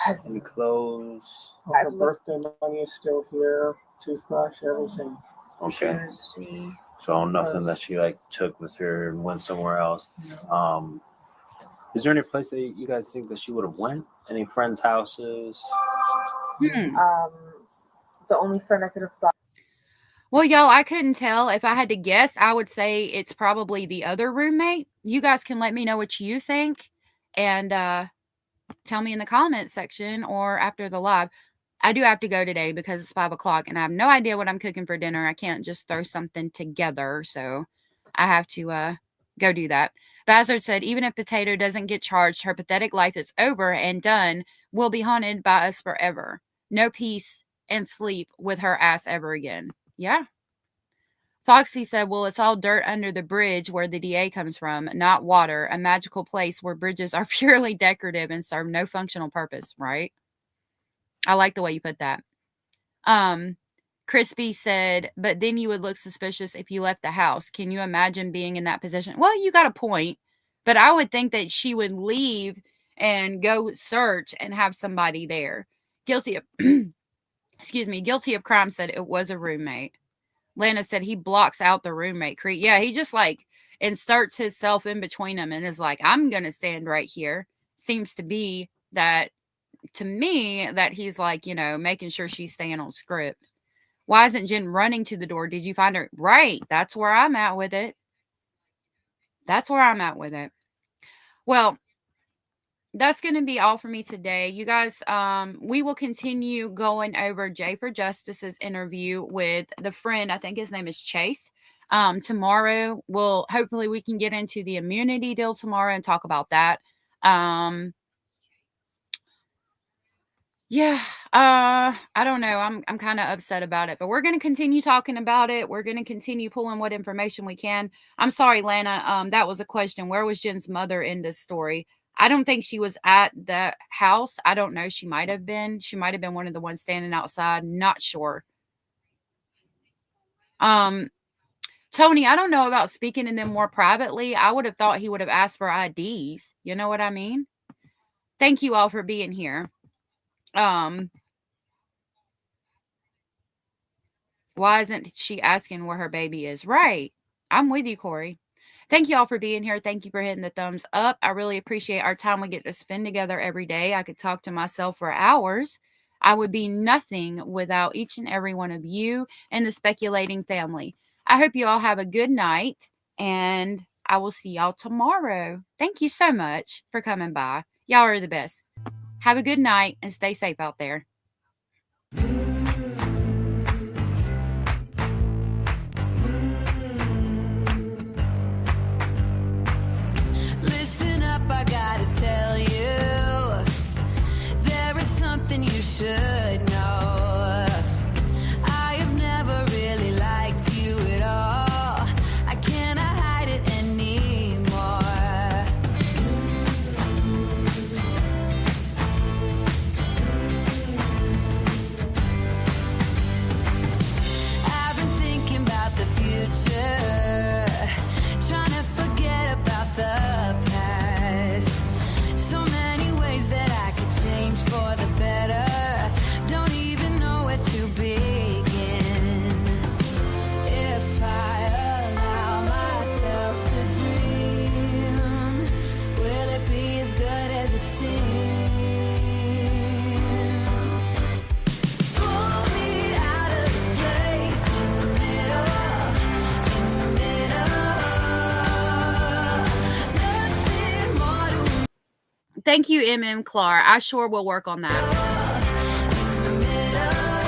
S10: Any clothes?
S9: Her birthday money is still here. Toothbrush, everything.
S10: Okay. So nothing that she like took with her and went somewhere else. Is there any place that you guys think that she would have went? Any friends' houses?
S9: The only friend I could have thought.
S3: Well, y'all, I couldn't tell. If I had to guess, I would say it's probably the other roommate. You guys can let me know what you think and tell me in the comments section or after the live. I do have to go today because it's 5 o'clock and I have no idea what I'm cooking for dinner. I can't just throw something together. So I have to go do that. Bazard said, even if Potato doesn't get charged, her pathetic life is over and done. Will be haunted by us forever. No peace and sleep with her ass ever again. Yeah. Foxy said, well, it's all dirt under the bridge where the DA comes from, not water, a magical place where bridges are purely decorative and serve no functional purpose, right? I like the way you put that. Crispy said, but then you would look suspicious if you left the house. Can you imagine being in that position? Well, you got a point, but I would think that she would leave and go search and have somebody there. Guilty of, guilty of crime said it was a roommate. Lana said he blocks out the roommate. Yeah, he just like inserts himself in between them and is like, I'm going to stand right here. Seems to be that, to me, that he's like, making sure she's staying on script. Why isn't Jen running to the door? Did you find her? Right. That's where I'm at with it. Well, that's going to be all for me today. You guys, we will continue going over Jay for Justice's interview with the friend. I think his name is Chase. Tomorrow, hopefully we can get into the immunity deal tomorrow and talk about that. Yeah, I don't know. I'm kind of upset about it, but we're going to continue talking about it. We're going to continue pulling what information we can. I'm sorry, Lana. That was a question. Where was Jen's mother in this story? I don't think she was at the house. I don't know. She might have been. She might have been one of the ones standing outside. Not sure. Tony, I don't know about speaking to them more privately. I would have thought he would have asked for IDs. You know what I mean? Thank you all for being here. Why isn't she asking where her baby is? Right. I'm with you, Corey. Thank you all for being here. Thank you for hitting the thumbs up. I really appreciate our time we get to spend together every day. I could talk to myself for hours. I would be nothing without each and every one of you and the Speculating family. I hope you all have a good night, and I will see y'all tomorrow. Thank you so much for coming by. Y'all are the best. Have a good night and stay safe out there.
S1: Listen up, I got should know. I have never really liked you at all. I cannot hide it anymore. I've been thinking about the future, trying to forget about the past. So many ways that I could change for the better. Don't even know where to begin. If I allow myself to dream, will it be as good as it seems? Pull me out of this place in the middle, nothing more to
S3: Thank you, MM Clark. I sure will work on that.
S1: in the middle.